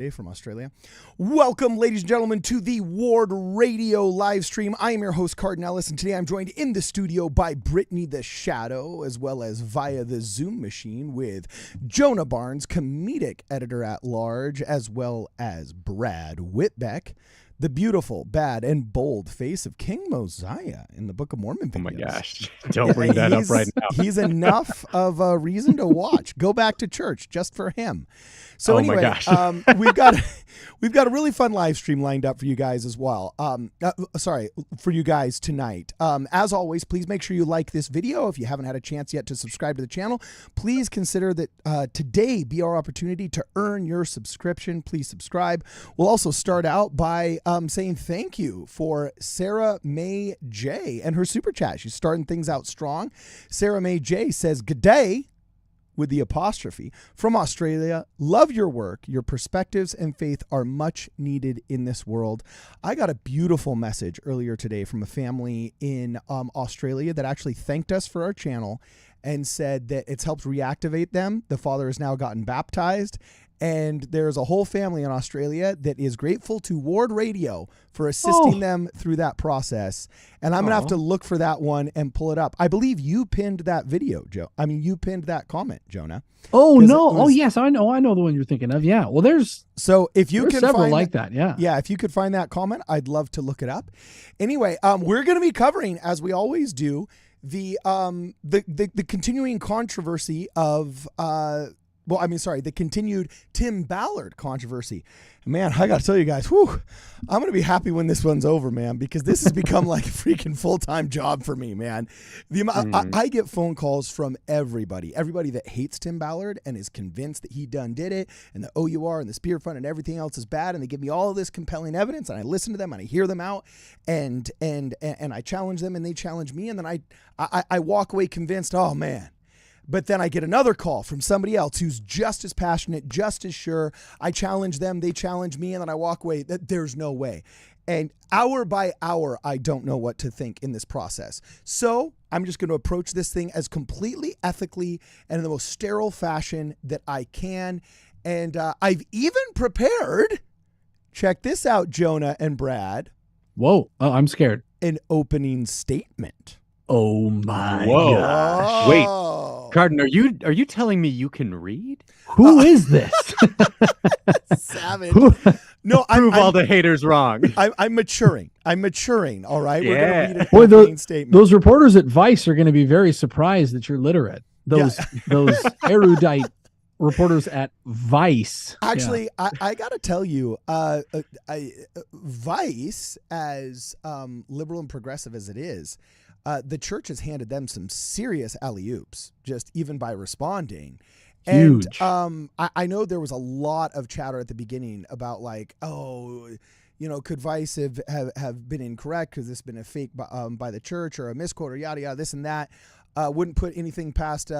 From Australia. Welcome, ladies and gentlemen, to the Ward Radio live stream. I am your host, Cardinellis, and today I'm joined in the studio by Brittany the Shadow, as well as via the Zoom machine with Jonah Barnes, comedic editor at large, as well as Brad Whitbeck, the beautiful, bad, and bold face of King Mosiah in the Book of Mormon videos. Oh my gosh. Don't bring that up right now. He's enough of a reason to watch. Go back to church just for him. So anyway, my gosh. we've got a really fun live stream lined up for you guys as well. For you guys tonight. As always, please make sure you like this video. If you haven't had a chance yet to subscribe to the channel, please consider that today be our opportunity to earn your subscription. Please subscribe. We'll also start out by saying thank you for Sarah May J and her super chat. She's starting things out strong. Sarah May J says, "Good day," with the apostrophe, from Australia. Love your work. Your perspectives and faith are much needed in this world. I got a beautiful message earlier today from a family in Australia that actually thanked us for our channel and said that it's helped reactivate them. The father has now gotten baptized. And there's a whole family in Australia that is grateful to Ward Radio for assisting them through that process. And I'm going to have to look for that one and pull it up. I believe you pinned that video, Joe. I mean, you pinned that comment, Jonah. Oh, no. Yes, I know the one you're thinking of. Yeah. Well, if you can several find like that. Yeah. Yeah. If you could find that comment, I'd love to look it up. Anyway, we're going to be covering, as we always do, the continuing controversy of, the continued Tim Ballard controversy. Man, I got to tell you guys, I'm going to be happy when this one's over, man, because this has become like a freaking full-time job for me, man. I get phone calls from everybody that hates Tim Ballard and is convinced that he did it, and the OUR and the Spear Fund and everything else is bad, and they give me all of this compelling evidence, and I listen to them and I hear them out, and I challenge them and they challenge me, and then I walk away convinced, oh man. But then I get another call from somebody else who's just as passionate, just as sure. I challenge them, they challenge me, and then I walk away. There's no way. And hour by hour, I don't know what to think in this process. So I'm just going to approach this thing as completely ethically and in the most sterile fashion that I can. And I've even prepared, check this out, Jonah and Brad. Whoa, I'm scared. An opening statement. Oh my gosh. Wait, Cardin, are you telling me you can read? Who is this? Savage. No, prove all the haters wrong. I'm maturing. All right. Yeah. We're gonna read an opening statement. Those reporters at Vice are going to be very surprised that you're literate. Those erudite reporters at Vice. Actually, yeah. I got to tell you, Vice, as liberal and progressive as it is, the church has handed them some serious alley-oops, just even by responding. Huge. And I know there was a lot of chatter at the beginning about like, could Vice have been incorrect because this has been a fake by the church or a misquote or yada, yada, this and that. Wouldn't put anything past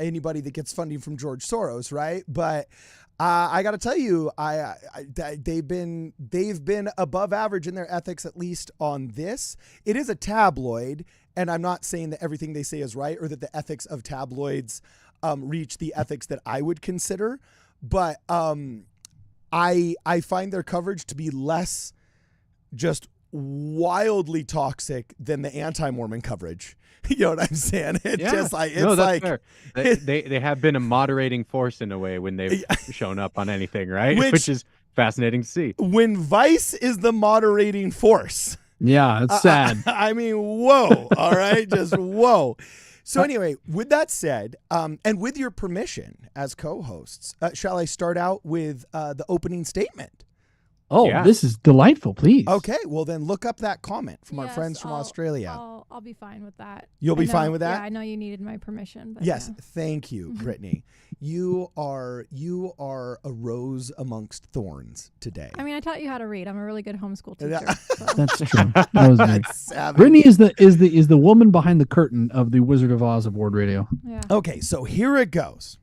anybody that gets funding from George Soros, right? But I got to tell you, they've been above average in their ethics, at least on this. It is a tabloid, and I'm not saying that everything they say is right or that the ethics of tabloids reach the ethics that I would consider. But I find their coverage to be less just wildly toxic than the anti-Mormon coverage. You know what I'm saying? It's fair. They have been a moderating force in a way when they've shown up on anything, right? Which is fascinating to see. When Vice is the moderating force. Yeah, it's sad. I mean, whoa. All right. Just whoa. So anyway, with that said, and with your permission as co-hosts, shall I start out with the opening statement? Oh, yeah. This is delightful, please. Okay, well then look up that comment from our friends from Australia. I'll be fine with that. You'll be fine with that? Yeah, I know you needed my permission. But yes, thank you, Brittany. You are a rose amongst thorns today. I mean, I taught you how to read. I'm a really good homeschool teacher. So. That's true. That was That's Brittany is the woman behind the curtain of the Wizard of Oz of Ward Radio. Yeah. Okay, so here it goes.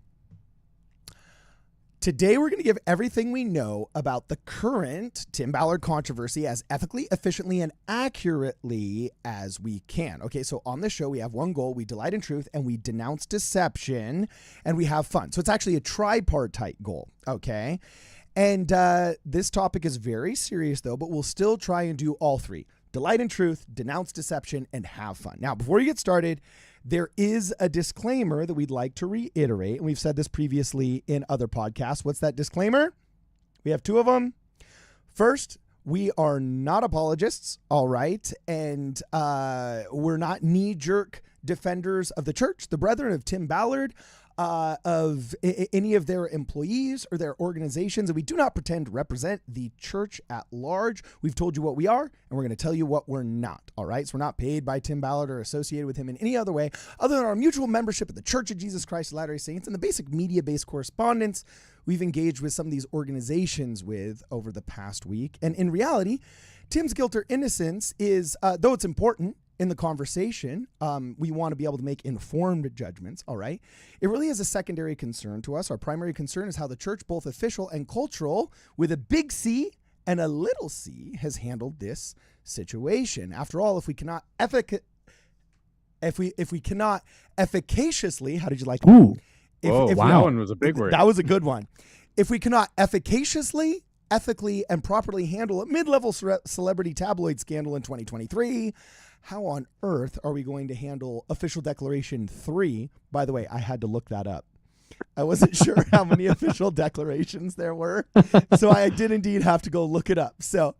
Today, we're going to give everything we know about the current Tim Ballard controversy as ethically, efficiently, and accurately as we can. Okay, so on this show, we have one goal. We delight in truth, and we denounce deception, and we have fun. So it's actually a tripartite goal, okay? And this topic is very serious, though, but we'll still try and do all three. Delight in truth, denounce deception, and have fun. Now, before you get started, there is a disclaimer that we'd like to reiterate. And we've said this previously in other podcasts. What's that disclaimer? We have two of them. First, we are not apologists, all right? And we're not knee-jerk defenders of the church, the brethren, of Tim Ballard, of any of their employees or their organizations. And we do not pretend to represent the church at large. We've told you what we are, and we're going to tell you what we're not, all right? So we're not paid by Tim Ballard or associated with him in any other way other than our mutual membership at the Church of Jesus Christ of Latter-day Saints and the basic media-based correspondence we've engaged with some of these organizations with over the past week. And in reality, Tim's guilt or innocence is, though it's important in the conversation, we want to be able to make informed judgments, all right? It really is a secondary concern to us. Our primary concern is how the church, both official and cultural, with a big C and a little c, has handled this situation. After all, if we cannot efficaciously, how did you like that? Ooh. That one was a big word. That was a good one. If we cannot efficaciously, ethically, and properly handle a mid-level celebrity tabloid scandal in 2023, how on earth are we going to handle Official Declaration 3? By the way, I had to look that up. I wasn't sure how many official declarations there were, so I did indeed have to go look it up. So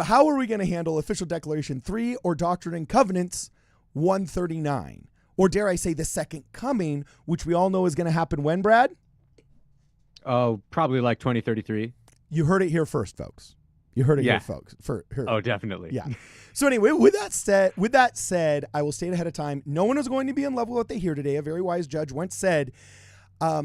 how are we going to handle Official Declaration 3 or Doctrine and Covenants 139? Or dare I say the second coming, which we all know is going to happen when, Brad? Oh, probably like 2033. You heard it here first, folks. You heard it here, folks. Oh, definitely. Yeah. So anyway, with that said, I will state ahead of time, no one is going to be in love with what they hear today. A very wise judge once said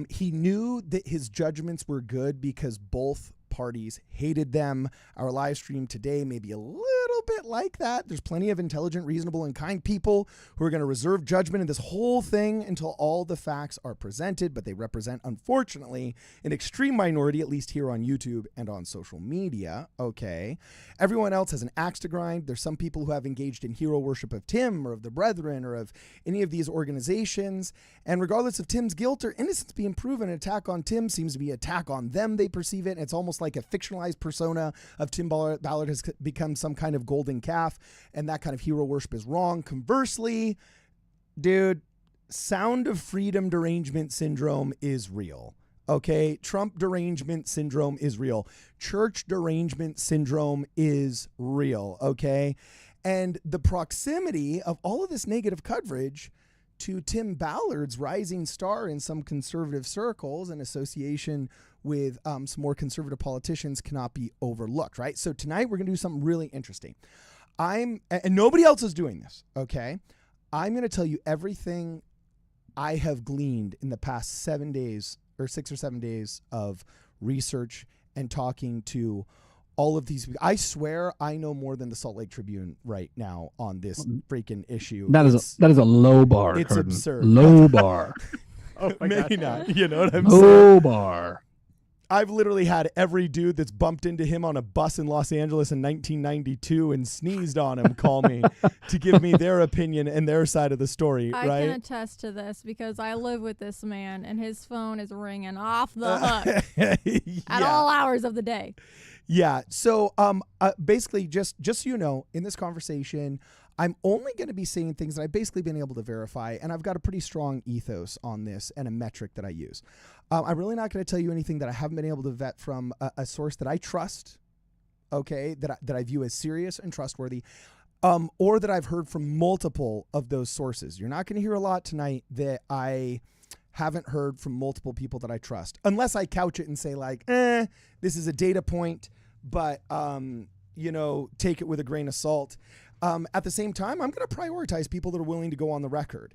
he knew that his judgments were good because both parties hated them. Our live stream today may be a little bit like that. There's plenty of intelligent, reasonable, and kind people who are going to reserve judgment in this whole thing until all the facts are presented, but they represent, unfortunately, an extreme minority, at least here on YouTube and on social media. Okay. Everyone else has an axe to grind. There's some people who have engaged in hero worship of Tim or of the brethren or of any of these organizations. And regardless of Tim's guilt or innocence being proven, an attack on Tim seems to be an attack on them. They perceive it. And it's almost like a fictionalized persona of Tim Ballard has become some kind of golden calf, and that kind of hero worship is wrong. Conversely, dude, sound of freedom derangement syndrome is real. Okay, Trump derangement syndrome is real. Church derangement syndrome is real. Okay, and the proximity of all of this negative coverage to Tim Ballard's rising star in some conservative circles and association with some more conservative politicians cannot be overlooked, right? So tonight we're going to do something really interesting. And nobody else is doing this, okay? I'm going to tell you everything I have gleaned in the past 7 days or 6 or 7 days of research and talking to all of these people. I swear I know more than the Salt Lake Tribune right now on this freaking issue. That is a low bar. It's Curtin. absurd. Low bar. Oh my Maybe God. Not. You know what I'm low saying? Bar. I've literally had every dude that's bumped into him on a bus in Los Angeles in 1992 and sneezed on him call me to give me their opinion and their side of the story, I right? can attest to this because I live with this man and his phone is ringing off the hook at all hours of the day. Yeah. So basically, just so you know, in this conversation, I'm only going to be saying things that I've basically been able to verify, and I've got a pretty strong ethos on this and a metric that I use. I'm really not going to tell you anything that I haven't been able to vet from a source that I trust, okay, that I view as serious and trustworthy, or that I've heard from multiple of those sources. You're not going to hear a lot tonight that I haven't heard from multiple people that I trust, unless I couch it and say like, this is a data point, but, take it with a grain of salt. At the same time, I'm going to prioritize people that are willing to go on the record.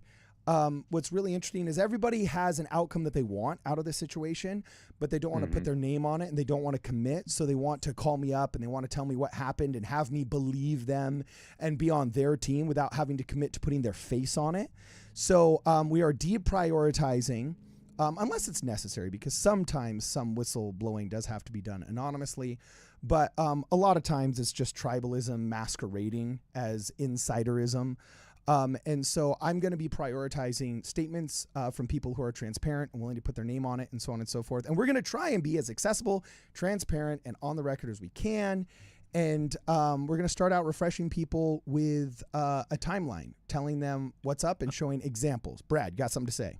What's really interesting is everybody has an outcome that they want out of this situation, but they don't want to put their name on it and they don't want to commit. So they want to call me up and they want to tell me what happened and have me believe them and be on their team without having to commit to putting their face on it. So we are deprioritizing, unless it's necessary, because sometimes some whistleblowing does have to be done anonymously. But a lot of times it's just tribalism masquerading as insiderism. And so I'm going to be prioritizing statements from people who are transparent and willing to put their name on it and so on and so forth. And we're going to try and be as accessible, transparent, and on the record as we can. And we're going to start out refreshing people with a timeline, telling them what's up and showing examples. Brad, got something to say?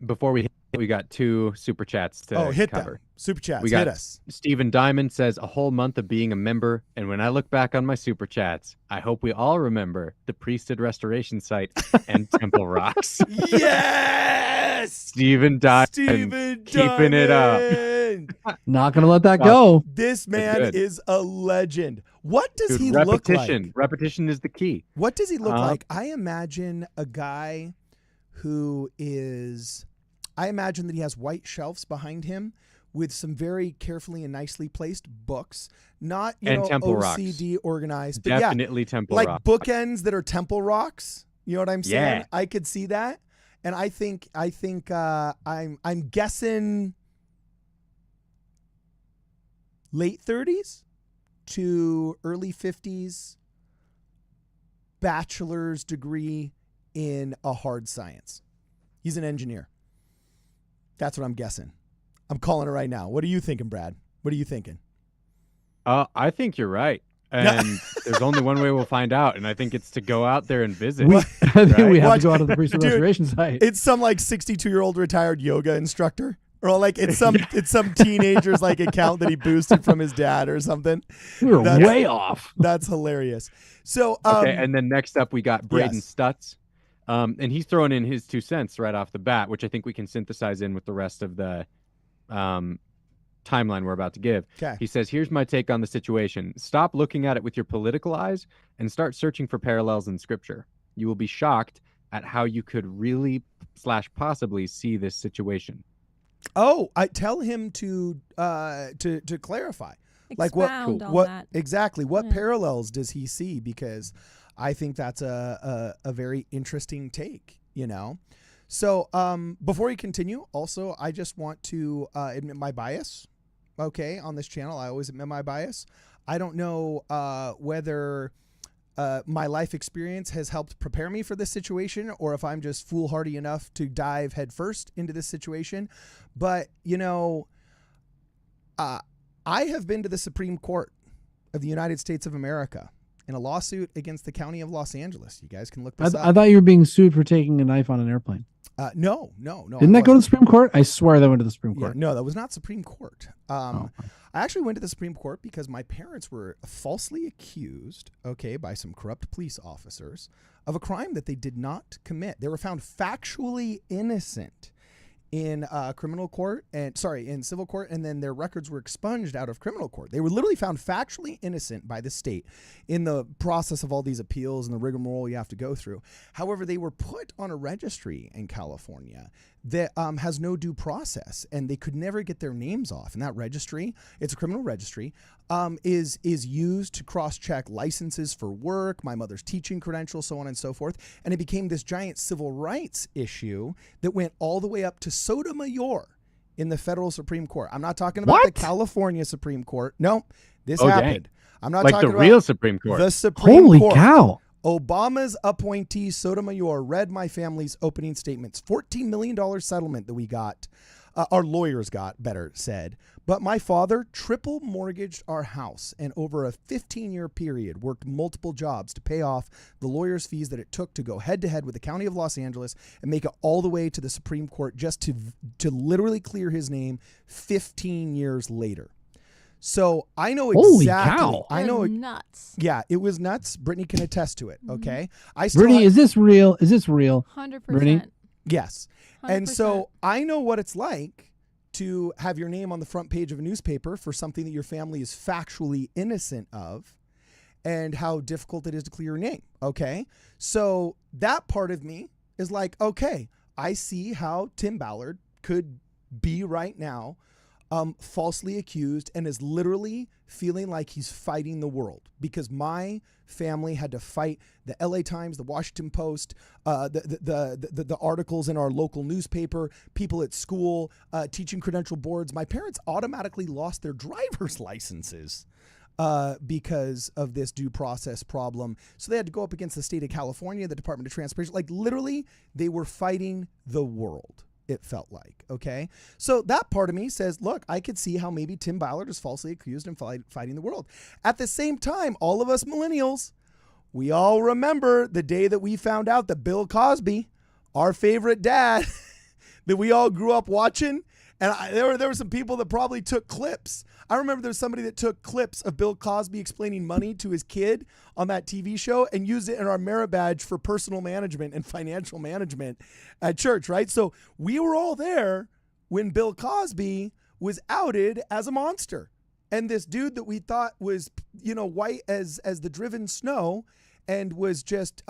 Before we got 2 super chats to hit cover. Them. Super chats. We got hit us. Stephen Diamond says, a whole month of being a member, and when I look back on my super chats, I hope we all remember the Priesthood Restoration Site and Temple Rocks. Yes! Stephen Diamond, keeping it up. Not gonna let that go. This man is a legend. What does he repetition. look like? Repetition is the key. What does he look like? I imagine a guy who is... I imagine that he has white shelves behind him with some very carefully and nicely placed books, not Temple OCD rocks. organized, but Definitely Temple like Rocks. bookends that are Temple Rocks. You know what I'm saying? Yeah. I could see that, and I think I'm guessing late 30s to early 50s, bachelor's degree in a hard science. He's an engineer. That's what I'm guessing. I'm calling it right now. What are you thinking, Brad? What are you thinking? I think you're right. And there's only one way we'll find out, and I think it's to go out there and visit. I think we have Watch- to go out to the Priesthood Restoration Site. It's some like 62-year-old retired yoga instructor, or like it's some teenager's like account that he boosted from his dad or something. We were way off. That's hilarious. So okay, and then next up we got Braden yes. Stutz. And he's throwing in his 2 cents right off the bat, which I think we can synthesize in with the rest of the timeline we're about to give. Okay. He says, here's my take on the situation. Stop looking at it with your political eyes and start searching for parallels in scripture. You will be shocked at how you could really / possibly see this situation. Oh, I tell him to clarify. Like Expound on what that. exactly what parallels does he see? Because I think that's a very interesting take, you know. So before we continue, also I just want to admit my bias. Okay, on this channel, I always admit my bias. I don't know whether my life experience has helped prepare me for this situation, or if I'm just foolhardy enough to dive headfirst into this situation. But you know, I have been to the Supreme Court of the United States of America in a lawsuit against the County of Los Angeles. You guys can look this up. I thought you were being sued for taking a knife on an airplane. No. Didn't that go to the Supreme Court? I swear that went to the Supreme Court. Yeah, no, that was not Supreme Court. I actually went to the Supreme Court because my parents were falsely accused, by some corrupt police officers of a crime that they did not commit. They were found factually innocent in civil court, and then their records were expunged out of criminal court. They were literally found factually innocent by the state in the process of all these appeals and the rigmarole you have to go through. However, they were put on a registry in California that has no due process, and they could never get their names off. And that registry, it's a criminal registry, is used to cross-check licenses for work, my mother's teaching credentials, so on and so forth. And it became this giant civil rights issue that went all the way up to Sotomayor in the federal Supreme Court. I'm not talking about the California Supreme Court. No, this happened. I'm not like talking the about real Supreme Court. The Supreme Holy Court. cow. Obama's appointee Sotomayor read my family's opening statements. $14 million settlement that we got. Our lawyers got, better said. But my father triple mortgaged our house and over a 15-year period worked multiple jobs to pay off the lawyer's fees that it took to go head-to-head with the County of Los Angeles and make it all the way to the Supreme Court just to literally clear his name 15 years later. So I know exactly. Holy cow. I know nuts. Yeah, it was nuts. Brittany can attest to it. Okay, Brittany, is this real? Is this real? 100%. Brittany? Yes. 100%. And so I know what it's like to have your name on the front page of a newspaper for something that your family is factually innocent of, and how difficult it is to clear your name. Okay, so that part of me is like, okay, I see how Tim Ballard could be right now. Falsely accused and is literally feeling like he's fighting the world because my family had to fight the LA Times, the Washington Post, the articles in our local newspaper, people at school, teaching credential boards. My parents automatically lost their driver's licenses because of this due process problem. So they had to go up against the state of California, the Department of Transportation. Like literally, they were fighting the world. It felt like, okay? So that part of me says, look, I could see how maybe Tim Ballard is falsely accused and fighting the world. At the same time, all of us millennials, we all remember the day that we found out that Bill Cosby, our favorite dad, that we all grew up watching, and there were some people that probably took clips. I remember there was somebody that took clips of Bill Cosby explaining money to his kid on that TV show and used it in our merit badge for personal management and financial management at church, right? So we were all there when Bill Cosby was outed as a monster. And this dude that we thought was, white as the driven snow and was just,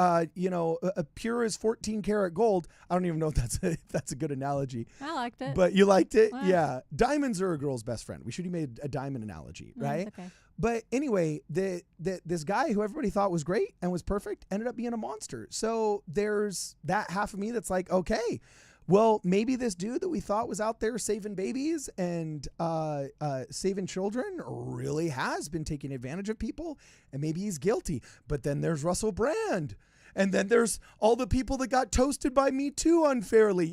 pure as 14 karat gold. I don't even know if that's a good analogy. I liked it. But you liked it? Well, yeah. Diamonds are a girl's best friend. We should have made a diamond analogy, right? Okay. But anyway, this guy who everybody thought was great and was perfect ended up being a monster. So there's that half of me that's like, okay, well, maybe this dude that we thought was out there saving babies and saving children really has been taking advantage of people, and maybe he's guilty. But then there's Russell Brand, and then there's all the people that got toasted by Me Too unfairly.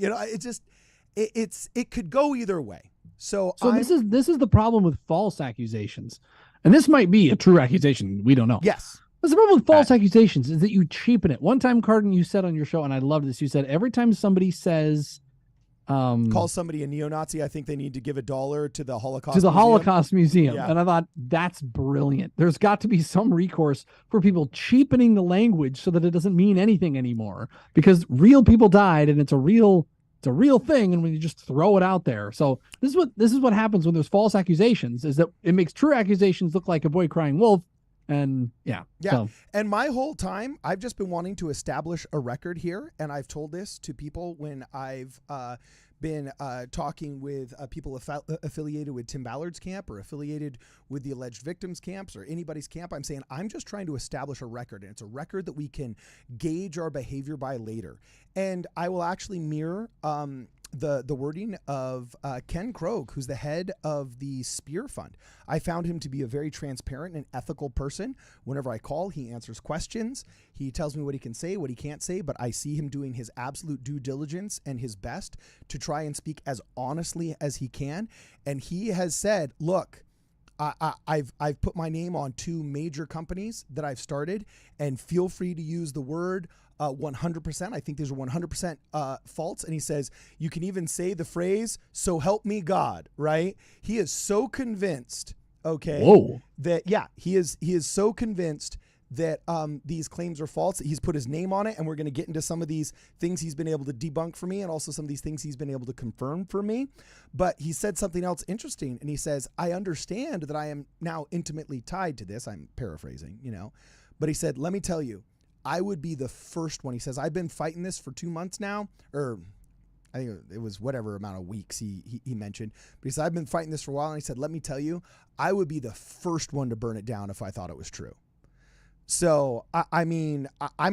It could go either way. So this is the problem with false accusations, and this might be a true accusation. We don't know. Yes. But the problem with false accusations is that you cheapen it. One time, Cardin, you said on your show, and I loved this, you said every time somebody says... call somebody a neo-Nazi, I think they need to give $1 to the Holocaust Museum. Holocaust Museum. Yeah. And I thought, that's brilliant. There's got to be some recourse for people cheapening the language so that it doesn't mean anything anymore. Because real people died, and it's a real thing, and when you just throw it out there. So this is what happens when there's false accusations, is that it makes true accusations look like a boy crying wolf. And yeah. So. And my whole time, I've just been wanting to establish a record here. And I've told this to people when I've been talking with people affiliated with Tim Ballard's camp or affiliated with the alleged victims camps or anybody's camp. I'm saying, I'm just trying to establish a record, and it's a record that we can gauge our behavior by later. And I will actually mirror the wording of Ken Krogh, who's the head of the Spear Fund. I found him to be a very transparent and ethical person. Whenever I call, he answers questions. He tells me what he can say, what he can't say, but I see him doing his absolute due diligence and his best to try and speak as honestly as he can. And he has said, look, I've put my name on 2 major companies that I've started, and feel free to use the word 100%. I think these are 100% false. And he says, you can even say the phrase, so help me God, right? He is so convinced, okay, Whoa. that, he is so convinced that these claims are false, that he's put his name on it. And we're going to get into some of these things he's been able to debunk for me, and also some of these things he's been able to confirm for me. But he said something else interesting, and he says, I understand that I am now intimately tied to this. I'm paraphrasing, but he said, let me tell you, I would be the first one. He says, I've been fighting this for 2 months now, or I think it was whatever amount of weeks he mentioned. But he said, I've been fighting this for a while. And he said, let me tell you, I would be the first one to burn it down if I thought it was true. So, I'm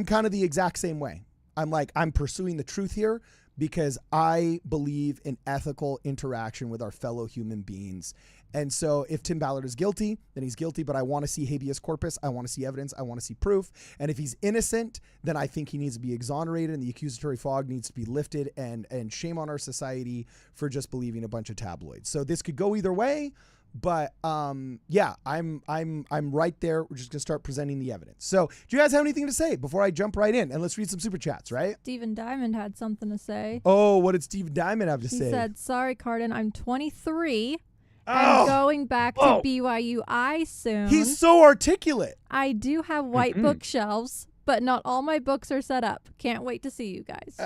kind of the exact same way. I'm pursuing the truth here because I believe in ethical interaction with our fellow human beings. And so if Tim Ballard is guilty, then he's guilty, but I want to see habeas corpus. I want to see evidence. I want to see proof. And if he's innocent, then I think he needs to be exonerated and the accusatory fog needs to be lifted, and shame on our society for just believing a bunch of tabloids. So this could go either way, but I'm right there. We're just going to start presenting the evidence. So do you guys have anything to say before I jump right in? And let's read some super chats, right? Stephen Diamond had something to say. Oh, what did Steve Diamond have to say? He said, sorry, Cardin, I'm 23. I'm going back to BYUI soon. He's so articulate. I do have white bookshelves, but not all my books are set up. Can't wait to see you guys.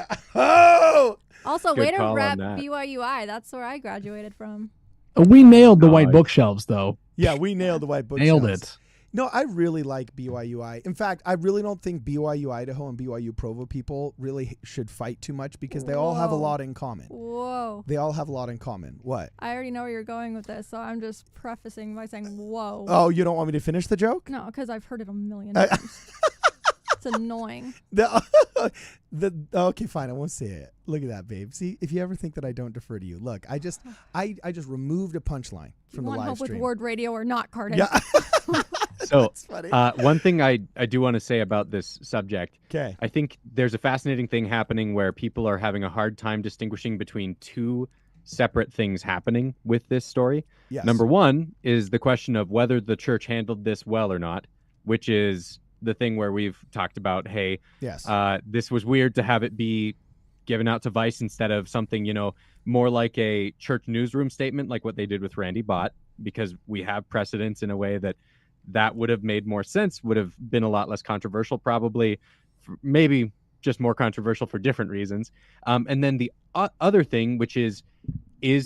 Also, Good way to call on rep that. BYUI. That's where I graduated from. We nailed the white bookshelves, though. Yeah, we nailed the white bookshelves. Nailed it. No, I really like BYUI. In fact, I really don't think BYU Idaho and BYU Provo people really should fight too much because they all have a lot in common. Whoa. They all have a lot in common. What? I already know where you're going with this, so I'm just prefacing by saying, whoa. Oh, you don't want me to finish the joke? No, because I've heard it a million times. It's annoying. Okay, fine. I won't say it. Look at that, babe. See, if you ever think that I don't defer to you, look, I just removed a punchline from the Want live help stream. with word radio or not, Carden? Yeah. So, That's funny. one thing I do want to say about this subject, Okay. I think there's a fascinating thing happening where people are having a hard time distinguishing between two separate things happening with this story. Yes. Number one is the question of whether the church handled this well or not, which is the thing where we've talked about, hey, Yes. this was weird to have it be given out to Vice instead of something, more like a church newsroom statement, like what they did with Randy Bott, because we have precedents in a way that would have made more sense, would have been a lot less controversial, probably, maybe just more controversial for different reasons. And then the other thing, which is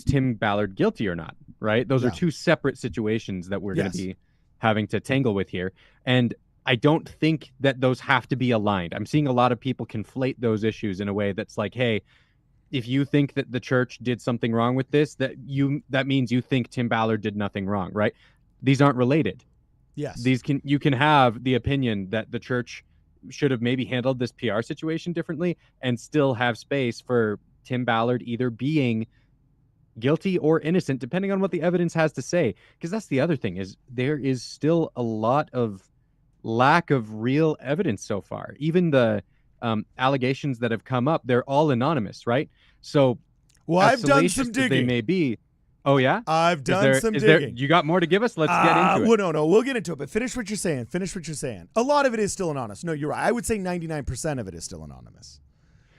Tim Ballard guilty or not, right? Those are two separate situations that we're going to be having to tangle with here. And I don't think that those have to be aligned. I'm seeing a lot of people conflate those issues in a way that's like, hey, if you think that the church did something wrong with this, that means you think Tim Ballard did nothing wrong, right? These aren't related. Yes. You can have the opinion that the church should have maybe handled this PR situation differently and still have space for Tim Ballard either being guilty or innocent, depending on what the evidence has to say. Because that's the other thing, is there is still a lot of lack of real evidence so far. Even the allegations that have come up, they're all anonymous, right? So, well, I've done salacious some as digging. They may be. Oh yeah, I've done some digging. You got more to give us? Let's get into it. Well, no, we'll get into it. But finish what you're saying. A lot of it is still anonymous. No, you're right. I would say 99% of it is still anonymous.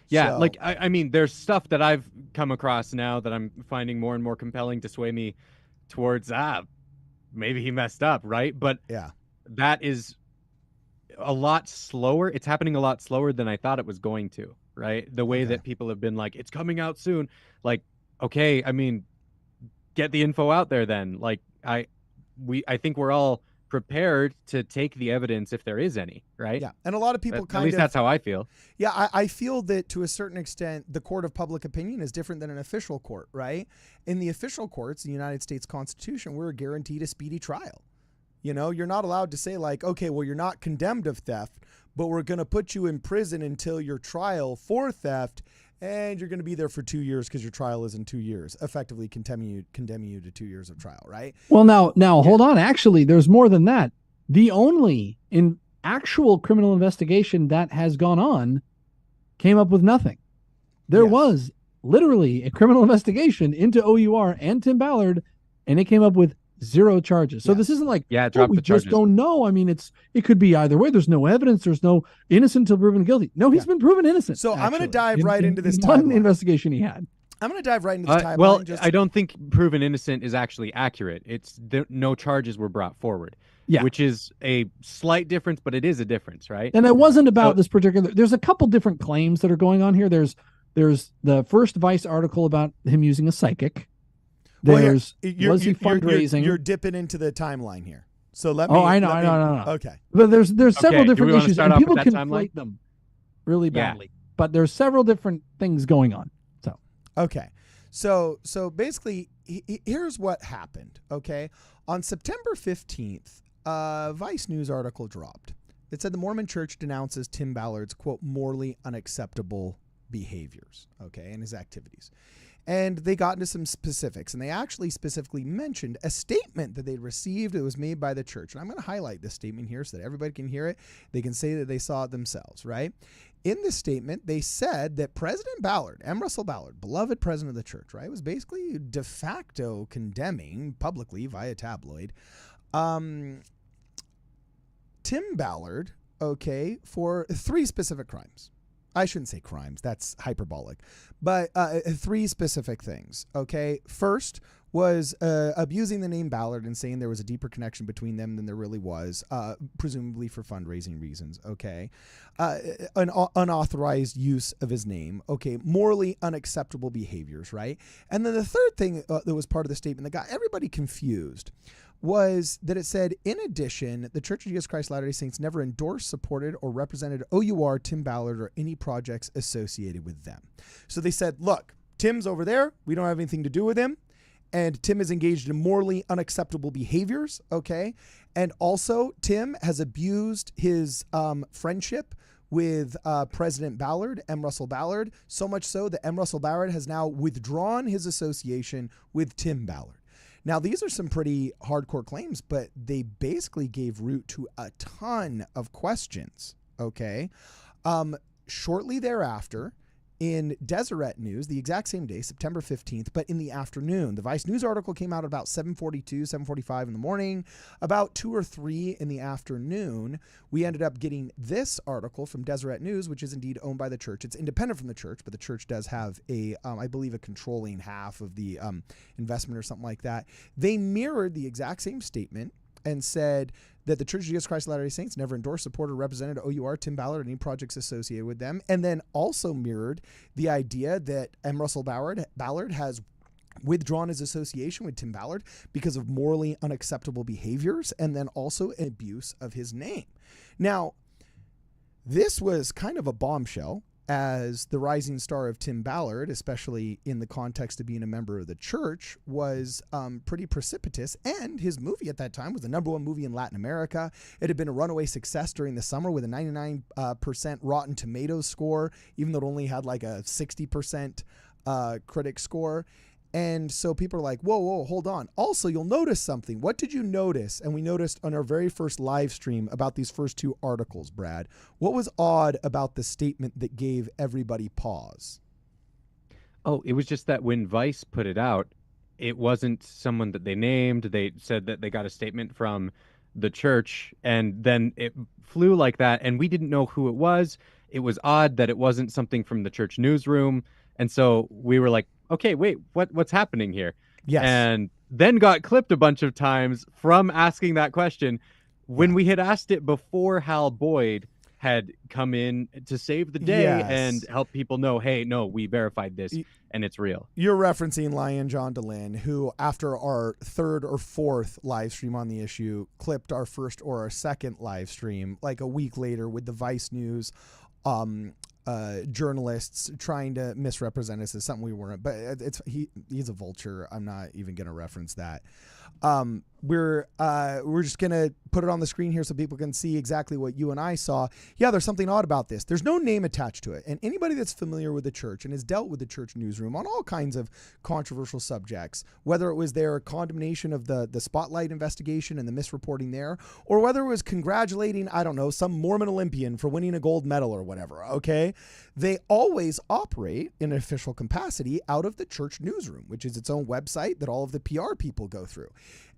Yeah, So, like I mean, there's stuff that I've come across now that I'm finding more and more compelling to sway me towards maybe he messed up, right? But yeah, that is a lot slower. It's happening a lot slower than I thought it was going to, right? The way that people have been like, it's coming out soon. Like, okay, I mean, get the info out there then. Like, I think we're all prepared to take the evidence if there is any, right? Yeah, and a lot of people at least that's how I feel. Yeah, I feel that to a certain extent, the court of public opinion is different than an official court, right? In the official courts, the United States Constitution, we're guaranteed a speedy trial. You're not allowed to say like, okay, well, you're not condemned of theft, but we're going to put you in prison until your trial for theft, and you're going to be there for 2 years because your trial is in 2 years, effectively condemning you to 2 years of trial, right? Well, now, hold on. Actually, there's more than that. The only actual criminal investigation that has gone on came up with nothing. There was literally a criminal investigation into OUR and Tim Ballard, and it came up with 0 charges. So this isn't like, we just don't know. I mean, it could be either way. There's no evidence. There's no innocent until proven guilty. No, he's been proven innocent. So I'm going to dive right into this one investigation he had. I'm going to dive right into this timeline. Well, I don't think proven innocent is actually accurate. It's no charges were brought forward. Yeah. Which is a slight difference, but it is a difference, right? And it wasn't about this particular. There's a couple different claims that are going on here. There's the first Vice article about him using a psychic. Was he fundraising? You're dipping into the timeline here. So let me. I know. Okay. But there's several different issues, and people conflate them really badly. Yeah. But there's several different things going on. So okay. So basically, here's what happened. Okay, on September 15th, a Vice News article dropped. It said the Mormon Church denounces Tim Ballard's quote morally unacceptable behaviors. Okay, and his activities. And they got into some specifics, and they actually specifically mentioned a statement that they'd received that was made by the church. And I'm going to highlight this statement here so that everybody can hear it. They can say that they saw it themselves, right? In this statement, they said that President Ballard, M. Russell Ballard, beloved president of the church, right, was basically de facto condemning publicly via tabloid Tim Ballard, okay, for 3 specific crimes. I shouldn't say crimes. That's hyperbolic. But 3 specific things, okay? First was abusing the name Ballard and saying there was a deeper connection between them than there really was, presumably for fundraising reasons, okay? An unauthorized use of his name, okay? Morally unacceptable behaviors, right? And then the third thing that was part of the statement that got everybody confused was that it said, in addition, the Church of Jesus Christ Latter-day Saints never endorsed, supported, or represented OUR, Tim Ballard, or any projects associated with them. So they said, look, Tim's over there. We don't have anything to do with him. And Tim is engaged in morally unacceptable behaviors, okay? And also, Tim has abused his friendship with President Ballard, M. Russell Ballard, so much so that M. Russell Ballard has now withdrawn his association with Tim Ballard. Now, these are some pretty hardcore claims, but they basically gave root to a ton of questions, okay? Shortly thereafter, in Deseret News, the exact same day, September 15th, but in the afternoon, the Vice News article came out at about 7:42, 7:45 in the morning. About 2 or 3 in the afternoon, we ended up getting this article from Deseret News, which is indeed owned by the church. It's independent from the church, but the church does have I believe, a controlling half of the investment or something like that. They mirrored the exact same statement and said that the Church of Jesus Christ of Latter-day Saints never endorsed, supported, or represented OUR, Tim Ballard, or any projects associated with them. And then also mirrored the idea that M. Russell Ballard has withdrawn his association with Tim Ballard because of morally unacceptable behaviors, and then also an abuse of his name. Now, this was kind of a bombshell, as the rising star of Tim Ballard, especially in the context of being a member of the church, was pretty precipitous. And his movie at that time was the #1 movie in Latin America. It had been a runaway success during the summer with a 99% Rotten Tomatoes score, even though it only had like a 60% critic score. And so people are like, whoa, hold on. Also, you'll notice something. What did you notice? And we noticed on our very first live stream about these first 2 articles, Brad. What was odd about the statement that gave everybody pause? Oh, it was just that when Vice put it out, it wasn't someone that they named. They said that they got a statement from the church, and then it flew like that, and we didn't know who it was. It was odd that it wasn't something from the church newsroom. And so we were like, okay, wait, what's happening here? Yes. And then got clipped a bunch of times from asking that question when we had asked it before Hal Boyd had come in to save the day and help people know, hey, no, we verified this and it's real. You're referencing Lion John DeLynn, who after our 3rd or 4th live stream on the issue, clipped our first or our second live stream like a week later with the Vice News journalists trying to misrepresent us as something we weren't, but he's a vulture. I'm not even going to reference that. We're just going to put it on the screen here so people can see exactly what you and I saw. Yeah, there's something odd about this. There's no name attached to it. And anybody that's familiar with the church and has dealt with the church newsroom on all kinds of controversial subjects, whether it was their condemnation of the Spotlight investigation and the misreporting there, or whether it was congratulating, I don't know, some Mormon Olympian for winning a gold medal or whatever, okay? They always operate in an official capacity out of the church newsroom, which is its own website that all of the PR people go through.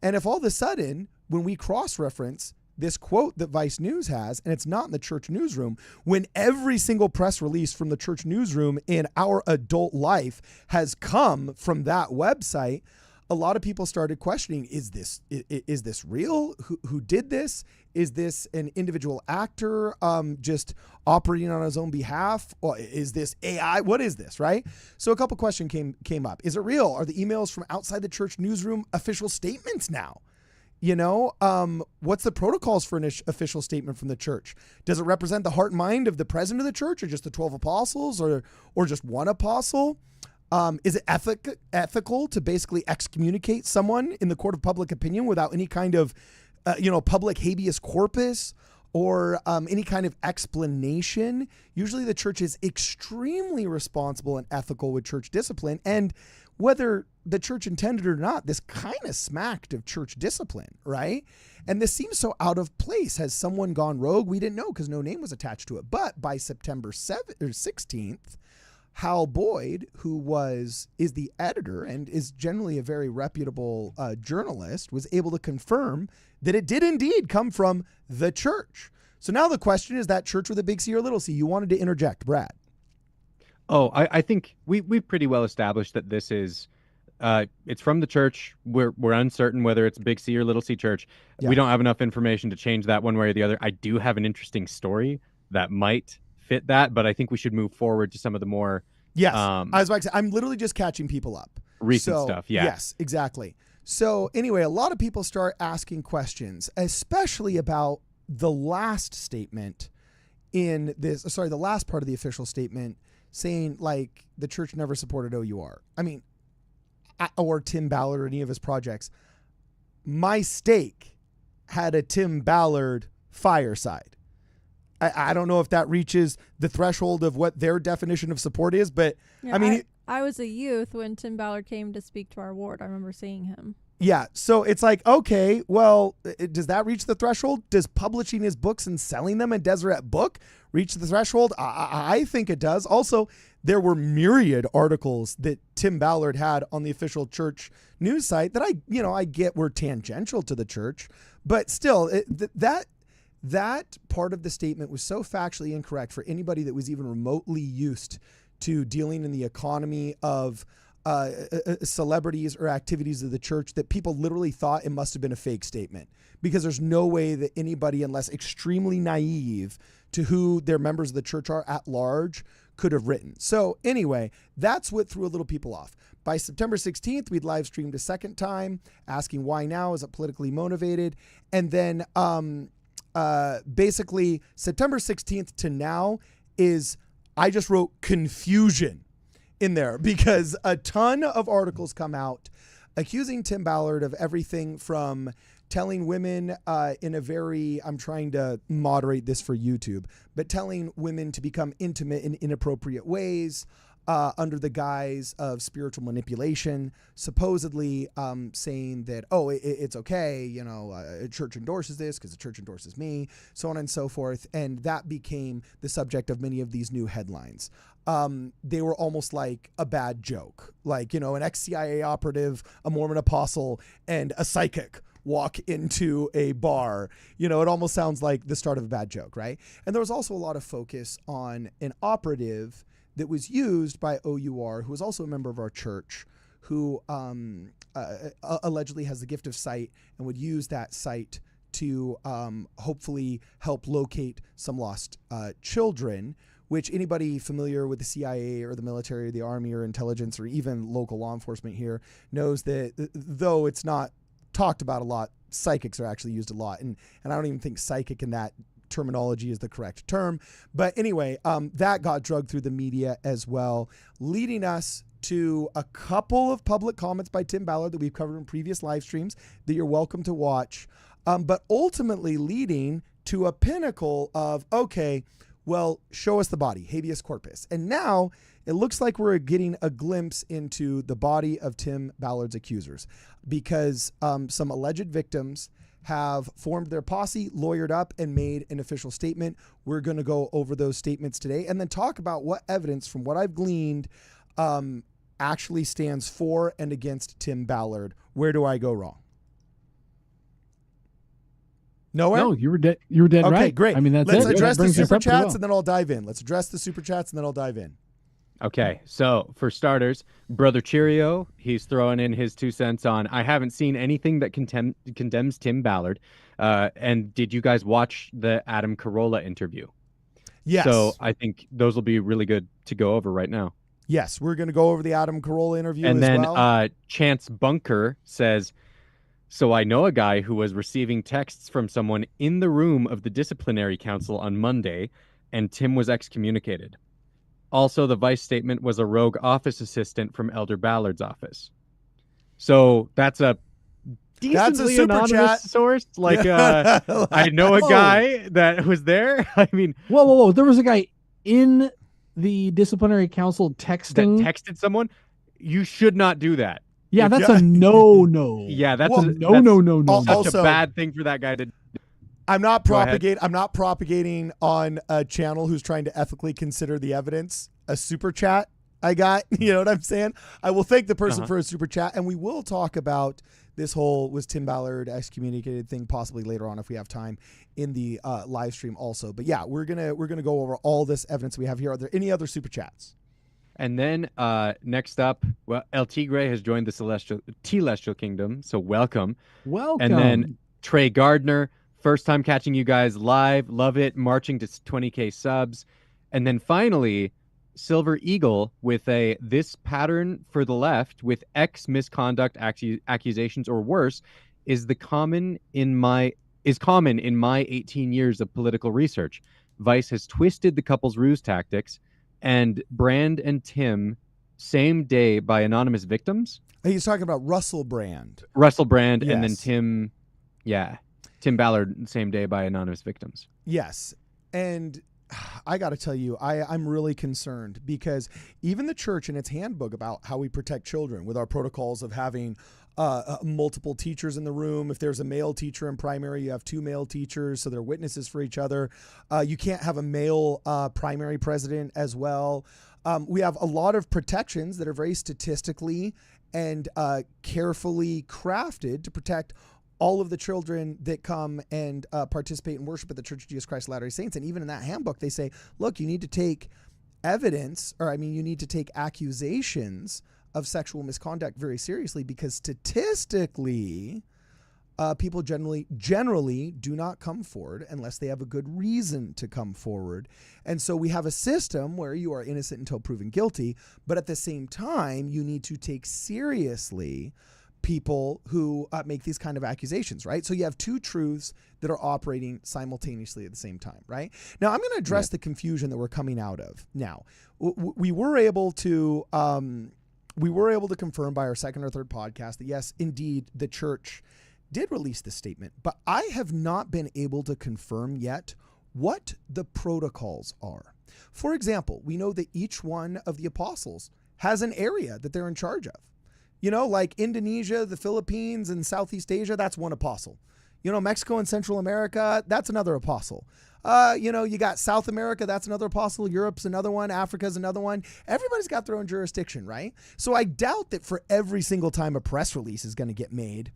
And if all of a sudden, when we cross-reference this quote that Vice News has, and it's not in the church newsroom, when every single press release from the church newsroom in our adult life has come from that website, a lot of people started questioning, is this real? Who did this? Is this an individual actor just operating on his own behalf? Or is this AI? What is this, right? So a couple questions came up. Is it real? Are the emails from outside the church newsroom official statements now? You know, what's the protocols for an official statement from the church? Does it represent the heart and mind of the president of the church, or just the 12 apostles, or just one apostle? Is it ethical to basically excommunicate someone in the court of public opinion without any kind of, public habeas corpus or any kind of explanation? Usually the church is extremely responsible and ethical with church discipline. And whether the church intended it or not, this kind of smacked of church discipline, right? And this seems so out of place. Has someone gone rogue? We didn't know because no name was attached to it. But by September 16th, Hal Boyd, who is the editor and is generally a very reputable journalist, was able to confirm that it did indeed come from the church. So now the question is, that church with a big C or little c? You wanted to interject, Brad. Oh, I think we've pretty well established that this is, it's from the church. We're uncertain whether it's big C or little c church. Yeah. We don't have enough information to change that one way or the other. I do have an interesting story that might fit that, but I think we should move forward to some of the more I was about to say, I'm literally just catching people up. Recent stuff, yeah. Yes, exactly. So anyway, a lot of people start asking questions, especially about the last statement in this, the last part of the official statement saying like the church never supported OUR. I mean, or Tim Ballard or any of his projects. My steak had a Tim Ballard fireside. I don't know if that reaches the threshold of what their definition of support is, but Yeah, I mean, I was a youth when Tim Ballard came to speak to our ward. I remember seeing him. yeah. So it's like, okay, well, does that reach the threshold? Does publishing his books and selling them in Deseret Book reach the threshold? I think it does. Also, there were myriad articles that Tim Ballard had on the official church news site that I get were tangential to the church, but still, that part of the statement was so factually incorrect for anybody that was even remotely used to dealing in the economy of celebrities or activities of the church that people literally thought it must have been a fake statement, because there's no way that anybody, unless extremely naive to who their members of the church are at large, could have written. So anyway, that's what threw a little people off. By September 16th, we'd live streamed a second time, asking why now? Is it politically motivated? And then basically September 16th to now is, I just wrote confusion in there, because a ton of articles come out accusing Tim Ballard of everything from telling women in a very, I'm trying to moderate this for YouTube, but telling women to become intimate in inappropriate ways under the guise of spiritual manipulation, supposedly saying that, oh, it's okay, a church endorses this because the church endorses me, so on and so forth. And that became the subject of many of these new headlines. They were almost like a bad joke, like, an ex-CIA operative, a Mormon apostle, and a psychic walk into a bar. It almost sounds like the start of a bad joke, right? And there was also a lot of focus on an operative that was used by OUR, who was also a member of our church, who allegedly has the gift of sight and would use that sight to hopefully help locate some lost children, which anybody familiar with the CIA or the military or the army or intelligence or even local law enforcement here knows that though it's not talked about a lot, psychics are actually used a lot. And I don't even think psychic in that terminology is the correct term. But anyway, that got drugged through the media as well, leading us to a couple of public comments by Tim Ballard that we've covered in previous live streams that you're welcome to watch. But ultimately leading to a pinnacle of, okay, well, show us the body, habeas corpus. And now it looks like we're getting a glimpse into the body of Tim Ballard's accusers, because some alleged victims have formed their posse, lawyered up, and made an official statement. We're going to go over those statements today and then talk about what evidence, from what I've gleaned, actually stands for and against Tim Ballard. Where do I go wrong? Nowhere? No, you were dead. You were dead right. Okay, great. I mean, that's Let's it. address That the brings us super up pretty chats well. and then I'll dive in. Let's address the super chats and then I'll dive in. Okay, so for starters, Brother Cheerio, he's throwing in his 2 cents on, I haven't seen anything that condemns Tim Ballard. And did you guys watch the Adam Corolla interview? Yes. So I think those will be really good to go over right now. Yes, we're going to go over the Adam Corolla interview And as then well. Chance Bunker says, so I know a guy who was receiving texts from someone in the room of the disciplinary council on Monday, and Tim was excommunicated. Also, the vice statement was a rogue office assistant from Elder Ballard's office. So that's a decently super anonymous chat. source. Like, I know a guy that was there. I mean, Whoa. There was a guy in the disciplinary council texting. that texted someone. You should not do that. Yeah, that's a no. Yeah, that's Well, no. such Also- a bad thing for that guy to. I'm not Go ahead. propagating on a channel who's trying to ethically consider the evidence a super chat I got. You know what I'm saying? I will thank the person for a super chat, and we will talk about this whole was Tim Ballard excommunicated thing possibly later on if we have time in the live stream also. But yeah, we're gonna go over all this evidence we have here. Are there any other super chats? And then next up, well, El Tigre has joined the Celestial Kingdom, so welcome. Welcome. And then Trey Gardner, first time catching you guys live, love it, marching to 20K subs. And then finally, Silver Eagle with a this pattern for the left with X misconduct accusations or worse is common in my 18 years of political research. Vice has twisted the couple's ruse tactics, and Brand and Tim, same day by anonymous victims. He's talking about Russell Brand. Russell Brand, and then Yes. Tim Ballard, same day by anonymous victims. Yes. And I got to tell you, I'm really concerned because even the church in its handbook about how we protect children with our protocols of having multiple teachers in the room. If there's a male teacher in primary, you have 2 male teachers, so they're witnesses for each other. You can't have a male primary president as well. We have a lot of protections that are very statistically and carefully crafted to protect all of the children that come and participate in worship at the Church of Jesus Christ of Latter-day Saints. And even in that handbook, they say, look, you need to take you need to take accusations of sexual misconduct very seriously, because statistically, people generally do not come forward unless they have a good reason to come forward. And so we have a system where you are innocent until proven guilty, but at the same time, you need to take seriously people who make these kind of accusations, right? So you have 2 truths that are operating simultaneously at the same time, right? Now, I'm going to address the confusion that we're coming out of. Now, we were able to confirm by our second or third podcast that yes, indeed, the church did release this statement, but I have not been able to confirm yet what the protocols are. For example, we know that each one of the apostles has an area that they're in charge of. You know, like Indonesia, the Philippines, and Southeast Asia, that's one apostle. You know, Mexico and Central America, that's another apostle. You got South America, that's another apostle. Europe's another one. Africa's another one. Everybody's got their own jurisdiction, right? So I doubt that for every single time a press release is going to get made,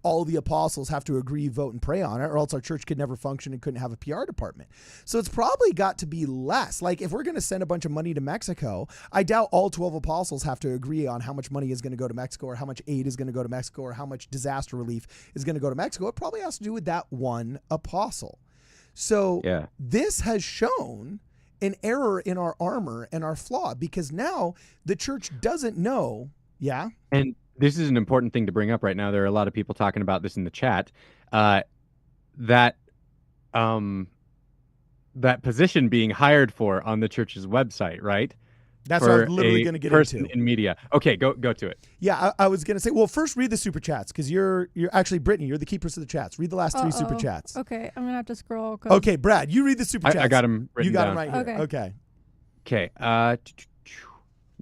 all the apostles have to agree, vote, and pray on it, or else our church could never function and couldn't have a PR department. So it's probably got to be less. Like if we're going to send a bunch of money to Mexico, I doubt all 12 apostles have to agree on how much money is going to go to Mexico, or how much aid is going to go to Mexico, or how much disaster relief is going to go to Mexico. It probably has to do with that one apostle. So This has shown an error in our armor and our flaw, because now the church doesn't know. Yeah. And this is an important thing to bring up right now. There are a lot of people talking about this in the chat. That position being hired for on the church's website, right? That's what I was literally going to get person into. In media. Okay, go to it. Yeah, I was going to say, well, first read the super chats, because you're actually, Brittany, you're the keepers of the chats. Read the last 3 super chats. Okay, I'm going to have to scroll. Okay, Brad, you read the super chats. I got them written down. You got them right here. Okay.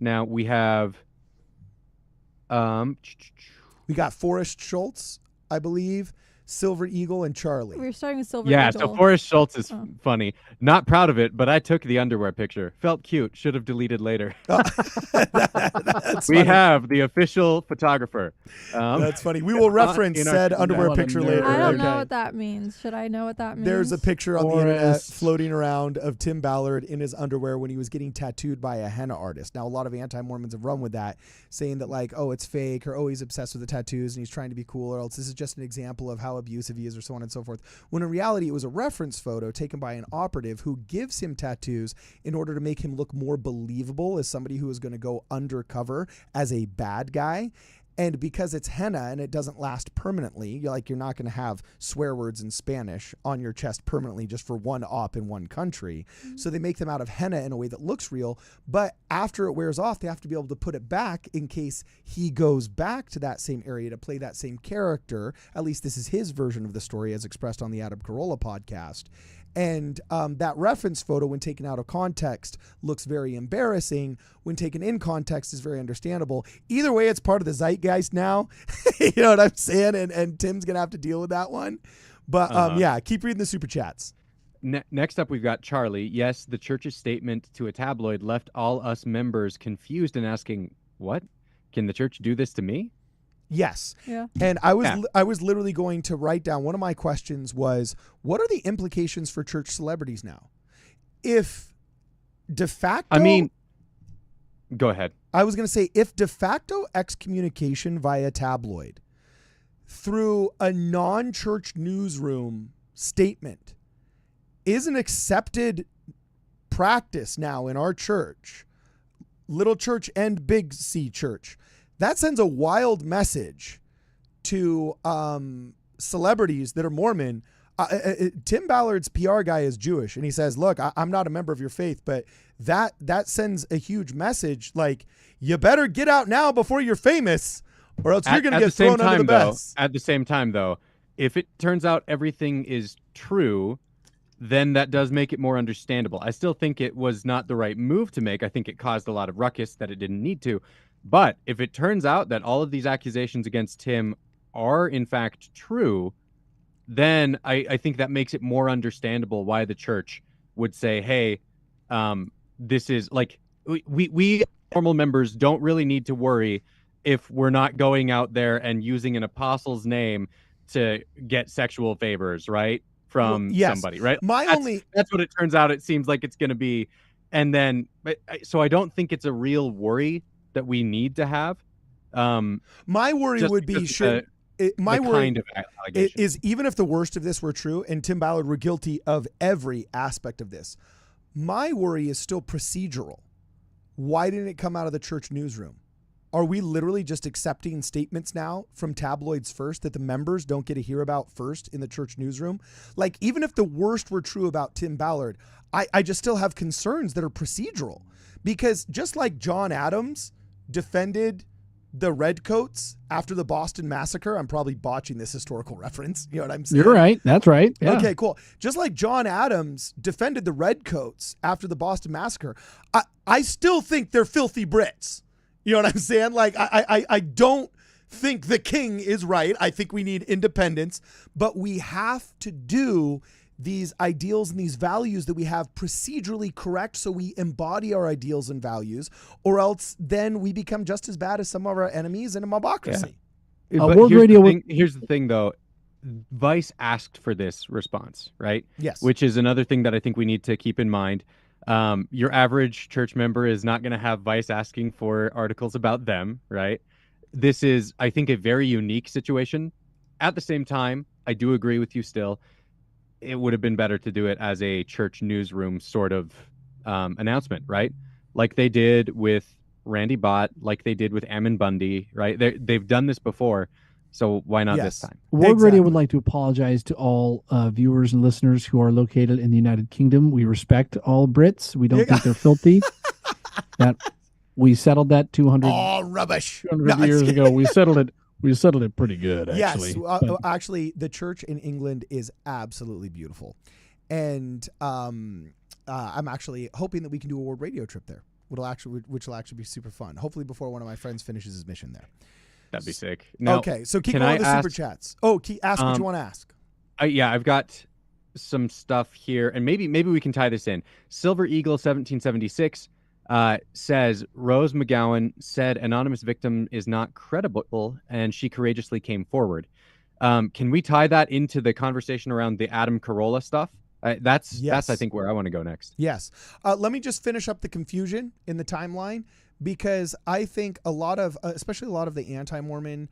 Now we have... we got Forrest Schultz, I believe, Silver Eagle, and Charlie. We're starting with Silver Yeah, Eagle. so Forrest Schultz is funny. Not proud of it, but I took the underwear picture. Felt cute. Should have deleted later. That's we funny. have the official photographer. That's funny. We will reference said underwear picture later. I don't Okay. know what that means. Should I know what that means? There's a picture on the internet floating around of Tim Ballard in his underwear when he was getting tattooed by a henna artist. Now, a lot of anti-Mormons have run with that, saying that like, oh, it's fake, or oh, he's obsessed with the tattoos and he's trying to be cool, or else this is just an example of how abusive he is, or so on and so forth. When in reality, it was a reference photo taken by an operative who gives him tattoos in order to make him look more believable as somebody who is going to go undercover as a bad guy. And because it's henna and it doesn't last permanently, you're not going to have swear words in Spanish on your chest permanently just for one op in one country. Mm-hmm. So they make them out of henna in a way that looks real. But after it wears off, they have to be able to put it back in case he goes back to that same area to play that same character. At least this is his version of the story as expressed on the Corolla podcast. And that reference photo, when taken out of context, looks very embarrassing. When taken in context, is very understandable. Either way, it's part of the zeitgeist now. You know what I'm saying? And Tim's going to have to deal with that one. But yeah, keep reading the super chats. Next up, we've got Charlie. Yes, the church's statement to a tabloid left all us members confused and asking, what? Can the church do this to me? Yes. Yeah. And I was literally going to write down, one of my questions was, what are the implications for church celebrities now? If de facto... go ahead. I was going to say, if de facto excommunication via tabloid through a non-church newsroom statement is an accepted practice now in our church, little church and big C church, that sends a wild message to celebrities that are Mormon. Tim Ballard's PR guy is Jewish, and he says, look, I'm not a member of your faith, but that sends a huge message, like, you better get out now before you're famous, or else you're going to At get the same thrown under the time, though, bus. at the same time, though, if it turns out everything is true, then that does make it more understandable. I still think it was not the right move to make. I think it caused a lot of ruckus that it didn't need to. But if it turns out that all of these accusations against Tim are in fact true, then I think that makes it more understandable why the church would say, hey, this is like, we normal members don't really need to worry if we're not going out there and using an apostle's name to get sexual favors, right? From somebody, right? That's what it turns out. It seems like it's going to be. And then, so I don't think it's a real worry that we need to have. My worry would be my worry is even if the worst of this were true and Tim Ballard were guilty of every aspect of this, my worry is still procedural. Why didn't it come out of the church newsroom? Are we literally just accepting statements now from tabloids first that the members don't get to hear about first in the church newsroom? Like, even if the worst were true about Tim Ballard, I just still have concerns that are procedural, because just like John Adams defended the Redcoats after the Boston Massacre, I'm probably botching this historical reference. You know what I'm saying? You're right. That's right. Yeah. Okay, cool. Just like John Adams defended the Redcoats after the Boston Massacre, I still think they're filthy Brits. You know what I'm saying? Like, I don't think the king is right. I think we need independence, but we have to do these ideals and these values that we have procedurally correct, so we embody our ideals and values, or else then we become just as bad as some of our enemies in a mobocracy. Yeah. But here's the thing, though. Vice asked for this response, right? Yes. Which is another thing that I think we need to keep in mind. Your average church member is not going to have Vice asking for articles about them, right? This is, I think, a very unique situation. At the same time, I do agree with you still. It would have been better to do it as a church newsroom sort of announcement, right? Like they did with Randy Bott, like they did with Ammon Bundy, right? They've done this before, so why not this time? Ward Radio would like to apologize to all viewers and listeners who are located in the United Kingdom. We respect all Brits. We don't think they're filthy. That we settled that 200 years ago. We settled it. We settled it pretty good, actually. Yes, actually, the church in England is absolutely beautiful, and I'm actually hoping that we can do a Ward Radio trip there, which will actually be super fun. Hopefully, before one of my friends finishes his mission there. That'd be sick. Now, okay, so keep going with the super chats. Oh, ask what you want to ask. Yeah, I've got some stuff here, and maybe we can tie this in. Silver Eagle 1776 says Rose McGowan said anonymous victim is not credible, and she courageously came forward. Can we tie that into the conversation around the Adam Corolla stuff? That's I think where I want to go next. Yes. Let me just finish up the confusion in the timeline, because I think a lot of, especially a lot of the anti-Mormon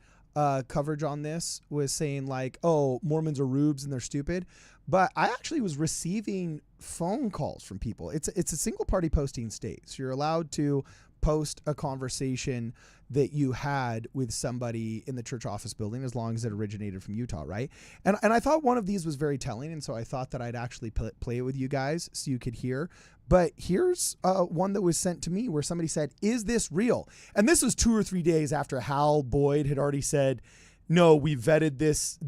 coverage on this was saying like, oh, Mormons are rubes and they're stupid. But I actually was receiving phone calls from people. It's a single party posting state. So you're allowed to post a conversation that you had with somebody in the church office building, as long as it originated from Utah, right? And I thought one of these was very telling, and so I thought that I'd actually play it with you guys so you could hear. But here's one that was sent to me where somebody said, "Is this real?" And this was 2 or 3 days after Hal Boyd had already said, "No, we vetted this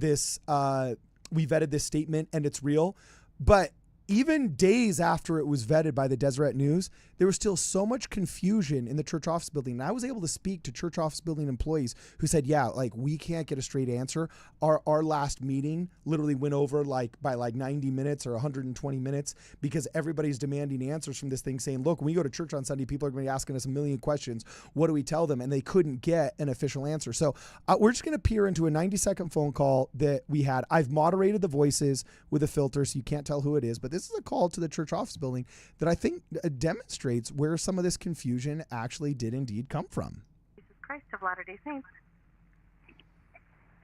statement and it's real." But even days after it was vetted by the Deseret News, there was still so much confusion in the church office building. And I was able to speak to church office building employees who said, yeah, like, we can't get a straight answer. Our last meeting literally went over by 90 minutes or 120 minutes because everybody's demanding answers from this thing, saying, look, when we go to church on Sunday, people are going to be asking us a million questions. What do we tell them? And they couldn't get an official answer. So we're just going to peer into a 90-second phone call that we had. I've moderated the voices with a filter, so you can't tell who it is, but this is a call to the church office building that I think demonstrates where some of this confusion actually did indeed come from. Jesus Christ of Latter-day Saints.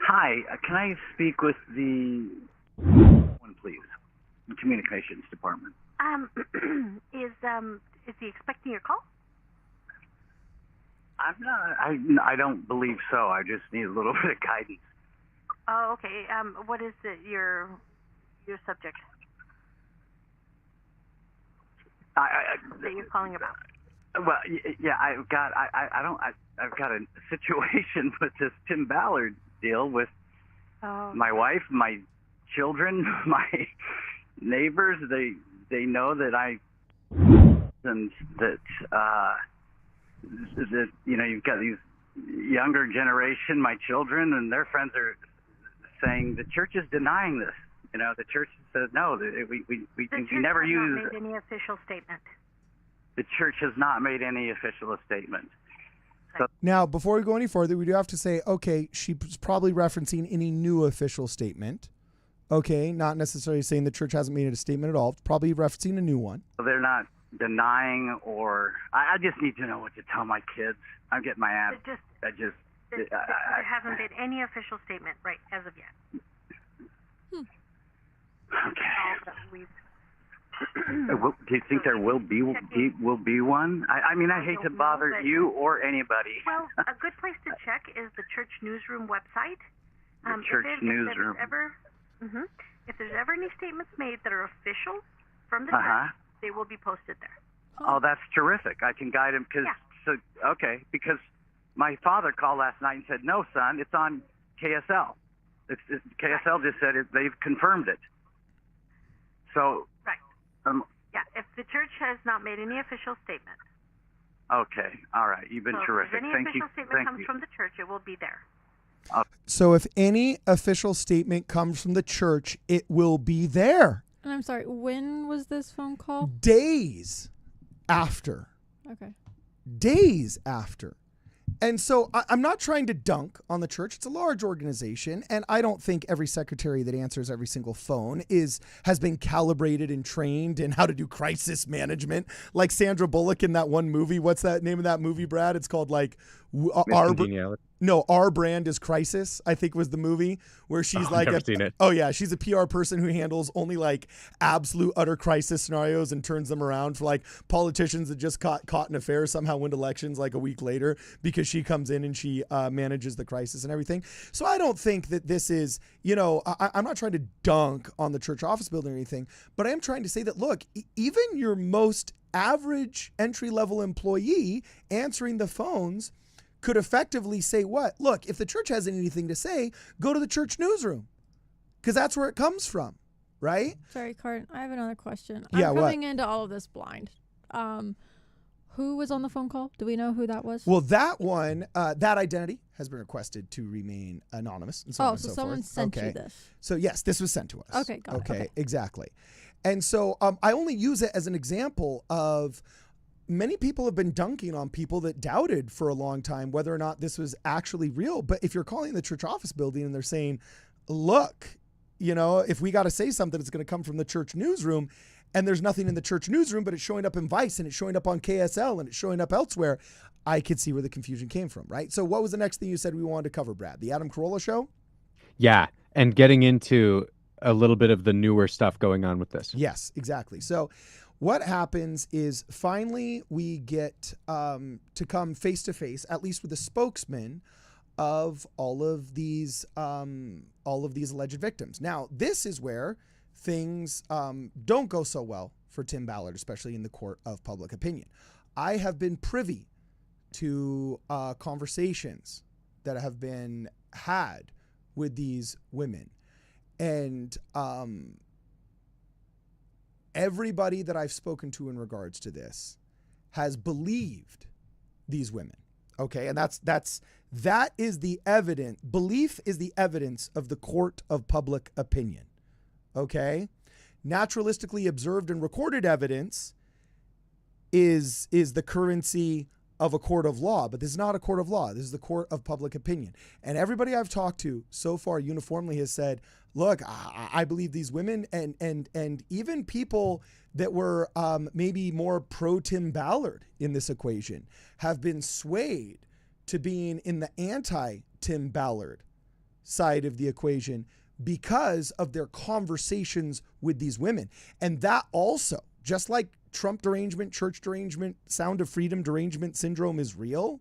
Hi, can I speak with the one, please? The communications department. Is he expecting your call? I'm not. I don't believe so. I just need a little bit of guidance. Oh, okay. What is your subject that you're calling about? Well, yeah, I don't. I've got a situation with this Tim Ballard deal with Oh. my wife, my children, my neighbors. They know that and that you've got these younger generation, my children, and their friends are saying the church is denying this. The church says no. We never use. The church has not made any official statement. The church has not made any official statement. So, Now, before we go any further, we do have to say, okay, she's probably referencing any new official statement. Okay, not necessarily saying the church hasn't made a statement at all. It's probably referencing a new one. they're not denying, or I just need to know what to tell my kids. I'm getting my ass. There hasn't been any official statement, right, as of yet. Okay. All that we've Do you think there will be one? I mean, I hate to bother you or anybody. Well, a good place to check is the church newsroom website. The church newsroom. If there's ever any statements made that are official from the church, they will be posted there. Oh, that's terrific. I can guide him because my father called last night and said, "No, son, it's on KSL." KSL just said they've confirmed it. So. Right. If the church has not made any official statement. Okay. All right. You've been terrific. If any Thank official you. statement comes from the church, it will be there. So if any official statement comes from the church, it will be there. And I'm sorry, when was this phone call? Days after. Okay. Days after. And so I'm not trying to dunk on the church. It's a large organization, and I don't think every secretary that answers every single phone has been calibrated and trained in how to do crisis management. Like Sandra Bullock in that one movie. What's that name of that movie, Brad? It's called like Our Brand is Crisis, I think was the movie, where she's seen it. Oh yeah, she's a PR person who handles only like absolute utter crisis scenarios and turns them around for like politicians that just caught in affairs somehow win elections like a week later because she comes in and she manages the crisis and everything. So I don't think that this is, I'm not trying to dunk on the church office building or anything, but I am trying to say that, look, even your most average entry-level employee answering the phones could effectively say what? Look, if the church has anything to say, go to the church newsroom, because that's where it comes from, right? Sorry, Cart, I have another question. Yeah, I'm what? coming into all of this blind. Who was on the phone call? Do we know who that was? Well, that one, that identity has been requested to remain anonymous. And so on and so so someone forth. sent Okay. you this. So yes, this was sent to us. Okay, got it. Okay. Exactly. And so I only use it as an example of many people have been dunking on people that doubted for a long time whether or not this was actually real. But if you're calling the church office building and they're saying, look, if we got to say something, it's going to come from the church newsroom, and there's nothing in the church newsroom, but it's showing up in Vice and it's showing up on KSL and it's showing up elsewhere, I could see where the confusion came from, right? So what was the next thing you said we wanted to cover, Brad? The Adam Corolla show? Yeah, and getting into a little bit of the newer stuff going on with this. Yes, exactly. So what happens is finally we get to come face to face, at least with the spokesman of all of these alleged victims. Now, this is where things don't go so well for Tim Ballard, especially in the court of public opinion. I have been privy to conversations that have been had with these women, and everybody that I've spoken to in regards to this has believed these women. Okay. And that is the evidence. Belief is the evidence of the court of public opinion. Okay. Naturalistically observed and recorded evidence is the currency of a court of law, but this is not a court of law. This is the court of public opinion. And everybody I've talked to so far uniformly has said, look, I believe these women, and even people that were maybe more pro Tim Ballard in this equation have been swayed to being in the anti-Tim Ballard side of the equation because of their conversations with these women. And that also, just like Trump derangement, church derangement, sound of freedom derangement syndrome is real,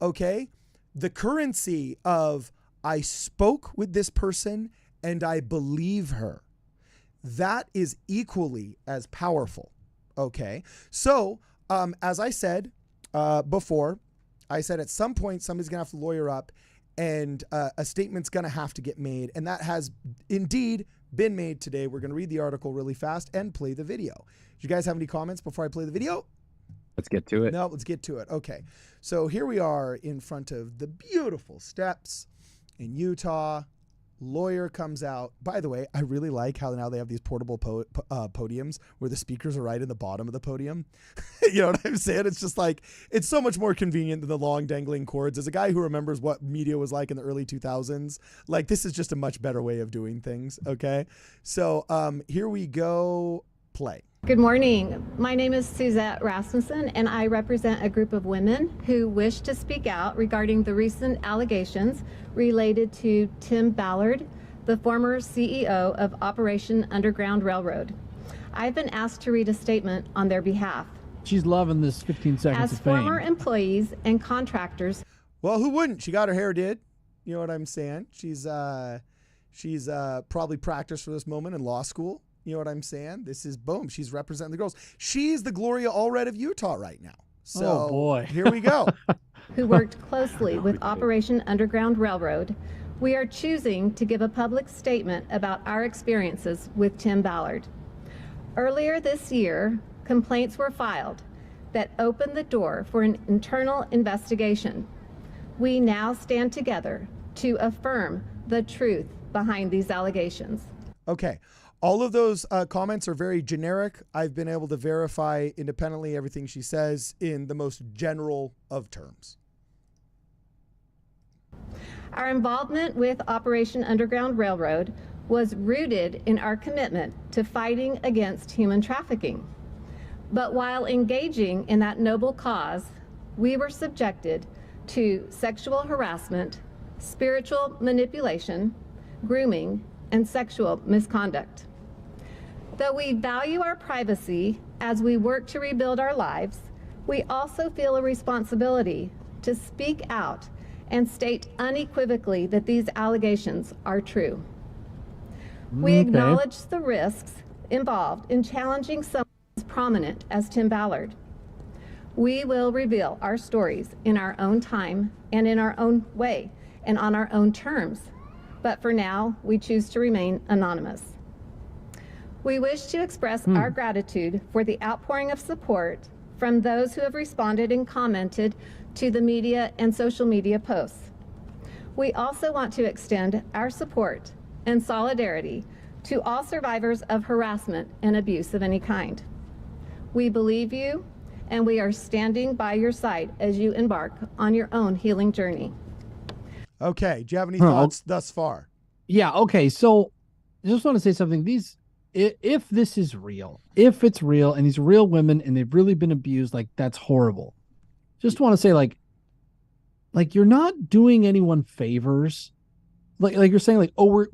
okay? The currency of I spoke with this person and I believe her, that is equally as powerful, okay? So, as I said before, I said at some point somebody's going to have to lawyer up, and a statement's going to have to get made, and that has indeed been made today. We're going to read the article really fast and play the video. Do you guys have any comments before I play the video? Let's get to it. No, let's get to it. Okay. So here we are in front of the beautiful steps in Utah. Lawyer comes out. By the way, I really like how now they have these portable podiums where the speakers are right in the bottom of the podium. You know what I'm saying? It's just like, it's so much more convenient than the long dangling cords. As a guy who remembers what media was like in the early 2000s, like this is just a much better way of doing things. Okay. So here we go. Play. Good morning. My name is Suzette Rasmussen, and I represent a group of women who wish to speak out regarding the recent allegations related to Tim Ballard, the former CEO of Operation Underground Railroad. I've been asked to read a statement on their behalf. She's loving this 15 seconds As of fame. former employees and contractors. Well, who wouldn't? She got her hair did. You know what I'm saying? She's probably practiced for this moment in law school. You know what I'm saying? This is boom. She's representing the girls. She's the Gloria Allred of Utah right now. So Oh, boy. Here we go. Who worked closely with Operation Underground Railroad, we are choosing to give a public statement about our experiences with Tim Ballard. Earlier this year, complaints were filed that opened the door for an internal investigation. We now stand together to affirm the truth behind these allegations. Okay. All of those comments are very generic. I've been able to verify independently everything she says in the most general of terms. Our involvement with Operation Underground Railroad was rooted in our commitment to fighting against human trafficking. But while engaging in that noble cause, we were subjected to sexual harassment, spiritual manipulation, grooming, and sexual misconduct. Though we value our privacy as we work to rebuild our lives, we also feel a responsibility to speak out and state unequivocally that these allegations are true. We acknowledge the risks involved in challenging someone as prominent as Tim Ballard. We will reveal our stories in our own time and in our own way and on our own terms. But for now, we choose to remain anonymous. We wish to express our gratitude for the outpouring of support from those who have responded and commented to the media and social media posts. We also want to extend our support and solidarity to all survivors of harassment and abuse of any kind. We believe you, and we are standing by your side as you embark on your own healing journey. Okay. Do you have any thoughts thus far? Yeah. Okay. So I just want to say something. If this is real, if it's real and these are real women and they've really been abused, like that's horrible. Just want to say like you're not doing anyone favors. Like you're saying like, oh,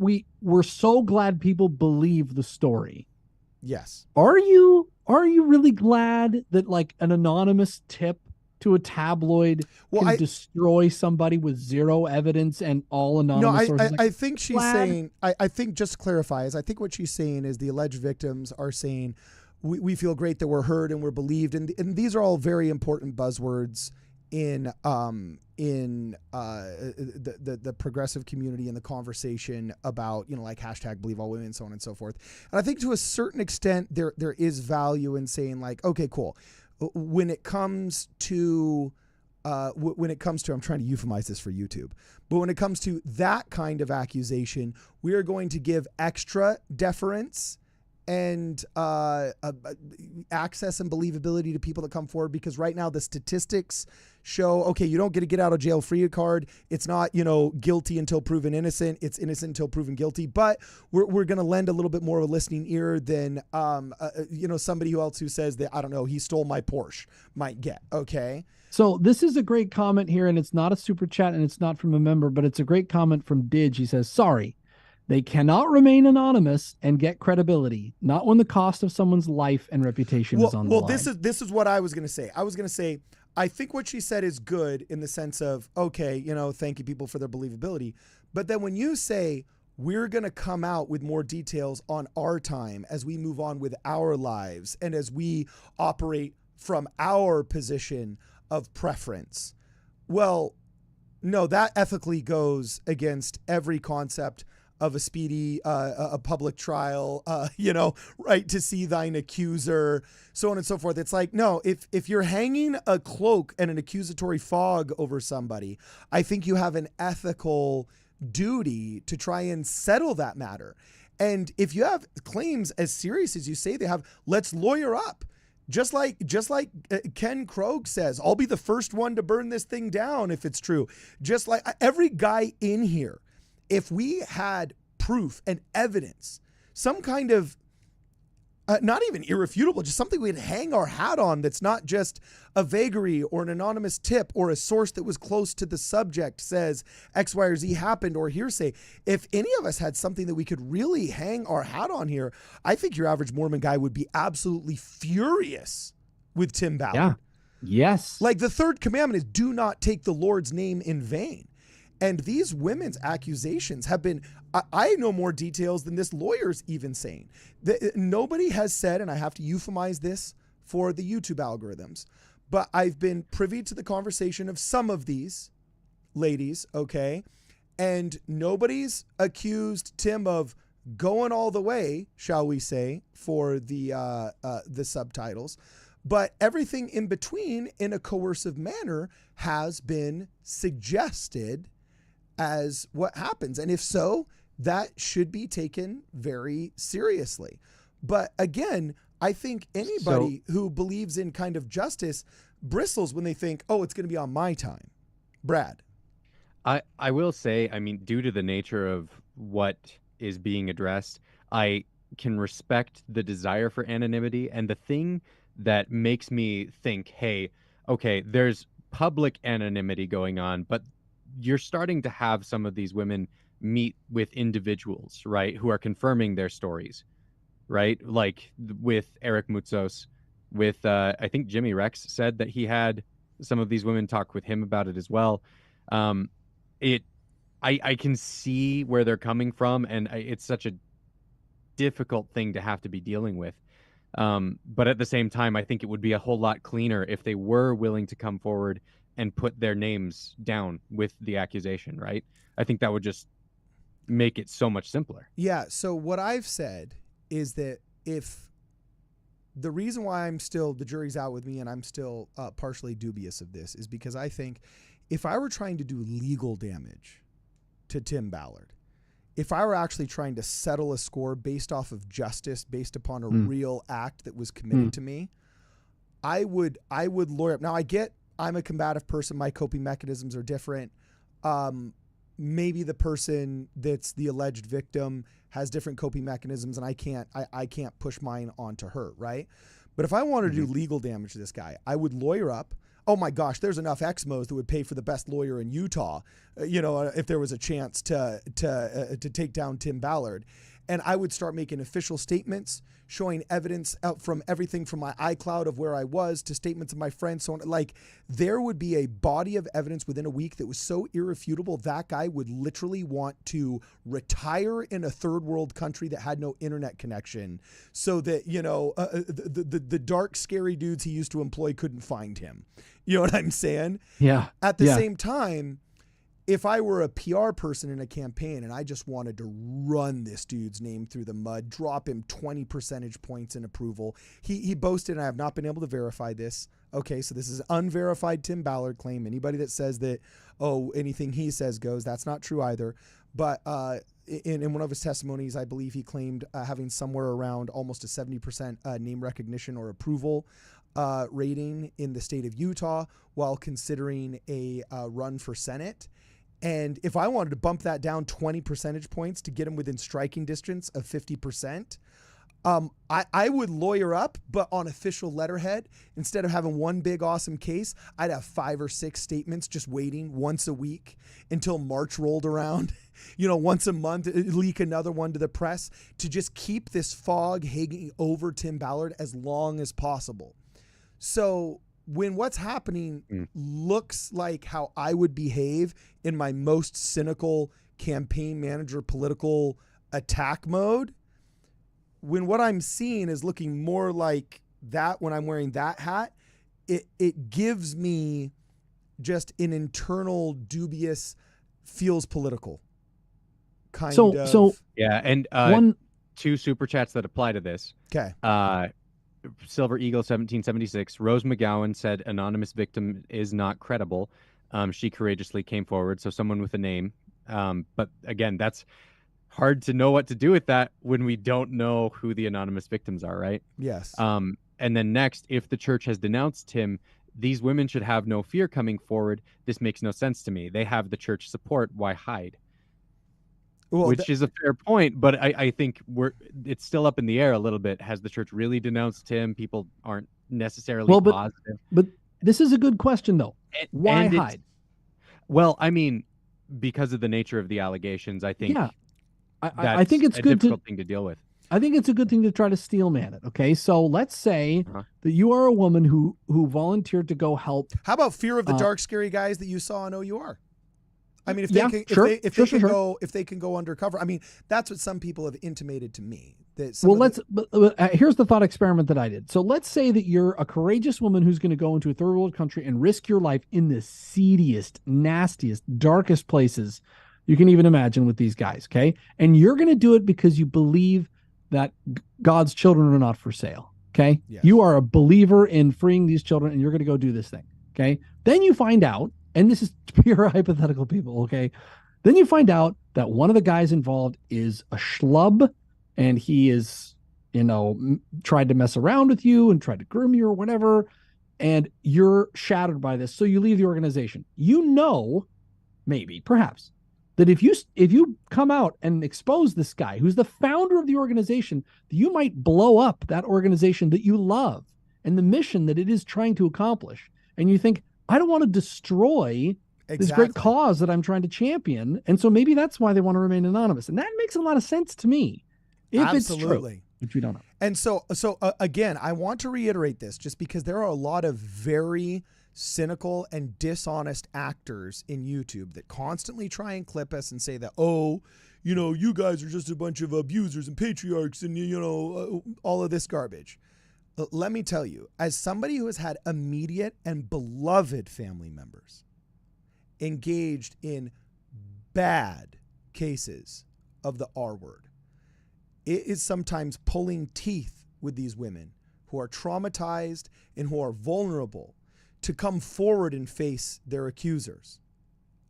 we're so glad people believe the story. Yes. Are you really glad that like an anonymous tip to a tabloid can destroy somebody with zero evidence and all anonymous sources? I think she's saying, I think just to clarify, I think what she's saying is the alleged victims are saying, we feel great that we're heard and we're believed. And these are all very important buzzwords in the progressive community and the conversation about, you know, like hashtag believe all women, so on and so forth. And I think to a certain extent, there is value in saying like, okay, cool. When it comes to, I'm trying to euphemize this for YouTube, but when it comes to that kind of accusation, we are going to give extra deference and access and believability to people that come forward, because right now the statistics show, okay, you don't get a get out of jail free card. It's not, you know, guilty until proven innocent. It's innocent until proven guilty. But we're going to lend a little bit more of a listening ear than, you know, somebody who says that, I don't know, he stole my Porsche might get. Okay. So this is a great comment here, and it's not a super chat and it's not from a member, but it's a great comment from Didge. He says, sorry, they cannot remain anonymous and get credibility, not when the cost of someone's life and reputation is on the line. Well, this is what I was going to say. I was going to say, I think what she said is good in the sense of, okay, you know, thank you people for their believability. But then when you say we're going to come out with more details on our time as we move on with our lives and as we operate from our position of preference, Well, no, that ethically goes against every concept of a speedy, a public trial, right to see thine accuser, so on and so forth. It's like, no, if you're hanging a cloak and an accusatory fog over somebody, I think you have an ethical duty to try and settle that matter. And if you have claims as serious as you say they have, let's lawyer up. Just like Ken Krogh says, I'll be the first one to burn this thing down if it's true. Just like every guy in here, if we had proof and evidence, some kind of, not even irrefutable, just something we'd hang our hat on that's not just a vagary or an anonymous tip or a source that was close to the subject says X, Y, or Z happened, or hearsay. If any of us had something that we could really hang our hat on here, I think your average Mormon guy would be absolutely furious with Tim Ballard. Yeah. Yes. Like the third commandment is do not take the Lord's name in vain. And these women's accusations have been, I know more details than this lawyer's even saying. Nobody has said, and I have to euphemize this for the YouTube algorithms, but I've been privy to the conversation of some of these ladies, okay? And nobody's accused Tim of going all the way, shall we say, for the subtitles. But everything in between in a coercive manner has been suggested as what happens. And if so, that should be taken very seriously. But again, I think anybody who believes in kind of justice bristles when they think, oh, it's going to be on my time. Brad. I will say, I mean, due to the nature of what is being addressed, I can respect the desire for anonymity. And the thing that makes me think, hey, okay, there's public anonymity going on, but you're starting to have some of these women meet with individuals, right, who are confirming their stories, right? Like with Eric Mutzos, with I think Jimmy Rex said that he had some of these women talk with him about it as well. I can see where they're coming from, and it's such a difficult thing to have to be dealing with. But at the same time, I think it would be a whole lot cleaner if they were willing to come forward and put their names down with the accusation, right? I think that would just make it so much simpler. Yeah, so what I've said is that if the reason why the jury's out with me and I'm still partially dubious of this is because I think if I were trying to do legal damage to Tim Ballard, if I were actually trying to settle a score based off of justice, based upon a real act that was committed to me, I would lawyer up. Now I'm a combative person. My coping mechanisms are different. Maybe the person that's the alleged victim has different coping mechanisms, and I can't push mine onto her, right? But if I wanted to do legal damage to this guy, I would lawyer up. Oh my gosh, there's enough Exmos that would pay for the best lawyer in Utah, if there was a chance to take down Tim Ballard. And I would start making official statements, showing evidence out from everything from my iCloud of where I was to statements of my friends. So on, like there would be a body of evidence within a week that was so irrefutable that guy would literally want to retire in a third world country that had no internet connection, so that the dark, scary dudes he used to employ couldn't find him. You know what I'm saying? Yeah. At the same time, if I were a PR person in a campaign and I just wanted to run this dude's name through the mud, drop him 20 percentage points in approval, he boasted, and I have not been able to verify this. Okay, so this is an unverified Tim Ballard claim. Anybody that says that, anything he says goes, that's not true either. But in one of his testimonies, I believe he claimed having somewhere around almost a 70% name recognition or approval rating in the state of Utah while considering a run for Senate. And if I wanted to bump that down 20 percentage points to get him within striking distance of 50%, I would lawyer up, but on official letterhead. Instead of having one big awesome case, I'd have 5 or 6 statements just waiting once a week until March rolled around. Once a month, leak another one to the press to just keep this fog hanging over Tim Ballard as long as possible. So when what's happening looks like how I would behave in my most cynical campaign manager political attack mode, when what I'm seeing is looking more like that when I'm wearing that hat, it gives me just an internal dubious, feels political kind So of. Yeah, and one 2 super chats that apply to this. Okay. Silver Eagle 1776. Rose McGowan said anonymous victim is not credible. She courageously came forward. So someone with a name. But again, that's hard to know what to do with that when we don't know who the anonymous victims are, right? Yes. And then next, if the church has denounced him, these women should have no fear coming forward. This makes no sense to me. They have the church support. Why hide? Well, Which is a fair point, but I think it's still up in the air a little bit. Has the church really denounced him? People aren't necessarily positive. But this is a good question, though. Why and hide? Well, I mean, because of the nature of the allegations, I think. Yeah, I think it's a good difficult thing to deal with. I think it's a good thing to try to steelman it. Okay, so let's say that you are a woman who volunteered to go help. How about fear of the dark, scary guys that you saw on OUR? I mean, if they can go undercover. I mean, that's what some people have intimated to me. Here's the thought experiment that I did. So let's say that you're a courageous woman who's going to go into a third world country and risk your life in the seediest, nastiest, darkest places you can even imagine with these guys. Okay, and you're going to do it because you believe that God's children are not for sale. Okay, yes. You are a believer in freeing these children, and you're going to go do this thing. Okay, then you find out. And this is pure hypothetical, people, okay? Then you find out that one of the guys involved is a schlub, and he is, tried to mess around with you and tried to groom you or whatever, and you're shattered by this, so you leave the organization. Maybe, perhaps, that if you come out and expose this guy, who's the founder of the organization, you might blow up that organization that you love and the mission that it is trying to accomplish. And you think, I don't want to destroy this great cause that I'm trying to champion. And so maybe that's why they want to remain anonymous. And that makes a lot of sense to me. If Absolutely. It's true, which we don't know. And so again, I want to reiterate this just because there are a lot of very cynical and dishonest actors in YouTube that constantly try and clip us and say that, you guys are just a bunch of abusers and patriarchs and, all of this garbage. Let me tell you, as somebody who has had immediate and beloved family members engaged in bad cases of the R word, it is sometimes pulling teeth with these women who are traumatized and who are vulnerable to come forward and face their accusers.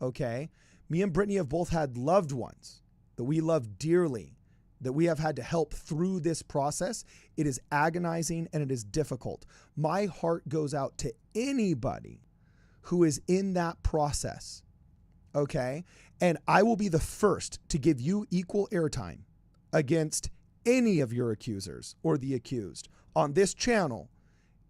Okay? Me and Brittany have both had loved ones that we love dearly, that we have had to help through this process. It is agonizing and it is difficult. My heart goes out to anybody who is in that process, okay? And I will be the first to give you equal airtime against any of your accusers or the accused on this channel.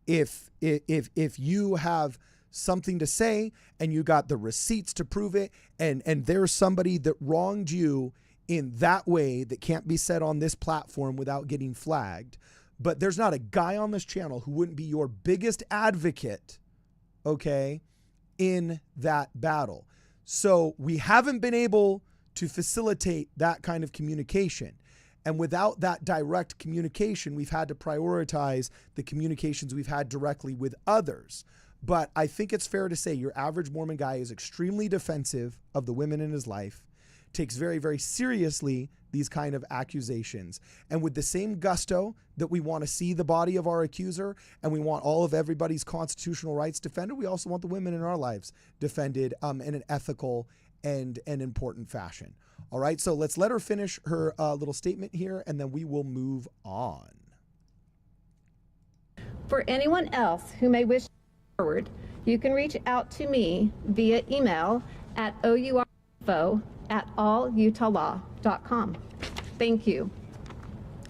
If you have something to say and you got the receipts to prove it, and there's somebody that wronged you in that way that can't be said on this platform without getting flagged, but there's not a guy on this channel who wouldn't be your biggest advocate, okay, in that battle. So we haven't been able to facilitate that kind of communication. And without that direct communication, we've had to prioritize the communications we've had directly with others. But I think it's fair to say your average Mormon guy is extremely defensive of the women in his life, takes very, very seriously these kind of accusations. And with the same gusto that we want to see the body of our accuser and we want all of everybody's constitutional rights defended, we also want the women in our lives defended in an ethical and an important fashion. All right, so let's let her finish her little statement here, and then we will move on. For anyone else who may wish to forward, you can reach out to me via email at ourinfo@allutahlaw.com. Thank you.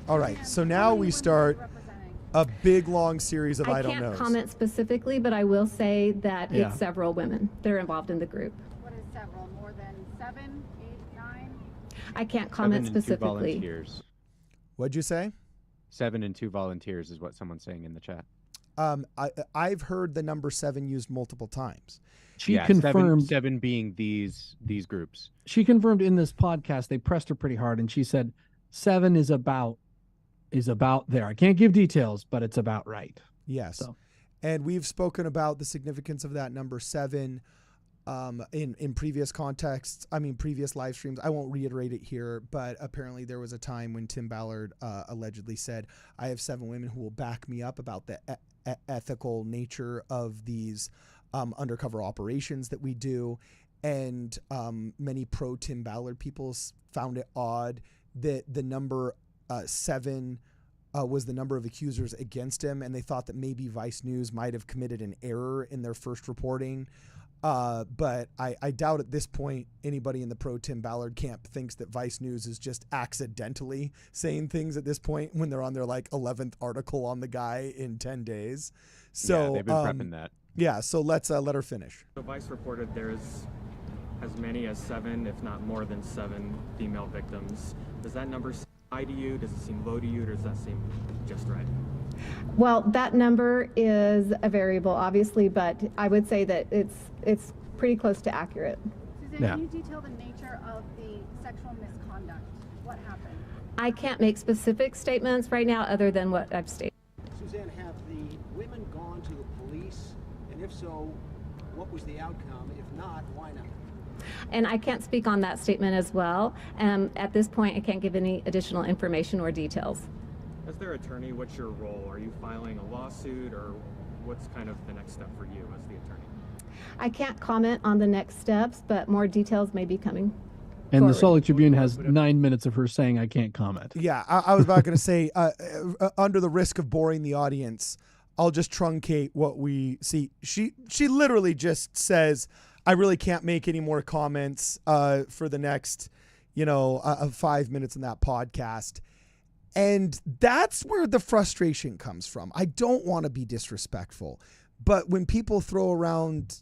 All right, so now we start a big, long series of I don't knows. I can't comment specifically, but I will say that it's several women that are involved in the group. What is several? More than 7, 8, 9? I can't comment 7 and 2 specifically. volunteers. What'd you say? 7 and 2 volunteers is what someone's saying in the chat. I've heard the number 7 used multiple times. She confirmed 7 being these groups. She confirmed in this podcast, they pressed her pretty hard, and she said 7 is about there. I can't give details, but it's about right. Yes. So. And we've spoken about the significance of that number 7 in previous contexts. I mean, previous live streams. I won't reiterate it here, but apparently there was a time when Tim Ballard allegedly said, I have 7 women who will back me up about the ethical nature of these undercover operations that we do. And many pro Tim Ballard people found it odd that the number 7 was the number of accusers against him, and they thought that maybe Vice News might have committed an error in their first reporting. But I doubt at this point anybody in the pro Tim Ballard camp thinks that Vice News is just accidentally saying things at this point when they're on their like 11th article on the guy in 10 days. So yeah, they've been prepping that. Yeah, so let's let her finish. So Vice reported there's as many as 7, if not more than 7 female victims. Does that number seem high to you? Does it seem low to you? Or does that seem just right? Well, that number is a variable, obviously, but I would say that it's pretty close to accurate. Suzanne, can you detail the nature of the sexual misconduct? What happened? I can't make specific statements right now other than what I've stated. Suzanne, have the women gone to the police? And if so, what was the outcome? If not, why not? And I can't speak on that statement as well. At this point, I can't give any additional information or details. As their attorney, what's your role? Are you filing a lawsuit, or what's kind of the next step for you as the attorney? I can't comment on the next steps, but more details may be coming. And forward. the Salt Lake Tribune has 9 minutes of her saying, I can't comment. Yeah, I was about going to say, under the risk of boring the audience, I'll just truncate what we see. She literally just says, I really can't make any more comments for the next, 5 minutes in that podcast. And that's where the frustration comes from. I don't want to be disrespectful, but when people throw around,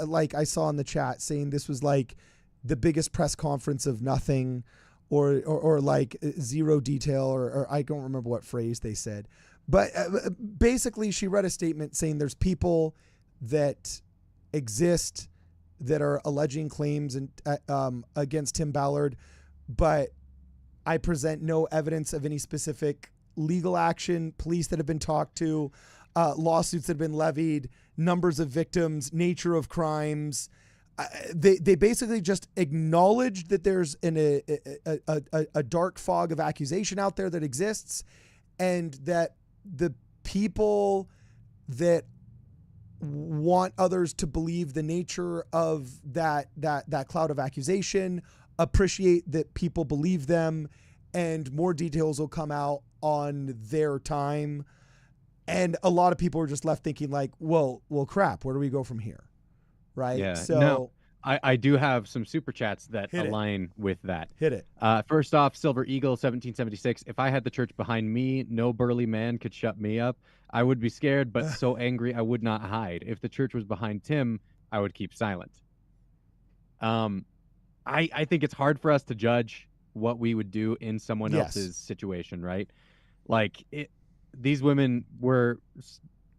like I saw in the chat saying this was like the biggest press conference of nothing, or like zero detail, or I don't remember what phrase they said, but basically she read a statement saying there's people that exist that are alleging claims against Tim Ballard, but I present no evidence of any specific legal action, police that have been talked to, lawsuits that have been levied, numbers of victims, nature of crimes. They basically just acknowledged that there's a dark fog of accusation out there that exists, and that the people that want others to believe the nature of that cloud of accusation appreciate that people believe them, and more details will come out on their time. And a lot of people are just left thinking like, well, crap, where do we go from here? Right. Yeah. So no, I do have some super chats that align with that. Hit it. First off, Silver Eagle 1776. If I had the church behind me, no burly man could shut me up. I would be scared, but so angry I would not hide. If the church was behind Tim, I would keep silent. I think it's hard for us to judge what we would do in someone else's situation, right? Like these women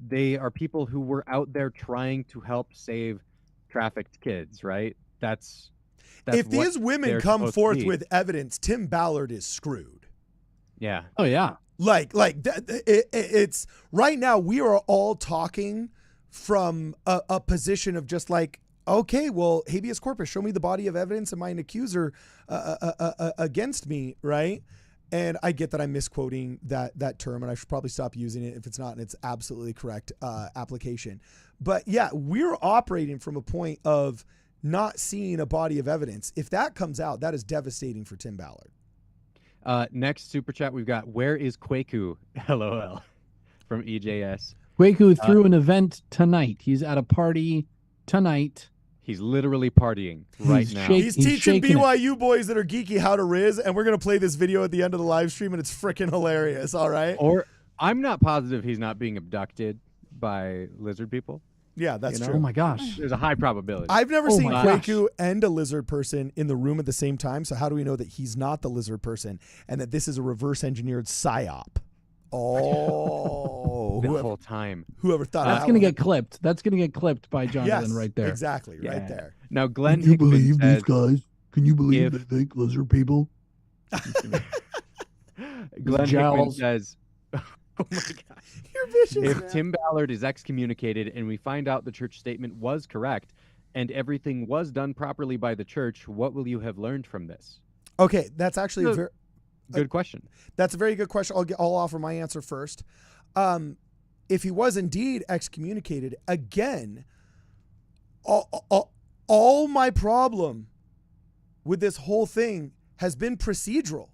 they are people who were out there trying to help save trafficked kids, right? That's if these women come forth with evidence, Tim Ballard is screwed. Yeah. Oh yeah. It's right now we are all talking from a position of just like, okay, well, habeas corpus, show me the body of evidence and my accuser against me, right? And I get that I'm misquoting that term, and I should probably stop using it if it's not in its absolutely correct application. But yeah, we're operating from a point of not seeing a body of evidence. If that comes out, that is devastating for Tim Ballard. Next super chat we've got, where is Kwaku? LOL. From EJS. Kwaku threw an event tonight. He's at a party tonight. He's literally partying right now. He's teaching BYU boys that are geeky how to riz, and we're going to play this video at the end of the live stream, and it's freaking hilarious, all right? Or I'm not positive he's not being abducted by lizard people. Yeah, that's true. Oh, my gosh. There's a high probability. I've never seen Kwaku and a lizard person in the room at the same time, so how do we know that he's not the lizard person and that this is a reverse-engineered psyop? Oh, the whole time. Whoever thought that's going to get clipped. That's going to get clipped by Jonathan right there. Exactly, right there. Now, Glenn, can you believe these guys? Can you believe they think lizard people? Glenn Hickman says, Oh my God. You're vicious, If man. Tim Ballard is excommunicated and we find out the church statement was correct and everything was done properly by the church, what will you have learned from this? Okay, that's actually a very good question. That's a very good question. I'll offer my answer first. If he was indeed excommunicated, again, all my problem with this whole thing has been procedural.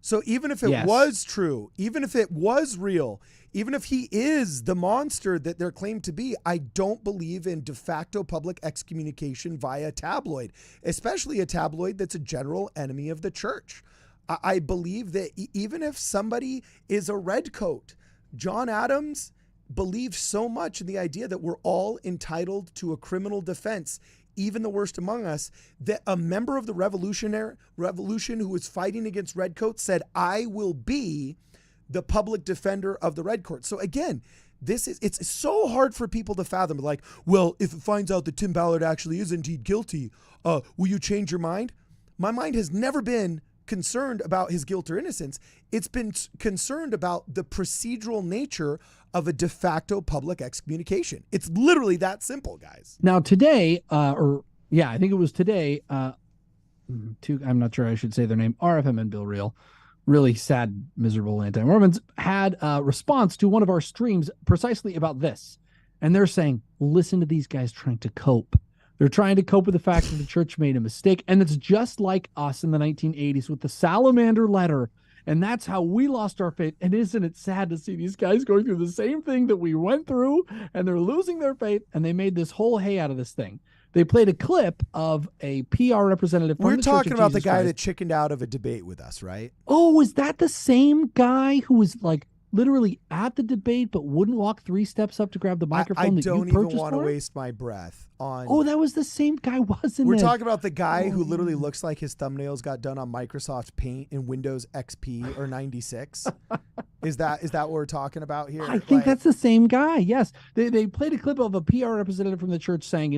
So even if it was true, even if it was real, even if he is the monster that they're claimed to be, I don't believe in de facto public excommunication via tabloid, especially a tabloid that's a general enemy of the church. I believe that even if somebody is a redcoat, John Adams believes so much in the idea that we're all entitled to a criminal defense, even the worst among us, that a member of the revolution who was fighting against redcoats said, I will be the public defender of the redcoat. So again, it's so hard for people to fathom. Like, well, if it finds out that Tim Ballard actually is indeed guilty, will you change your mind? My mind has never been concerned about his guilt or innocence. It's been concerned about the procedural nature of a de facto public excommunication. It's literally that simple, guys. Now today, I think it was today, I'm not sure I should say their name, RFM and Bill Reel, really sad, miserable anti-Mormons, had a response to one of our streams precisely about this. And they're saying, listen to these guys trying to cope. They're trying to cope with the fact that the church made a mistake. And it's just like us in the 1980s with the salamander letter. And that's how we lost our faith. And isn't it sad to see these guys going through the same thing that we went through, and they're losing their faith, and they made this whole hay out of this thing. They played a clip of a PR representative from We're the talking Church of about the Jesus guy Christ. that chickened out of a debate with us, right? Oh, is that the same guy who was like literally at the debate but wouldn't walk 3 steps up to grab the microphone I that don't you even purchased want to for him? waste my breath on. Oh, that was the same guy, wasn't We're it? talking about the guy who literally looks like his thumbnails got done on Microsoft Paint in Windows XP or 96. Is that what we're talking about here? I think that's the same guy. Yes. They played a clip of a PR representative from the church saying,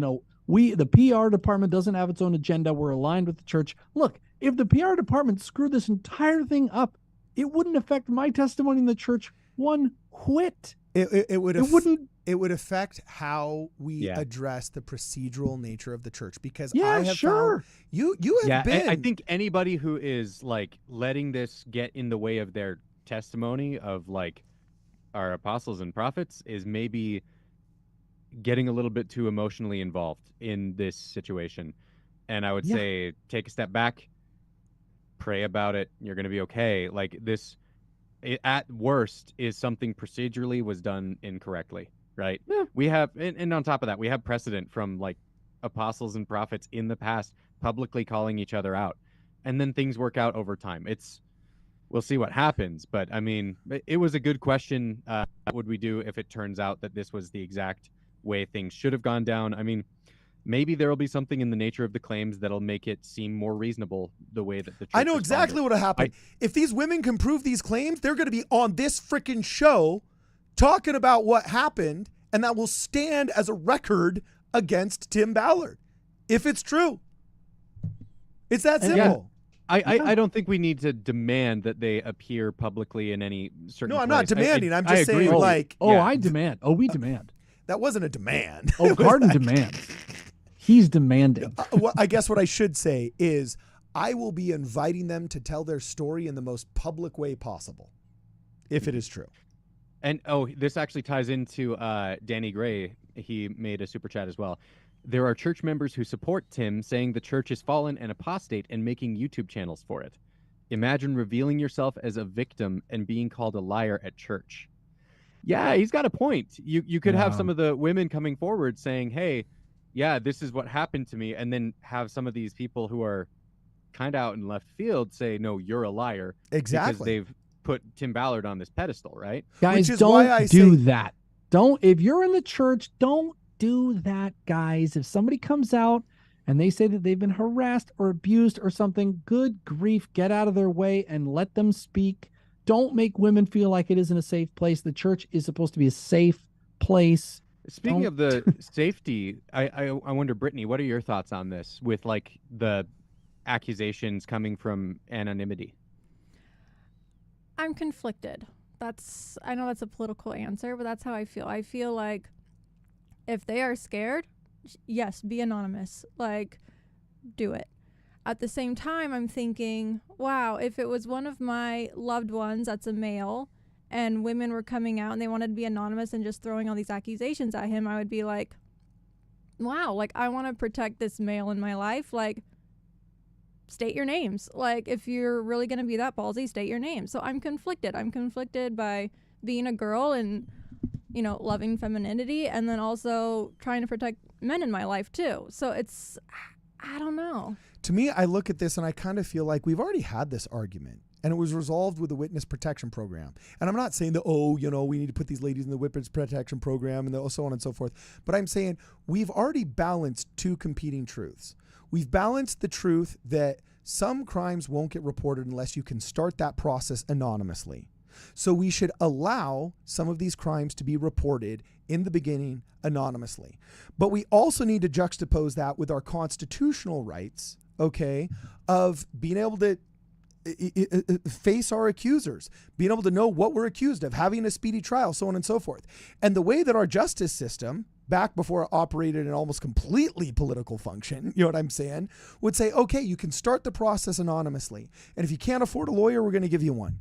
the PR department doesn't have its own agenda. We're aligned with the church. Look, if the PR department screwed this entire thing up, it wouldn't affect my testimony in the church one whit. It wouldn't. It would affect how we address the procedural nature of the church, because Yeah, I have sure. found you have been. I think anybody who is like letting this get in the way of their testimony of like our apostles and prophets is maybe getting a little bit too emotionally involved in this situation. And I would say take a step back, pray about it. You're going to be okay. Like this, at worst, is something procedurally was done incorrectly, right? Yeah. We have, and on top of that, we have precedent from like apostles and prophets in the past publicly calling each other out, and then things work out over time. We'll see what happens, but I mean, it was a good question. What would we do if it turns out that this was the exact way things should have gone down? I mean, maybe there will be something in the nature of the claims that'll make it seem more reasonable the way that the church I know exactly what will happen. If these women can prove these claims, they're going to be on this freaking show talking about what happened, and that will stand as a record against Tim Ballard if it's true. It's that simple. I don't think we need to demand that they appear publicly in any certain No, I'm place. not demanding. I'm just saying, agree. like... I demand. Oh, we demand. That wasn't a demand. Oh, Garden demands. He's demanding. I guess what I should say is I will be inviting them to tell their story in the most public way possible, if it is true. And this actually ties into Danny Gray. He made a super chat as well. There are church members who support Tim, saying the church is fallen and apostate and making YouTube channels for it. Imagine revealing yourself as a victim and being called a liar at church. Yeah, he's got a point. You could have some of the women coming forward saying, hey, yeah, this is what happened to me, and then have some of these people who are kind of out in left field say, no, you're a liar. Exactly. Because they've put Tim Ballard on this pedestal, right? Guys, don't do that. If you're in the church, don't do that, guys. If somebody comes out and they say that they've been harassed or abused or something, good grief, get out of their way and let them speak. Don't make women feel like it isn't a safe place. The church is supposed to be a safe place. Speaking of the safety, I wonder, Brittany, what are your thoughts on this with like the accusations coming from anonymity? I'm conflicted I know that's a political answer, but that's how I feel. I feel like if they are scared, yes, be anonymous. Like, do it. At the same time, I'm thinking, wow, if it was one of my loved ones that's a male and women were coming out and they wanted to be anonymous and just throwing all these accusations at him, I would be like, wow, like, I want to protect this male in my life. Like, state your names. Like, if you're really going to be that ballsy, state your name. So I'm conflicted. I'm conflicted by being a girl and, you know, loving femininity, and then also trying to protect men in my life too. So it's, I don't know. To me, I look at this and I kind of feel like we've already had this argument, and it was resolved with the witness protection program. And I'm not saying that, we need to put these ladies in the witness protection program and so on and so forth. But I'm saying we've already balanced two competing truths. We've balanced the truth that some crimes won't get reported unless you can start that process anonymously. So we should allow some of these crimes to be reported in the beginning anonymously. But we also need to juxtapose that with our constitutional rights, okay, of being able to face our accusers, being able to know what we're accused of, having a speedy trial, so on and so forth. And the way that our justice system, back before it operated in almost completely political function, you know what I'm saying, would say, okay, you can start the process anonymously. And if you can't afford a lawyer, we're going to give you one.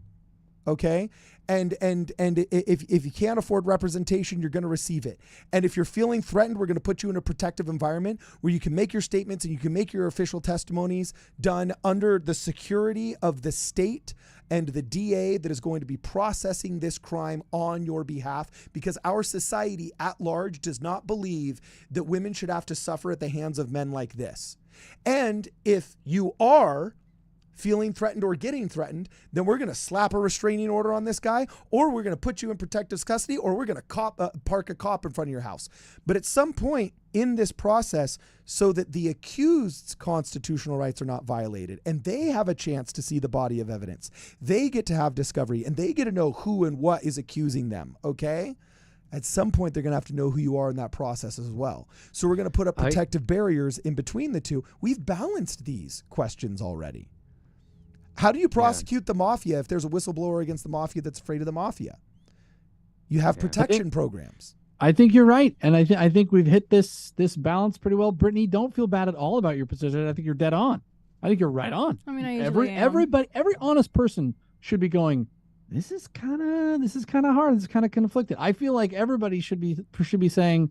Okay. And if you can't afford representation, you're going to receive it. And if you're feeling threatened, we're going to put you in a protective environment where you can make your statements and you can make your official testimonies done under the security of the state and the DA that is going to be processing this crime on your behalf, because our society at large does not believe that women should have to suffer at the hands of men like this. And if you are feeling threatened or getting threatened, then we're going to slap a restraining order on this guy, or we're going to put you in protective custody, or we're going to park a cop in front of your house. But at some point in this process, so that the accused's constitutional rights are not violated and they have a chance to see the body of evidence, they get to have discovery and they get to know who and what is accusing them, okay? At some point, they're going to have to know who you are in that process as well. So we're going to put up protective barriers in between the two. We've balanced these questions already. How do you prosecute the mafia if there's a whistleblower against the mafia that's afraid of the mafia? You have protection programs. I think you're right, and I think we've hit this balance pretty well. Brittany, don't feel bad at all about your position. I think you're dead on. I think you're right on. I mean, I usually am. Every honest person should be going, this is kind of hard. This is kind of conflicted. I feel like everybody should be saying,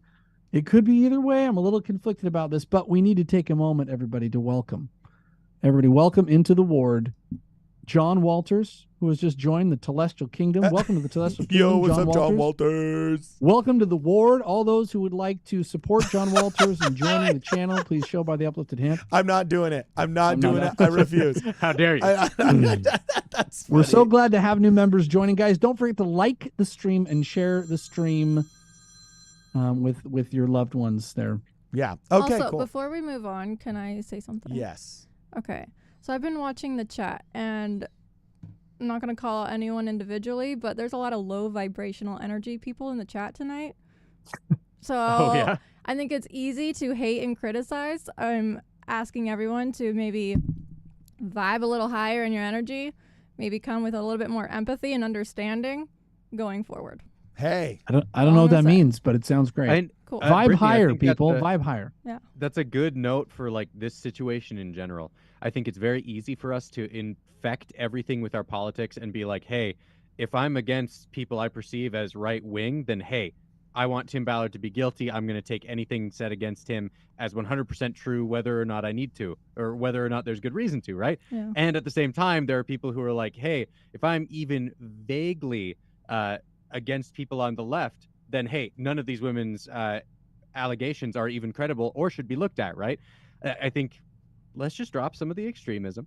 it could be either way. I'm a little conflicted about this, but we need to take a moment, everybody, to welcome into the ward John Walters, who has just joined the Telestial Kingdom. Welcome to the Telestial Kingdom. Yo, what's up, John Walters? Welcome to the ward. All those who would like to support John Walters and joining the channel, please show by the uplifted hand. I'm not doing it. I'm not doing it. I refuse. How dare you? That's We're so glad to have new members joining, guys. Don't forget to like the stream and share the stream with your loved ones there. Yeah. Okay, also, cool. Before we move on, can I say something? Yes. Okay. So I've been watching the chat, and I'm not going to call out anyone individually, but there's a lot of low vibrational energy people in the chat tonight. So I think it's easy to hate and criticize. I'm asking everyone to maybe vibe a little higher in your energy, maybe come with a little bit more empathy and understanding going forward. Hey. I don't know what that means, but it sounds great. Cool. Vibe Brittany, higher, people. Vibe higher. Yeah. That's a good note for like this situation in general. I think it's very easy for us to infect everything with our politics and be like, hey, if I'm against people I perceive as right wing, then hey, I want Tim Ballard to be guilty. I'm going to take anything said against him as 100% true, whether or not I need to, or whether or not there's good reason to, right? Yeah. And at the same time, there are people who are like, hey, if I'm even vaguely against people on the left, then hey, none of these women's allegations are even credible or should be looked at, right? I think let's just drop some of the extremism.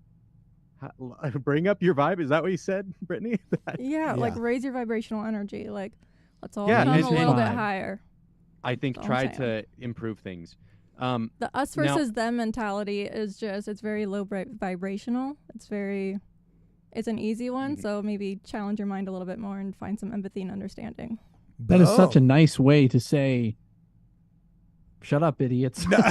Bring up your vibe. Is that what you said, Brittany? Yeah, like raise your vibrational energy. Like, let's all come a little bit higher. I think try to improve things. The us versus them mentality is just, it's very low vibrational. It's an easy one, so maybe challenge your mind a little bit more and find some empathy and understanding. That is such a nice way to say, shut up, idiots. Not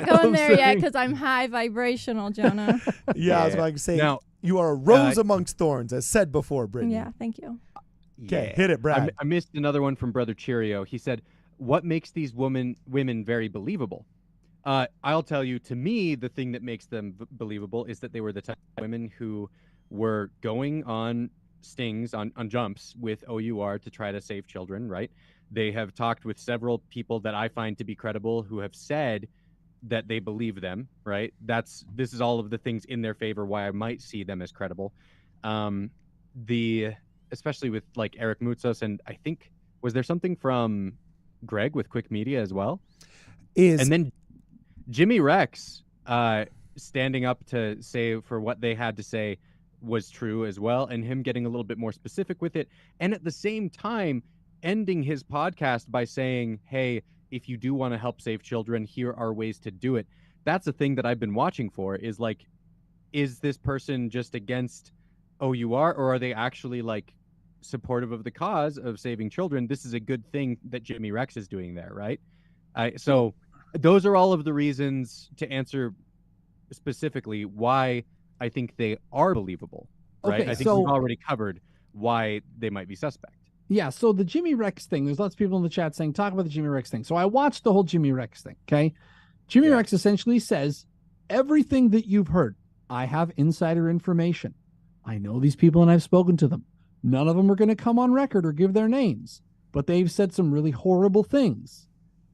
going there yet because I'm high vibrational, Jonah. Yeah, I was going to say. Now, You are a rose amongst thorns, as said before, Brittany. Yeah, thank you. Okay, hit it, Brad. I missed another one from Brother Cheerio. He said, what makes these women very believable? I'll tell you, to me, the thing that makes them believable is that they were the type of women who were going on stings, on jumps with OUR to try to save children, right? They have talked with several people that I find to be credible who have said that they believe them, right? This is all of the things in their favor why I might see them as credible. Especially with like Eric Moutsos, and I think, was there something from Greg with Quick Media as well? And then Jimmy Rex standing up to say for what they had to say was true as well, and him getting a little bit more specific with it, and at the same time ending his podcast by saying, hey, if you do want to help save children, here are ways to do it. That's a thing that I've been watching for, is like, is this person just against OUR, or are they actually like supportive of the cause of saving children? This is a good thing that Jimmy Rex is doing there, right? So those are all of the reasons, to answer specifically, why I think they are believable, right? Okay, I think we've already covered why they might be suspect. Yeah, so the Jimmy Rex thing, there's lots of people in the chat saying, talk about the Jimmy Rex thing. So I watched the whole Jimmy Rex thing, okay? Jimmy Rex essentially says, everything that you've heard, I have insider information. I know these people and I've spoken to them. None of them are going to come on record or give their names, but they've said some really horrible things.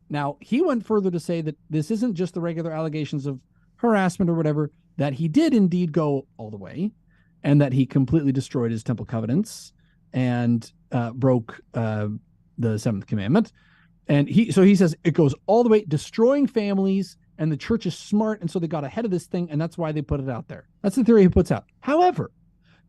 Now, he went further to say that this isn't just the regular allegations of harassment or whatever, that he did indeed go all the way, and that he completely destroyed his temple covenants and broke the seventh commandment. And he says it goes all the way, destroying families, and the church is smart, and so they got ahead of this thing, and that's why they put it out there. That's the theory he puts out. However,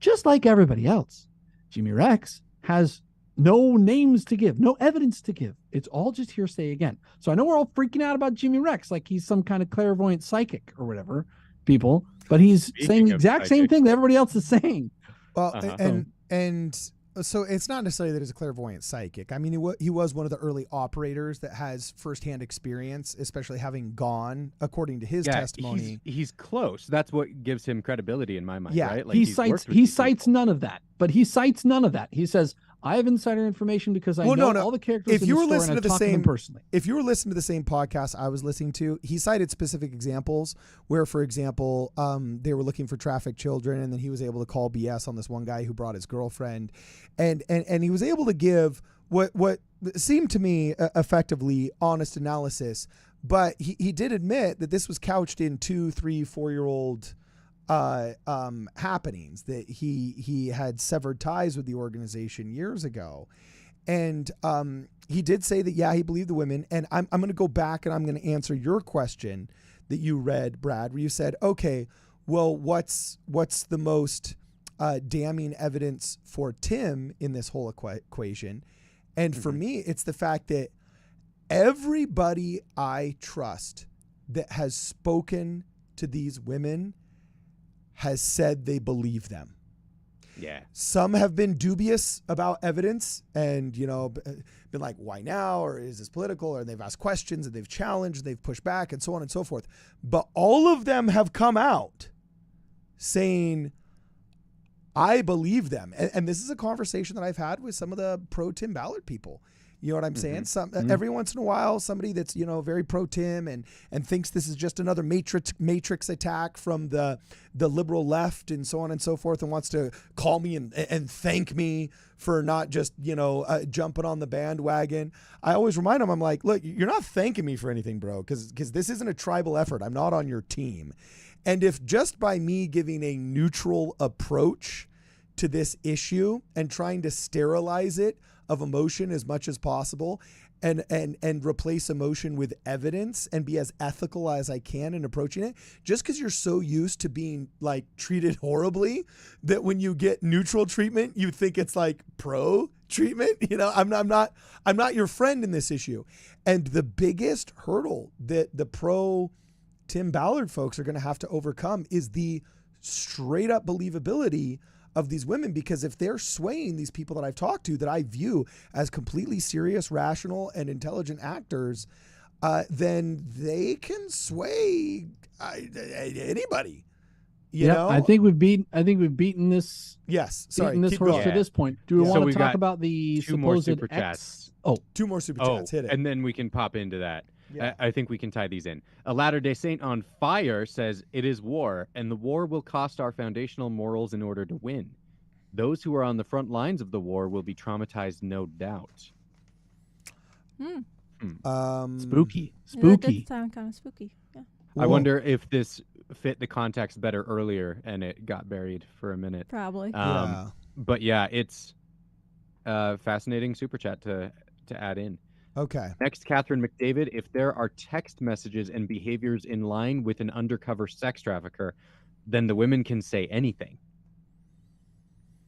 just like everybody else, Jimmy Rex has no names to give, no evidence to give. It's all just hearsay again. So I know we're all freaking out about Jimmy Rex like he's some kind of clairvoyant psychic or whatever, people, but he's saying the exact same thing that everybody else is saying. Well, and so it's not necessarily that he's a clairvoyant psychic. I mean, he was one of the early operators that has firsthand experience, especially having gone, according to his testimony. He's close. That's what gives him credibility in my mind, right? Like he cites none of that. But he cites none of that. He says, I have insider information because I know all the characters in the story, and I've talked to them personally. If you were listening to the same podcast I was listening to, he cited specific examples where, for example, they were looking for trafficked children, and then he was able to call BS on this one guy who brought his girlfriend, and he was able to give what seemed to me effectively honest analysis. But he did admit that this was couched in 2, 3, 4-year-old happenings, that he had severed ties with the organization years ago. And he did say that, he believed the women. And I'm going to go back and I'm going to answer your question that you read, Brad, where you said, okay, well, what's the most damning evidence for Tim in this whole equation? And for me, it's the fact that everybody I trust that has spoken to these women has said they believe them. Yeah. Some have been dubious about evidence and, been like, why now? Or is this political? Or they've asked questions and they've challenged, they've pushed back, and so on and so forth. But all of them have come out saying, I believe them. And this is a conversation that I've had with some of the pro Tim Ballard people. You know what I'm saying? Every once in a while, somebody that's, very pro Tim and thinks this is just another matrix attack from the liberal left and so on and so forth, and wants to call me and thank me for not just, jumping on the bandwagon. I always remind them, I'm like, look, you're not thanking me for anything, bro, because this isn't a tribal effort. I'm not on your team. And if just by me giving a neutral approach to this issue and trying to sterilize it of emotion as much as possible and replace emotion with evidence and be as ethical as I can in approaching it, just because you're so used to being like treated horribly that when you get neutral treatment, you think it's like pro treatment. I'm not your friend in this issue. And the biggest hurdle that the pro Tim Ballard folks are going to have to overcome is the straight up believability of these women, because if they're swaying these people that I've talked to that I view as completely serious, rational, and intelligent actors, then they can sway anybody. You know? I think we've beaten this. Yes. Sorry. Beaten this keep horse going. to this point. Do we Yeah. want So we've to talk got about the two more supposed super X? chats. Oh, 2 more super chats. Hit it. And then we can pop into that. Yeah. I think we can tie these in. A Latter-day Saint on fire says, "It is war, and the war will cost our foundational morals in order to win. Those who are on the front lines of the war will be traumatized, no doubt." spooky. That did sound kind of spooky. Yeah. I wonder if this fit the context better earlier and it got buried for a minute. Probably. Yeah. But yeah, it's fascinating super chat to add in. Okay. Next, Catherine McDavid. "If there are text messages and behaviors in line with an undercover sex trafficker, then the women can say anything."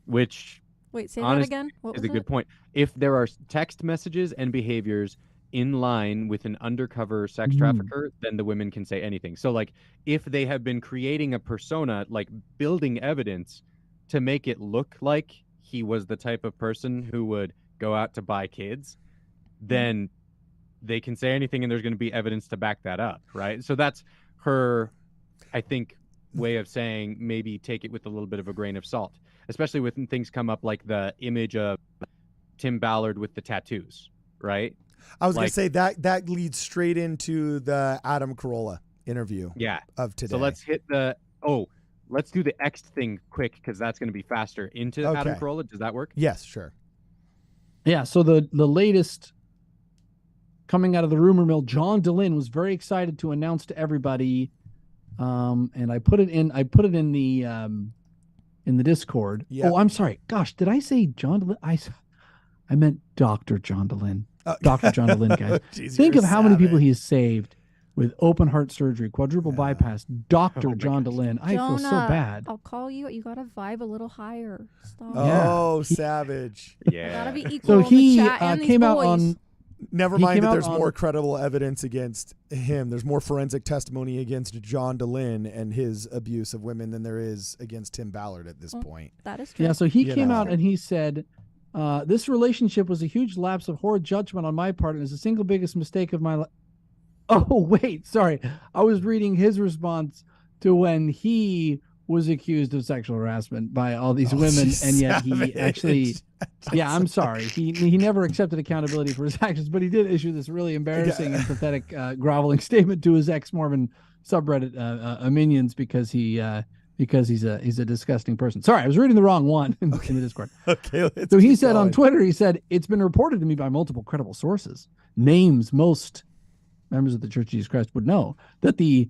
Which, Wait, say that honestly, again. What is was a good point. If there are text messages and behaviors in line with an undercover sex trafficker, then the women can say anything. So, like, if they have been creating a persona, like building evidence to make it look like he was the type of person who would go out to buy kids, then they can say anything and there's going to be evidence to back that up, right? So that's her, I think, way of saying maybe take it with a little bit of a grain of salt, especially when things come up like the image of Tim Ballard with the tattoos, right? I was going to say that leads straight into the Adam Corolla interview of today. So let's let's do the X thing quick because that's going to be faster. Into Adam Corolla, does that work? Yes, sure. Yeah, so the latest coming out of the rumor mill, John DeLynn was very excited to announce to everybody, and I put it in the Discord. Yep. Oh, I'm sorry. Gosh, did I say John DeLynn? I meant Dr. John DeLynn. Dr. John DeLynn, guys. Jeez, Think you're of how many people savage. he has saved with open heart surgery, quadruple bypass. Dr. John DeLynn. I feel so Jonah, bad. I'll call you. You gotta vibe a little higher. Stop. Oh, savage. Yeah. Gotta be equal So in he the chat and these came out boys. on. Never He mind came that out there's on- more credible evidence against him. There's more forensic testimony against John DeLynn and his abuse of women than there is against Tim Ballard at this point. That is true. Yeah, so he You came know. out and he said, "This relationship was a huge lapse of horrid judgment on my part and is the single biggest mistake of my life." Oh, wait, sorry. I was reading his response to when he was accused of sexual harassment by all these women, and yet he actually, yeah, I'm sorry. He never accepted accountability for his actions, but he did issue this really embarrassing and pathetic groveling statement to his ex-Mormon subreddit minions because he's a disgusting person. Sorry, I was reading the wrong one in the Discord. Okay, So he said on Twitter, he said, "It's been reported to me by multiple credible sources, names most members of the Church of Jesus Christ would know, that the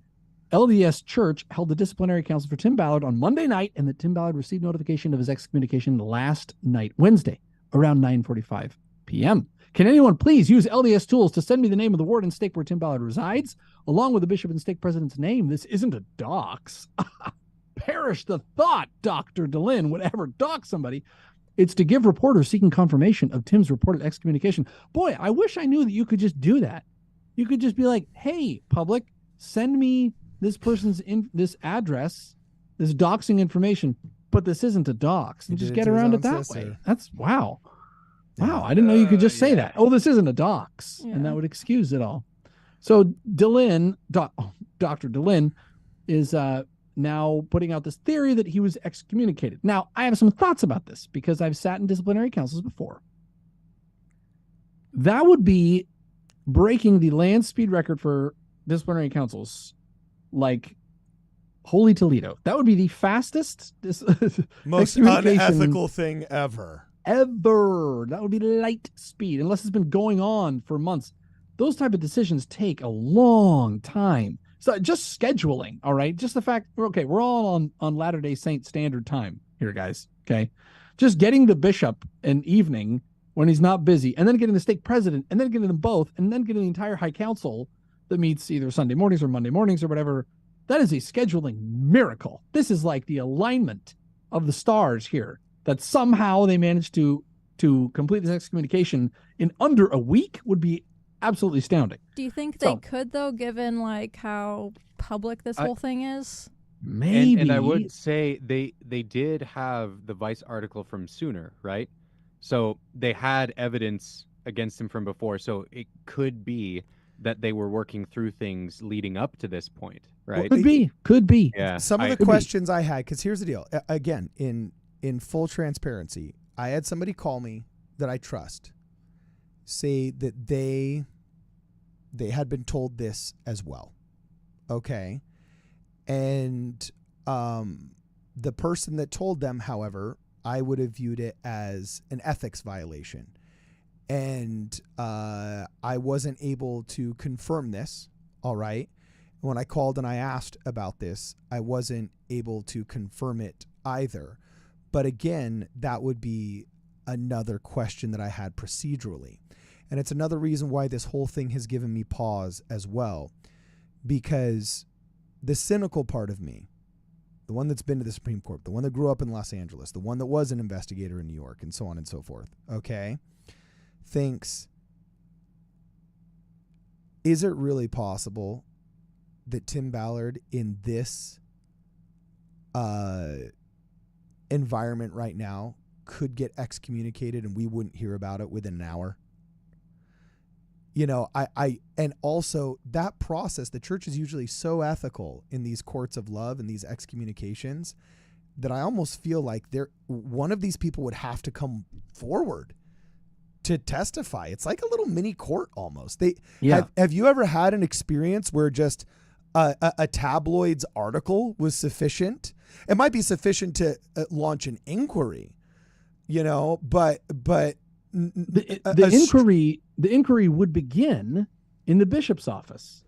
LDS Church held the disciplinary council for Tim Ballard on Monday night, and that Tim Ballard received notification of his excommunication last night, Wednesday, around 9:45 p.m. Can anyone please use LDS tools to send me the name of the ward and stake where Tim Ballard resides, along with the bishop and stake president's name? This isn't a dox." Perish the thought Dr. DeLynn would ever dox somebody. It's to give reporters seeking confirmation of Tim's reported excommunication. Boy, I wish I knew that you could just do that. You could just be like, "Hey, public, send me this person's this address, this doxing information, but this isn't a dox," and He just did it get to his around own it that sister. way. That's wow. I didn't know you could just say that. Oh, this isn't a dox, and that would excuse it all. So DeLynn, Dr. DeLynn, is now putting out this theory that he was excommunicated. Now, I have some thoughts about this because I've sat in disciplinary councils before. That would be breaking the land speed record for disciplinary councils, like Holy Toledo. That would be the fastest Most excommunication unethical thing ever. That would be light speed, unless it's been going on for months. Those type of decisions take a long time. So just scheduling, all right? Just the fact, okay, we're all on Latter-day Saint standard time here, guys, okay? Just getting the bishop an evening when he's not busy, and then getting the stake president, and then getting them both, and then getting the entire high council that meets either Sunday mornings or Monday mornings or whatever. That is a scheduling miracle. This is like the alignment of the stars here, that somehow they managed to complete this excommunication in under a week would be absolutely astounding. Do you think they could, though, given like how public this whole thing is? Maybe. And I would say they did have the Vice article from Sooner, right? So they had evidence against him from before. So it could be that they were working through things leading up to this point, right? Could be. Yeah. Some of the questions I had, because here's the deal. Again, in full transparency, I had somebody call me that I trust, say that they had been told this as well. Okay. And the person that told them, however, I would have viewed it as an ethics violation. And I wasn't able to confirm this. All right. When I called and I asked about this, I wasn't able to confirm it either. But again, that would be another question that I had procedurally. And it's another reason why this whole thing has given me pause as well, because the cynical part of me, the one that's been to the Supreme Court, the one that grew up in Los Angeles, the one that was an investigator in New York, and so on and so forth, okay, thinks, is it really possible that Tim Ballard in this environment right now could get excommunicated and we wouldn't hear about it within an hour? You know, and also that process, the church is usually so ethical in these courts of love and these excommunications that I almost feel like one of these people would have to come forward to testify. It's like a little mini court almost. Have you ever had an experience where just a tabloid's article was sufficient? It might be sufficient to launch an inquiry, you know, but the inquiry would begin in the bishop's office,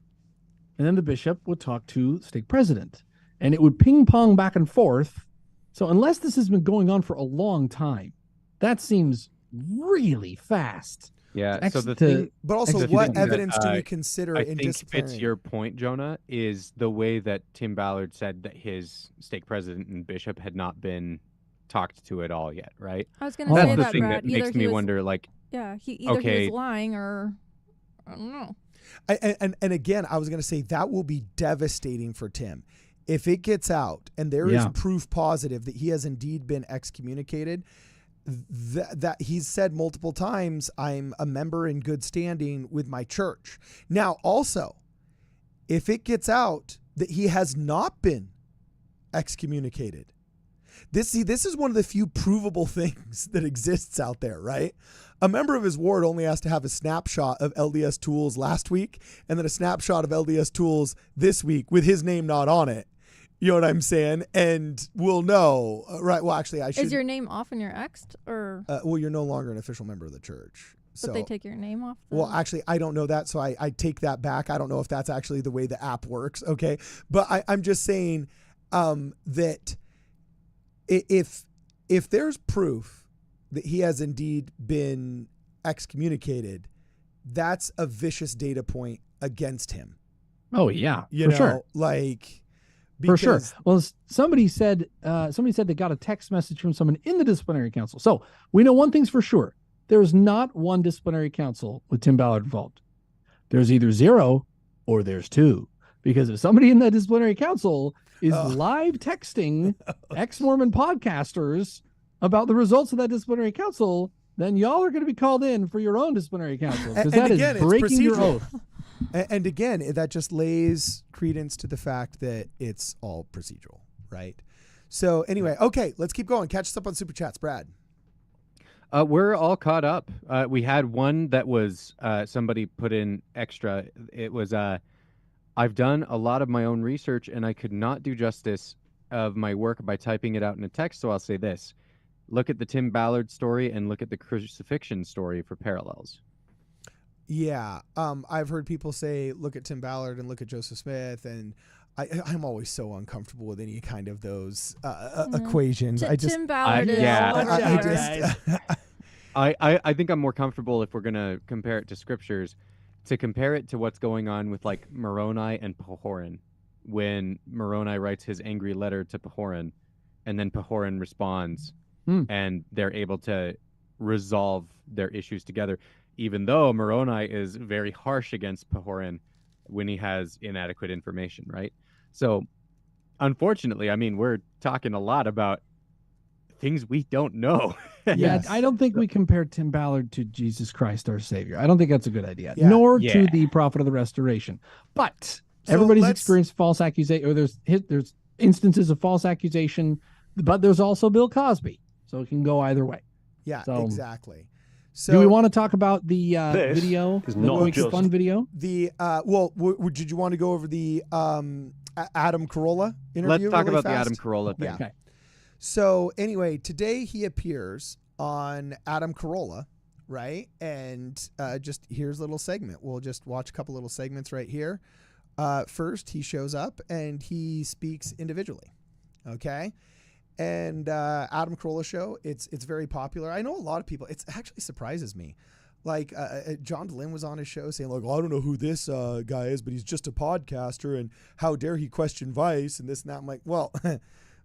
and then the bishop would talk to the stake president, and it would ping pong back and forth. So unless this has been going on for a long time, that seems really fast. Yeah. So the thing, but also, what evidence do we consider in disciplinary? I think fits your point, Jonah, is the way that Tim Ballard said that his stake president and bishop had not been talked to at all yet, right? I was going to say that's the that, thing Brad. that makes me wonder, like, yeah, he was lying or I don't know. And again, I was going to say that will be devastating for Tim if it gets out and there is proof positive that he has indeed been excommunicated. That he's said multiple times, I'm a member in good standing with my church. Now, also, if it gets out that he has not been excommunicated, this is one of the few provable things that exists out there, right? A member of his ward only has to have a snapshot of LDS Tools last week and then a snapshot of LDS Tools this week with his name not on it. You know what I'm saying? And we'll know, right? Well, actually, I should. Is your name off when you're exed, or? Well, you're no longer an official member of the church. But they take your name off? Well, actually, I don't know that, so I take that back. I don't know if that's actually the way the app works, okay? But I'm just saying that if there's proof that he has indeed been excommunicated, that's a vicious data point against him. Oh, yeah, you know, sure. Like... For sure. Well, somebody said they got a text message from someone in the disciplinary council. So we know one thing's for sure. There is not one disciplinary council with Tim Ballard involved. There's either 0 or there's 2. Because if somebody in that disciplinary council is live texting ex-Mormon podcasters about the results of that disciplinary council, then y'all are going to be called in for your own disciplinary council. Because that is breaking your oath. And again, that just lays credence to the fact that it's all procedural, right? So anyway, okay, let's keep going. Catch us up on Super Chats, Brad. We're all caught up. We had one that was somebody put in extra. It was, I've done a lot of my own research and I could not do justice of my work by typing it out in a text, so I'll say this. Look at the Tim Ballard story and look at the crucifixion story for parallels. Yeah, I've heard people say, look at Tim Ballard and look at Joseph Smith, and I'm always so uncomfortable with any kind of those equations. Tim Ballard is I think I'm more comfortable if we're going to compare it to scriptures, to compare it to what's going on with like Moroni and Pahoran, when Moroni writes his angry letter to Pahoran, and then Pahoran responds, and they're able to resolve their issues together. Even though Moroni is very harsh against Pahoran when he has inadequate information, right? So, unfortunately, I mean, we're talking a lot about things we don't know. Yeah, I don't think we compare Tim Ballard to Jesus Christ, our Savior. I don't think that's a good idea, Yeah. nor Yeah. to the Prophet of the Restoration. But So everybody's let's- experienced false accusation, or there's instances of false accusation, but there's also Bill Cosby, so it can go either way. Yeah, So- exactly. So Do we want to talk about the This video? is the not Quick just- fun video. the did you want to go over the Adam Corolla interview? Let's talk really about the fast? Adam Corolla thing. Yeah. Okay. So anyway, today he appears on Adam Corolla, right? And just here's a little segment. We'll just watch a couple little segments right here. First, he shows up and he speaks individually. Okay. And Adam Corolla show, it's very popular. I know a lot of people. It actually surprises me. Like John DeLynn was on his show saying, like, I don't know who this guy is, but he's just a podcaster, and how dare he question Vice and this and that. I'm like, well,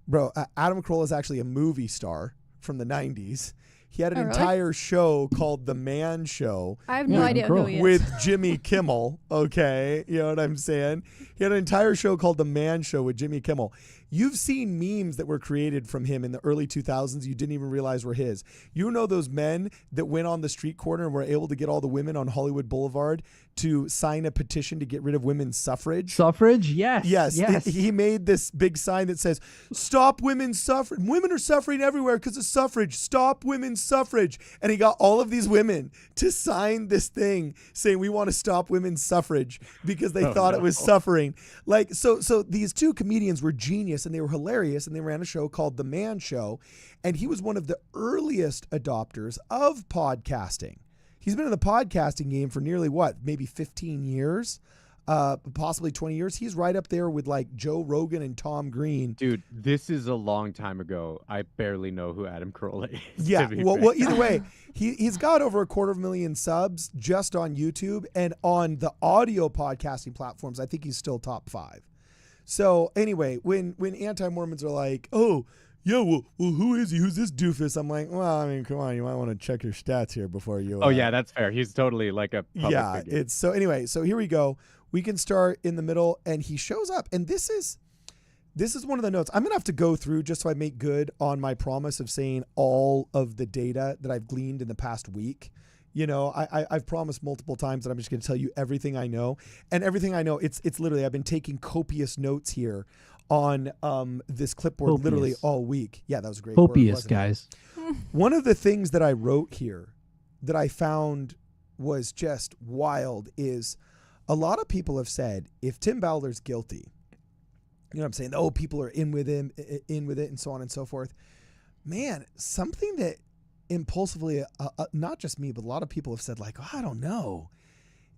bro, Adam Corolla is actually a movie star from the 90s. He had an Oh, really? entire show called The Man Show. I have no idea who he is. With Jimmy Kimmel, okay? You know what I'm saying? He had an entire show called The Man Show with Jimmy Kimmel. You've seen memes that were created from him in the early 2000s you didn't even realize were his. You know those men that went on the street corner and were able to get all the women on Hollywood Boulevard to sign a petition to get rid of women's suffrage? Suffrage? Yes. Yes. He made this big sign that says, "Stop women's suffrage. Women are suffering everywhere because of suffrage. Stop women's suffrage." And he got all of these women to sign this thing saying, "We want to stop women's suffrage," because they thought it was suffering. Like, so these two comedians were genius and they were hilarious, and they ran a show called The Man Show. And he was one of the earliest adopters of podcasting. He's been in the podcasting game for nearly maybe 15 years, possibly 20 years. He's right up there with like Joe Rogan and Tom Green. Dude, this is a long time ago. I barely know who Adam Corolla is. Yeah, to be well, fair. either way, he's got over 250,000 subs just on YouTube, and on the audio podcasting platforms, I think he's still top 5. So anyway, when anti-Mormons are like, "Oh, yeah, well, who is he? Who's this doofus?" I'm like, well, I mean, come on, you might want to check your stats here before you. Oh yeah, that's fair. He's totally like a public figure. It's so anyway. So here we go. We can start in the middle, and he shows up, and this is one of the notes I'm gonna have to go through just so I make good on my promise of saying all of the data that I've gleaned in the past week. You know, I've promised multiple times that I'm just going to tell you everything I know, and everything I know, it's literally, I've been taking copious notes here on this clipboard literally all week. Yeah, that was a great. Copious, word, guys. One of the things that I wrote here that I found was just wild is a lot of people have said, if Tim Ballard's guilty, you know what I'm saying? Oh, people are in with it, and so on and so forth. Man, something that impulsively, not just me, but a lot of people have said, like, oh, I don't know,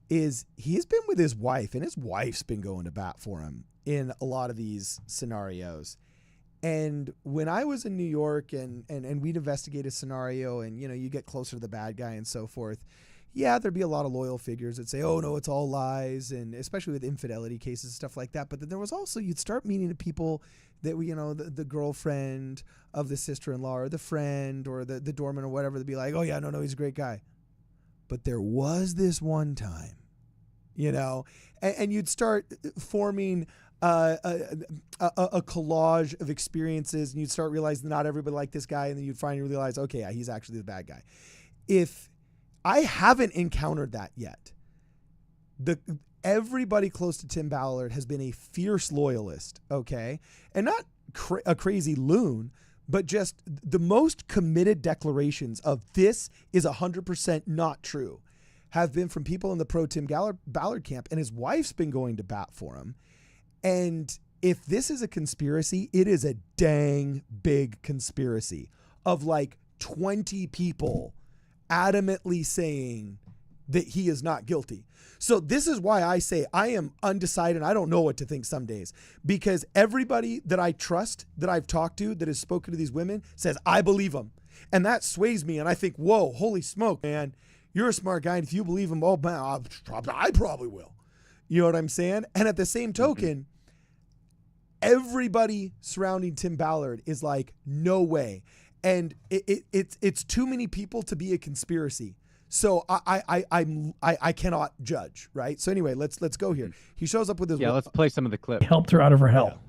is he's been with his wife, and his wife's been going to bat for him in a lot of these scenarios. And when I was in New York and we'd investigate a scenario, and, you know, you get closer to the bad guy and so forth, yeah, there'd be a lot of loyal figures that say, oh, no, it's all lies, and especially with infidelity cases and stuff like that. But then there was also, you'd start meeting the people that, you know, the girlfriend of the sister-in-law or the friend or the doorman or whatever, they'd be like, oh, yeah, no, he's a great guy. But there was this one time, you know, and you'd start forming a collage of experiences, and you'd start realizing not everybody liked this guy, and then you'd finally realize, okay, yeah, he's actually the bad guy. If I haven't encountered that yet, everybody close to Tim Ballard has been a fierce loyalist, okay? And not a crazy loon, but just the most committed declarations of this is 100% not true have been from people in the pro-Tim Ballard camp, and his wife's been going to bat for him. And if this is a conspiracy, it is a dang big conspiracy of like 20 people adamantly saying that he is not guilty. So this is why I say I am undecided. I don't know what to think some days, because everybody that I trust, that I've talked to, that has spoken to these women, says, I believe them. And that sways me. And I think, whoa, holy smoke, man, you're a smart guy. And if you believe him, oh, man, I probably will. You know what I'm saying? And at the same token, everybody surrounding Tim Ballard is like, no way. And it's too many people to be a conspiracy. So I cannot judge, right? So anyway, let's go here. He shows up with his let's play some of the clip. Helped her out of her hell.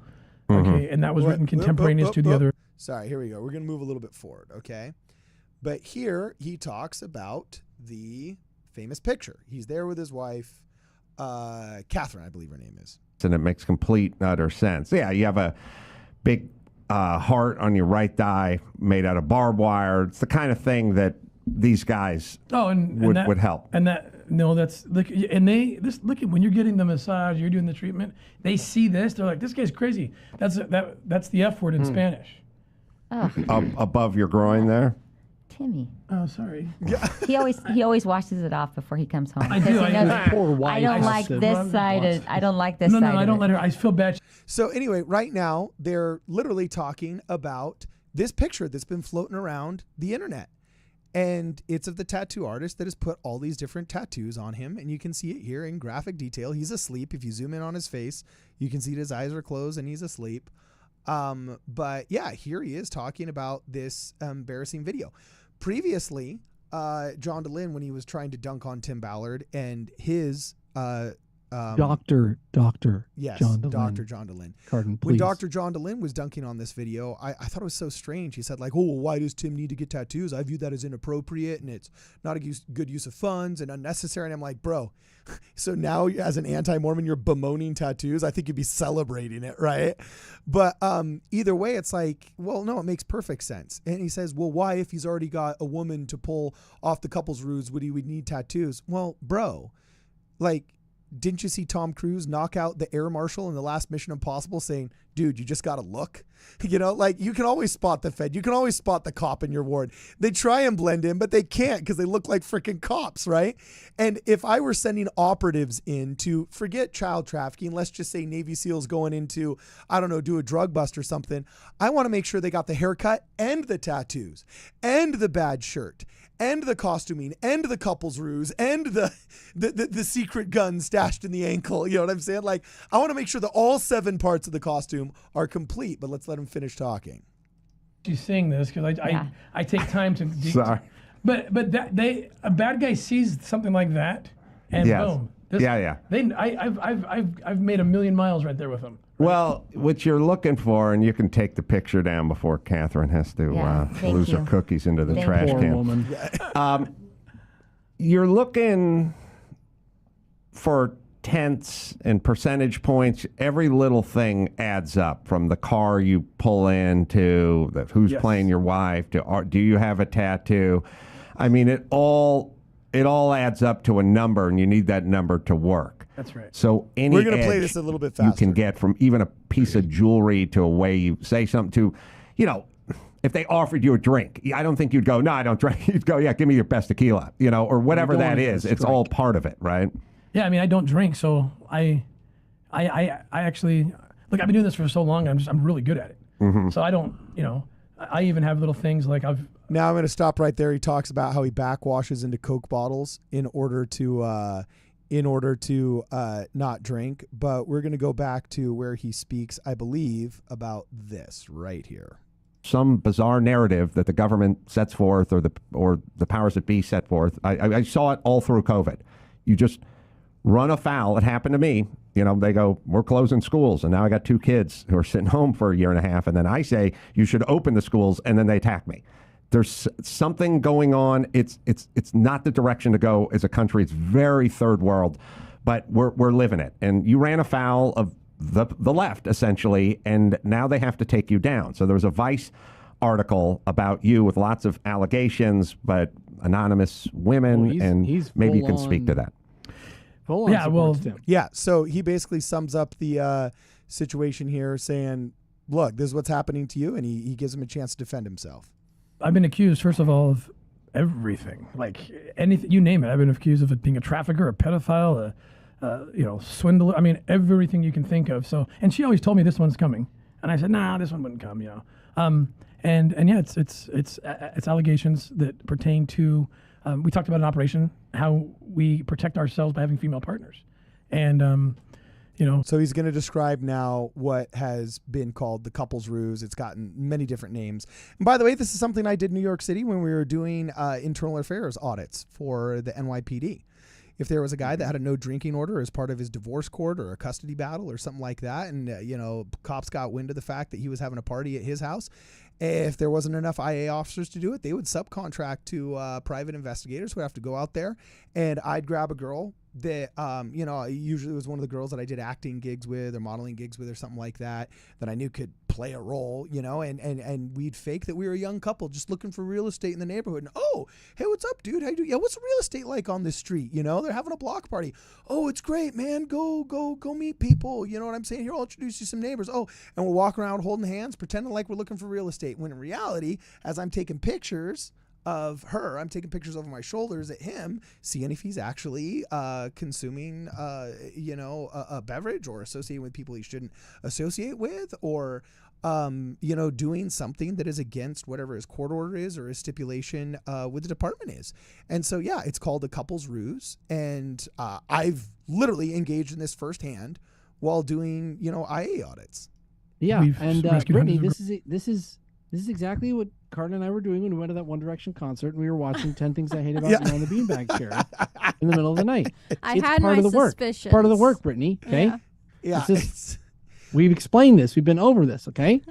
Okay, and that was written contemporaneous to the other. Sorry, here we go. We're going to move a little bit forward, okay? But here he talks about the famous picture. He's there with his wife, Catherine, I believe her name is. And it makes complete and utter sense. Yeah, you have a big heart on your right thigh made out of barbed wire. It's the kind of thing that these guys would help. And that, no, that's, look, and look at when you're getting the massage, you're doing the treatment, they see this, they're like, this guy's crazy. That's the F word in Spanish. Above your groin there? Timmy. Oh, sorry. He always washes it off before he comes home. I do. Poor wife. I don't like this side. I don't like this No, side. I don't let her. I feel bad. So anyway, right now they're literally talking about this picture that's been floating around the internet. And it's of the tattoo artist that has put all these different tattoos on him. And you can see it here in graphic detail. He's asleep. If you zoom in on his face, you can see his eyes are closed and he's asleep. But yeah, here he is talking about this embarrassing video. Previously, John DeLynn, when he was trying to dunk on Tim Ballard and his Dr. Yes, John DeLynn. Dr. John DeLynn. Pardon, when please. Dr. John DeLynn was dunking on this video, I thought it was so strange. He said like, oh, well, why does Tim need to get tattoos? I view that as inappropriate and it's not a good use of funds and unnecessary. And I'm like, bro, so now as an anti-Mormon, you're bemoaning tattoos? I think you'd be celebrating it, right? But either way, it's like, well, no, it makes perfect sense. And he says, well, why, if he's already got a woman to pull off the couple's ruse, would he need tattoos? Well, bro, like, didn't you see Tom Cruise knock out the air marshal in the last Mission Impossible saying, dude, you just got to look? You know, like you can always spot the Fed. You can always spot the cop in your ward. They try and blend in, but they can't because they look like freaking cops, right? And if I were sending operatives in to forget child trafficking, let's just say Navy SEALs going into, I don't know, do a drug bust or something, I want to make sure they got the haircut and the tattoos and the bad shirt and the costuming and the couple's ruse and the secret gun stashed in the ankle. You know what I'm saying? Like, I want to make sure that all 7 parts of the costume are complete, but let's let him finish talking. She's saying this because I take time to. Sorry. But a bad guy sees something like that, and boom. I've made 1,000,000 miles right there with them. Well, what you're looking for, and you can take the picture down before Catherine has to lose her cookies into the trash can. Woman. You're looking for tenths and percentage points. Every little thing adds up, from the car you pull in to who's playing your wife to do you have a tattoo. I mean, it all adds up to a number, and you need that number to work. That's right. So we're going to play this a little bit faster. You can get from even a piece of jewelry to a way you say something to, you know, if they offered you a drink, I don't think you'd go, no, I don't drink. You'd go, yeah, give me your best tequila, you know, or whatever that is. It's all part of it, right? Yeah, I mean, I don't drink, so I actually, look, I've been doing this for so long, I'm really good at it. Mm-hmm. So I don't, you know, I even have little things like Now I'm going to stop right there. He talks about how he backwashes into Coke bottles in order to not drink. But we're going to go back to where he speaks, I believe, about this right here. Some bizarre narrative that the government sets forth, or the powers that be set forth. I saw it all through COVID. You just run afoul. It happened to me. You know, they go, we're closing schools, and now I got 2 kids who are sitting home for a year and a half, and then I say you should open the schools, and then they attack me. There's something going on. It's not the direction to go as a country. It's very third world, but we're living it. And you ran afoul of the left, essentially, and now they have to take you down. So there was a Vice article about you with lots of allegations, but anonymous women, and maybe you can speak to that. So he basically sums up the situation here, saying, look, this is what's happening to you, and he gives him a chance to defend himself. I've been accused, first of all, of everything, like anything, you name it. I've been accused of being a trafficker, a pedophile, swindler. I mean, everything you can think of. So, and she always told me this one's coming, and I said, nah, this one wouldn't come, you know. It's allegations that pertain to. We talked about an operation, how we protect ourselves by having female partners, and. So he's going to describe now what has been called the couple's ruse. It's gotten many different names. And by the way, this is something I did in New York City when we were doing internal affairs audits for the NYPD. if there was a guy that had a no drinking order as part of his divorce court or a custody battle or something like that, and cops got wind of the fact that he was having a party at his house, if there wasn't enough IA officers to do it, they would subcontract to private investigators who would have to go out there, and I'd grab a girl that usually it was one of the girls that I did acting gigs with or modeling gigs with or something like that I knew could play a role, and we'd fake that we were a young couple just looking for real estate in the neighborhood. And oh, hey, what's up, dude? How you doing? Yeah, what's the real estate like on this street? They're having a block party. Oh, it's great, man. Go meet people. You know what I'm saying? Here, I'll introduce you some neighbors. Oh, and we're walking around holding hands, pretending like we're looking for real estate. When in reality, as I'm taking pictures of her, I'm taking pictures over my shoulders at him, seeing if he's actually consuming, a beverage or associating with people he shouldn't associate with, or doing something that is against whatever his court order is or his stipulation with the department is. And so, yeah, it's called a couple's ruse. And I've literally engaged in this firsthand while doing, IA audits. Yeah. And Brittany, this is exactly what Carter and I were doing when we went to that One Direction concert and we were watching 10 Things I Hate About You on the beanbag chair in the middle of the night. I had my suspicions. Part of the work, Brittany. Okay. Yeah. We've explained this. We've been over this. Okay.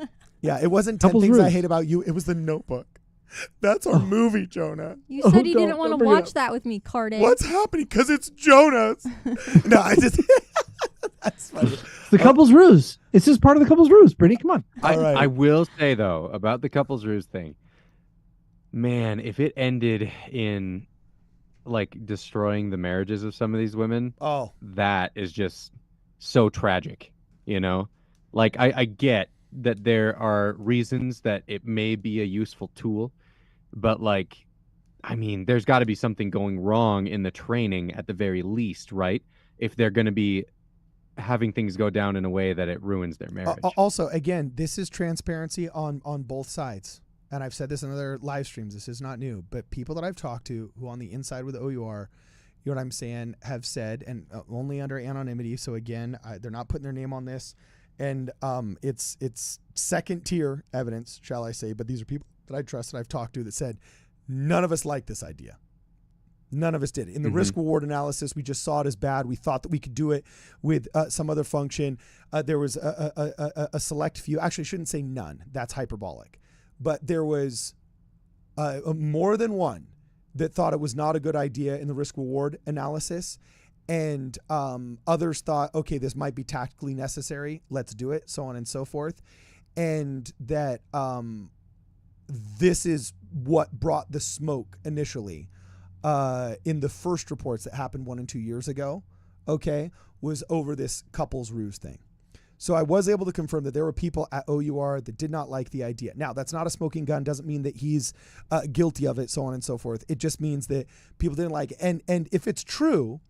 Yeah. It wasn't 10 Things I Hate About You. It was The Notebook. That's our movie, Jonah. You said you didn't want to watch that with me, Carter. What's happening? Because it's Jonah's. No, I just... That's funny. It's the couple's ruse. It's just part of the couple's ruse, Brittany. Come on. I will say, though, about the couple's ruse thing, man, if it ended in, destroying the marriages of some of these women, that is just so tragic, I get that there are reasons that it may be a useful tool, but, there's got to be something going wrong in the training at the very least, right? If they're going to be having things go down in a way that it ruins their marriage. Also, again, this is transparency on both sides. And I've said this in other live streams. This is not new. But people that I've talked to who on the inside with OUR, you know what I'm saying, have said, and only under anonymity. So again, they're not putting their name on this. And it's second tier evidence, shall I say. But these are people that I trust that I've talked to that said, none of us like this idea. None of us did. In the risk reward analysis, we just saw it as bad. We thought that we could do it with some other function. There was a select few. Actually, I shouldn't say none. That's hyperbolic. But there was more than one that thought it was not a good idea in the risk reward analysis. And others thought, okay, this might be tactically necessary. Let's do it, so on and so forth. And that this is what brought the smoke initially. In the first reports that happened 1 and 2 years ago, was over this couple's ruse thing. So I was able to confirm that there were people at OUR that did not like the idea. Now, that's not a smoking gun. Doesn't mean that he's guilty of it, so on and so forth. It just means that people didn't like it. And if it's true,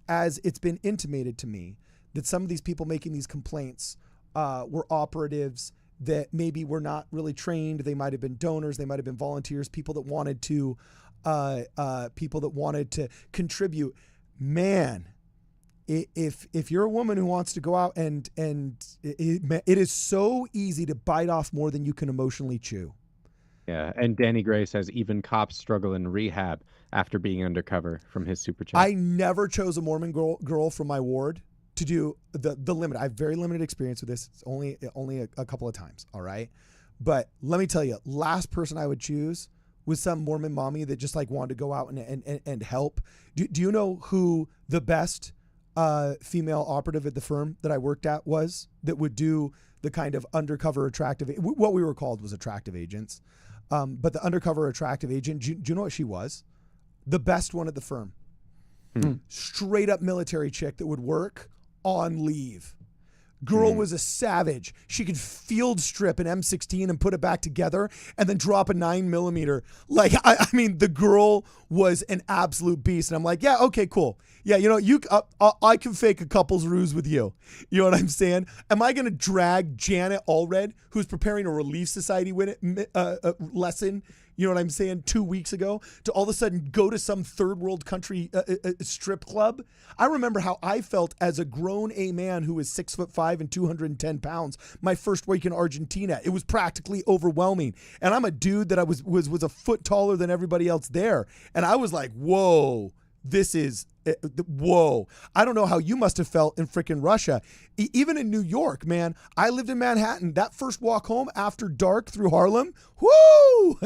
as it's been intimated to me, that some of these people making these complaints were operatives that maybe were not really trained. They might have been donors. They might have been volunteers, people that wanted to contribute. Man, if you're a woman who wants to go out and it is so easy to bite off more than you can emotionally chew. Yeah, and Danny Gray says even cops struggle in rehab after being undercover from his super chat. I never chose a Mormon girl from my ward to do the limit. I have very limited experience with this. It's only a couple of times, all right? But let me tell you, last person I would choose was some Mormon mommy that just wanted to go out and help. Do you know who the best female operative at the firm that I worked at was, that would do the kind of undercover attractive, what we were called was attractive agents. But the undercover attractive agent, do you know what she was? The best one at the firm. Straight up military chick that would work on leave. Girl was a savage. She could field strip an M16 and put it back together and then drop a 9mm. I mean, the girl was an absolute beast. And I'm like, yeah, okay, cool. Yeah, I can fake a couple's ruse with you. You know what I'm saying? Am I going to drag Janet Allred, who's preparing a Relief Society lesson, you know what I'm saying, 2 weeks ago, to all of a sudden go to some third world country strip club? I remember how I felt as a grown A man who was 6'5" and 210 pounds my first week in Argentina. It was practically overwhelming. And I'm a dude that I was a foot taller than everybody else there. And I was like, whoa, this is Whoa. I don't know how you must have felt in freaking Russia. Even in New York, man. I lived in Manhattan. That first walk home after dark through Harlem, whoo!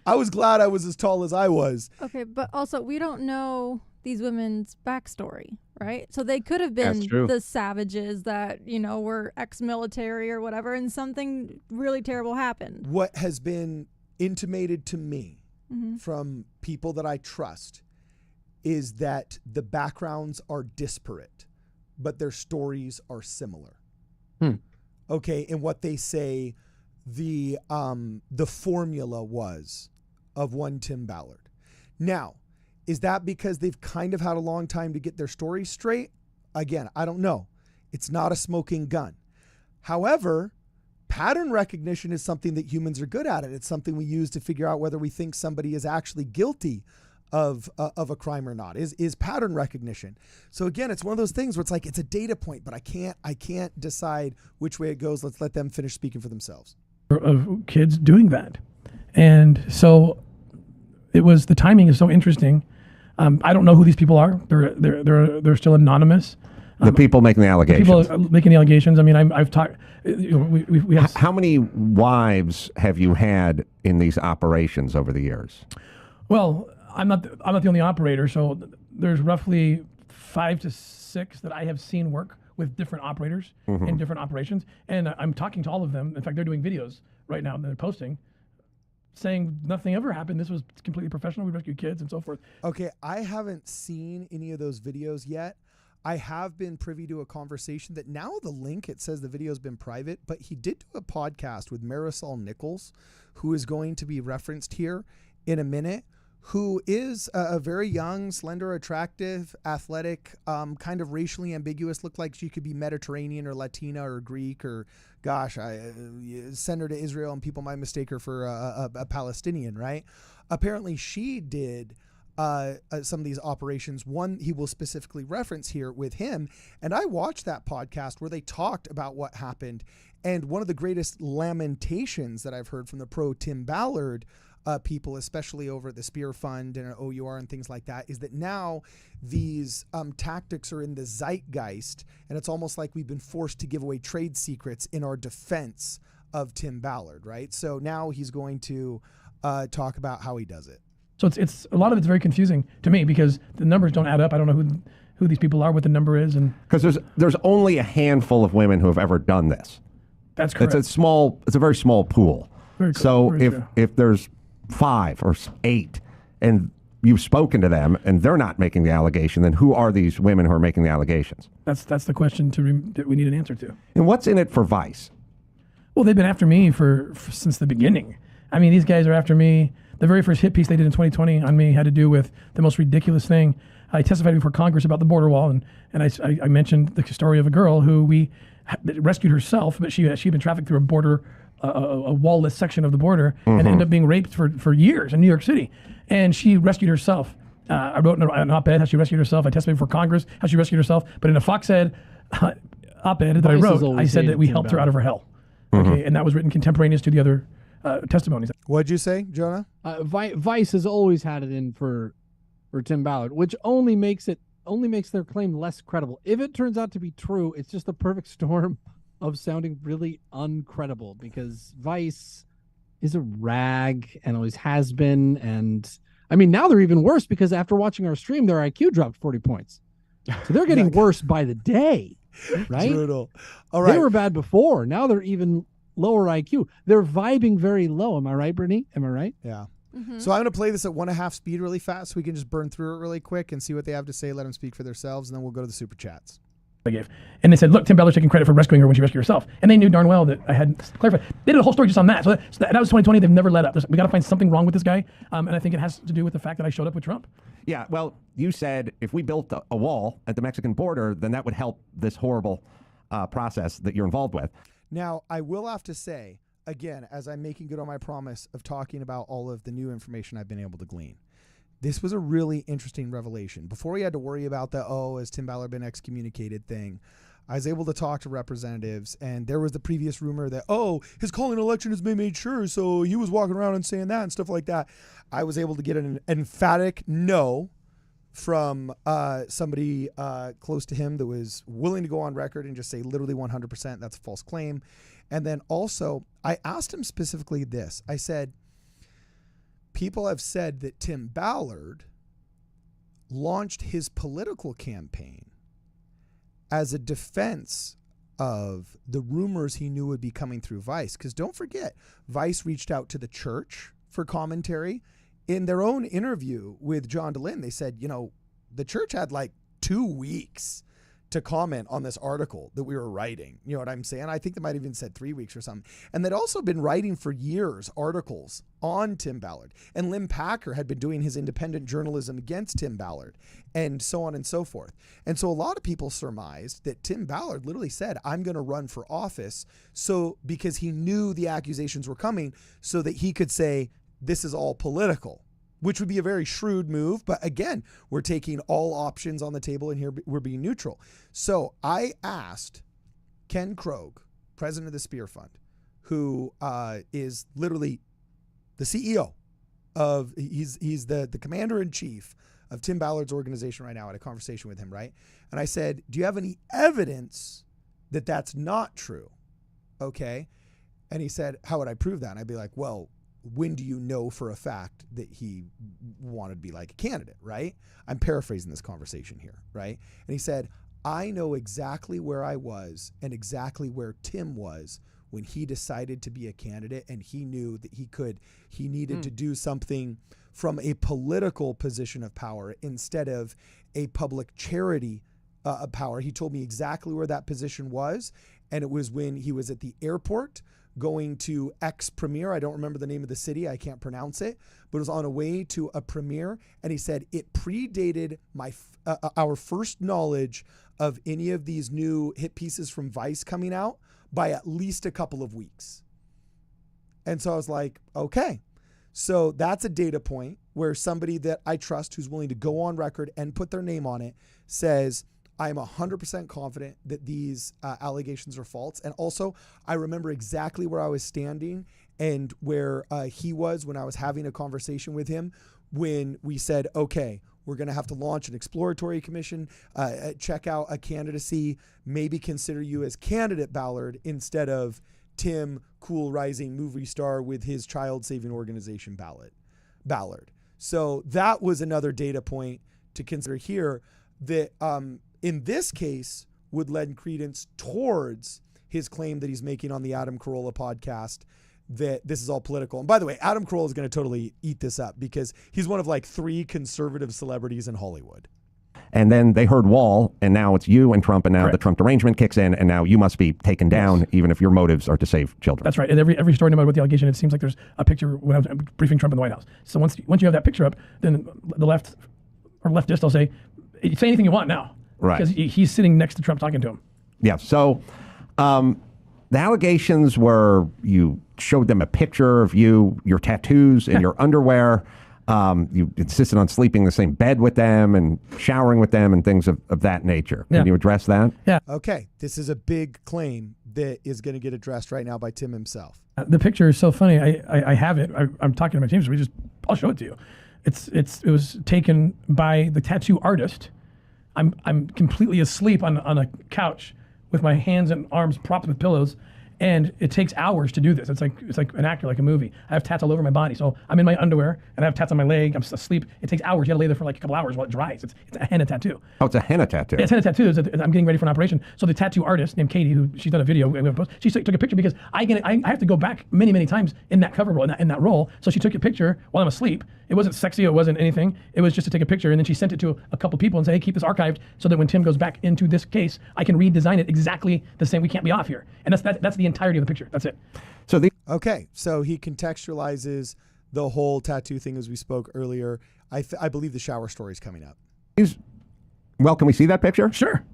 I was glad I was as tall as I was. Okay, but also we don't know these women's backstory, right? So they could have been the savages that, were ex-military or whatever, and something really terrible happened. What has been intimated to me from people that I trust is that the backgrounds are disparate, but their stories are similar. Okay, and what they say the formula was of one Tim Ballard. Now, is that because they've kind of had a long time to get their stories straight? Again, I don't know. It's not a smoking gun. However, pattern recognition is something that humans are good at, and it's something we use to figure out whether we think somebody is actually guilty of a crime or not, is pattern recognition. So again, it's one of those things where it's like, it's a data point, but I can't decide which way it goes. Let's let them finish speaking for themselves. Of kids doing that. And so the timing is so interesting. I don't know who these people are. They're still anonymous. The people making the allegations. People making the allegations. I mean, I've talked. We have. How many wives have you had in these operations over the years? Well, I'm not the only operator. So there's roughly 5 to 6 that I have seen work with different operators in different operations, and I'm talking to all of them. In fact, they're doing videos right now and they're posting, saying nothing ever happened. This was completely professional. We rescued kids and so forth. Okay, I haven't seen any of those videos yet. I have been privy to a conversation that now the link, it says the video's been private, but he did do a podcast with Marisol Nichols, who is going to be referenced here in a minute, who is a very young, slender, attractive, athletic, kind of racially ambiguous, looked like she could be Mediterranean or Latina or Greek or, gosh, send her to Israel and people might mistake her for a Palestinian, right? Apparently she did some of these operations. One he will specifically reference here with him. And I watched that podcast where they talked about what happened. And one of the greatest lamentations that I've heard from the pro Tim Ballard people, especially over at the Spear Fund and OUR and things like that, is that now these tactics are in the zeitgeist, and it's almost like we've been forced to give away trade secrets in our defense of Tim Ballard, right? So now he's going to talk about how he does it. So it's a lot of it's very confusing to me because the numbers don't add up. I don't know who these people are, what the number is, and because there's only a handful of women who have ever done this. That's correct. It's a very small pool. Very so very if true. if there's 5 or 8 and you've spoken to them and they're not making the allegation, then who are these women who are making the allegations? That's the question that we need an answer to. And what's in it for Vice? Well, they've been after me for since the beginning. I mean, these guys are after me. The very first hit piece they did in 2020 on me had to do with the most ridiculous thing. I testified before Congress about the border wall, and I mentioned the story of a girl who we rescued herself, but she had been trafficked through a border, a wall-less section of the border, and ended up being raped for years in New York City. And she rescued herself. I wrote an op-ed how she rescued herself. I testified before Congress how she rescued herself. But in a Fox Ed op-ed that I wrote, I said that we helped her out of her hell. Okay, and that was written contemporaneous to the other testimonies. What'd you say, Jonah? Vice has always had it in for Tim Ballard, which only makes their claim less credible. If it turns out to be true, it's just the perfect storm of sounding really uncredible because Vice is a rag and always has been. And I mean, now they're even worse because after watching our stream, their IQ dropped 40 points. So they're getting worse by the day, right? Brutal. All right. They were bad before. Now they're even lower IQ. They're vibing very low. Am I right, Brittany? Am I right? Yeah. So I'm going to play this at 1.5 speed really fast so we can just burn through it really quick and see what they have to say, let them speak for themselves, and then we'll go to the super chats. I gave. And they said, look, Tim Ballard's taking credit for rescuing her when she rescued herself. And they knew darn well that I had clarified. They did a whole story just on that. So that was 2020. They've never let up. We got to find something wrong with this guy. And I think it has to do with the fact that I showed up with Trump. Yeah, well, you said if we built a wall at the Mexican border, then that would help this horrible process that you're involved with. Now, I will have to say, again, as I'm making good on my promise of talking about all of the new information I've been able to glean, this was a really interesting revelation. Before we had to worry about the, has Tim Ballard been excommunicated thing, I was able to talk to representatives, and there was the previous rumor that, his calling election has been made sure, so he was walking around and saying that and stuff like that. I was able to get an emphatic no, from somebody close to him that was willing to go on record and just say literally 100% that's a false claim. And then also, I asked him specifically this. I said, people have said that Tim Ballard launched his political campaign as a defense of the rumors he knew would be coming through Vice. Because don't forget, Vice reached out to the church for commentary. In their own interview with John DeLynn, they said, you know, the church had like 2 weeks to comment on this article that we were writing. You know what I'm saying? I think they might have even said 3 weeks or something. And they'd also been writing for years articles on Tim Ballard. And Lynn Packer had been doing his independent journalism against Tim Ballard, and so on and so forth. And so a lot of people surmised that Tim Ballard literally said, I'm going to run for office, so because he knew the accusations were coming, so that he could say, this is all political, which would be a very shrewd move. But again, we're taking all options on the table, and here we're being neutral. So I asked Ken Krogh, president of the Spear Fund, who is literally the CEO of, he's the commander in chief of Tim Ballard's organization right now. I had a conversation with him, right? And I said, do you have any evidence that that's not true? Okay. And he said, how would I prove that? And I'd be like, well, when do you know for a fact that he wanted to be like a candidate, right? I'm paraphrasing this conversation here, right? And he said, I know exactly where I was and exactly where Tim was when he decided to be a candidate, and he knew that he needed to do something from a political position of power instead of a public charity power. He told me exactly where that position was, and it was when he was at the airport going to X premiere. I don't remember the name of the city. I can't pronounce it, but it was on a way to a premiere. And he said it predated our first knowledge of any of these new hit pieces from Vice coming out by at least a couple of weeks. And so I was like, okay. So that's a data point where somebody that I trust, who's willing to go on record and put their name on it, says, I'm 100% confident that these allegations are false. And also, I remember exactly where I was standing and where he was when I was having a conversation with him, when we said, okay, we're going to have to launch an exploratory commission, check out a candidacy, maybe consider you as candidate Ballard instead of Tim, cool rising movie star with his child-saving organization Ballard. So that was another data point to consider here that in this case would lend credence towards his claim that he's making on the Adam Corolla podcast that this is all political. And by the way, Adam Corolla is going to totally eat this up because he's one of like 3 conservative celebrities in Hollywood. And then they heard Wall, and now it's you and Trump, and now the Trump derangement kicks in, and now you must be taken down, even if your motives are to save children. That's right. And every story, no matter what the allegation, it seems like there's a picture when I was briefing Trump in the White House. So once you have that picture up, then the left or leftist will say anything you want now. Right. Because he's sitting next to Trump talking to him. Yeah. So the allegations were you showed them a picture of your tattoos and your underwear. You insisted on sleeping in the same bed with them and showering with them and things of that nature. Can you address that? Yeah. Okay. This is a big claim that is going to get addressed right now by Tim himself. The picture is so funny. I have it. I'm talking to my team, so I'll show it to you. It was taken by the tattoo artist. I'm completely asleep on a couch with my hands and arms propped with pillows, and it takes hours to do this. It's like an actor, like a movie. I have tats all over my body, so I'm in my underwear and I have tats on my leg. I'm asleep. It takes hours. You got to lay there for like a couple hours while it dries. It's a henna tattoo. Oh, it's a henna tattoo. Yeah, it's a henna tattoo. I'm getting ready for an operation. So the tattoo artist named Katie, she's done a video. She took a picture because I have to go back many times in that cover role, in that role. So she took a picture while I'm asleep. It wasn't sexy. It wasn't anything. It was just to take a picture, and then she sent it to a couple people and said, "Hey, keep this archived so that when Tim goes back into this case, I can redesign it exactly the same. We can't be off here." And that's the entirety of the picture. That's it. So he contextualizes the whole tattoo thing as we spoke earlier. I believe the shower story is coming up. Well, can we see that picture? Sure.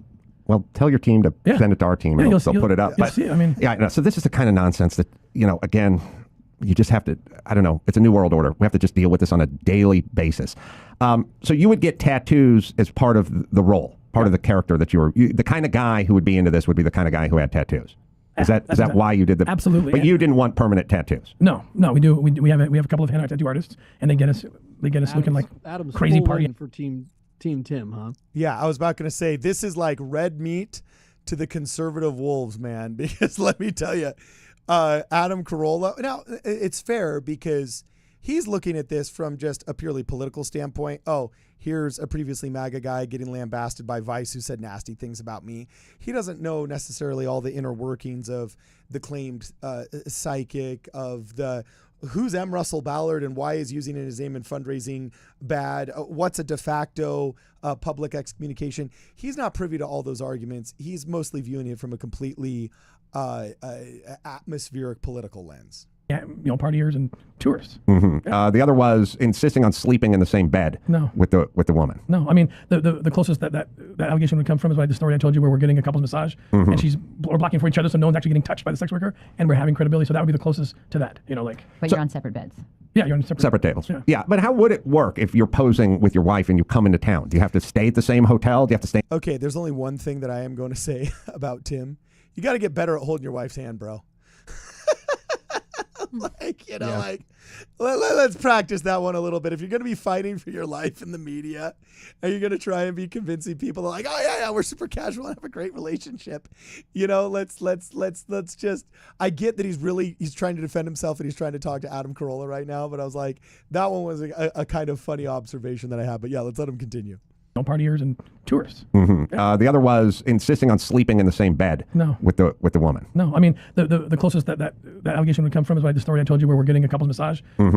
Well, tell your team to send it to our team, and they'll put it up. But, see it, so this is the kind of nonsense that, again, you just have to, I don't know, it's a new world order. We have to just deal with this on a daily basis. So you would get tattoos as part of the role, part of the character that the kind of guy who would be into this would be the kind of guy who had tattoos. Is that why you did the? Absolutely. But you didn't want permanent tattoos. No, we do. We have a couple of henna tattoo artists, and they get us looking like Adam's crazy full party in for Team Team Tim, huh? Yeah, I was about going to say, this is like red meat to the conservative wolves, man, because let me tell you, Adam Corolla, now it's fair because he's looking at this from just a purely political standpoint. Oh, here's a previously MAGA guy getting lambasted by Vice who said nasty things about me. He doesn't know necessarily all the inner workings of the claimed psychic, of the who's M. Russell Ballard and why is using his name in fundraising bad? What's a de facto public excommunication? He's not privy to all those arguments. He's mostly viewing it from a completely atmospheric political lens. Yeah, partiers and tourists. Mm-hmm. The other was insisting on sleeping in the same bed with the woman. No, I mean, the closest that allegation would come from is the story I told you where we're getting a couple's massage and we're blocking for each other so no one's actually getting touched by the sex worker and we're having credibility. So that would be the closest to that, But you're on separate beds. Yeah, you're on separate tables. Yeah, but how would it work if you're posing with your wife and you come into town? Do you have to stay at the same hotel? Do you have to stay? Okay, there's only one thing that I am going to say about Tim. You got to get better at holding your wife's hand, bro. Let's practice that one a little bit. If you're going to be fighting for your life in the media and you're going to try and be convincing people like, oh yeah, we're super casual and have a great relationship. Let's just, I get that he's trying to defend himself and he's trying to talk to Adam Corolla right now. But I was like, that one was a kind of funny observation that I had, but yeah, let's let him continue. Partiers and tourists. Mm-hmm. The other was insisting on sleeping in the same bed with the woman. No, I mean, the closest that allegation would come from is the story I told you where we're getting a couple's massage and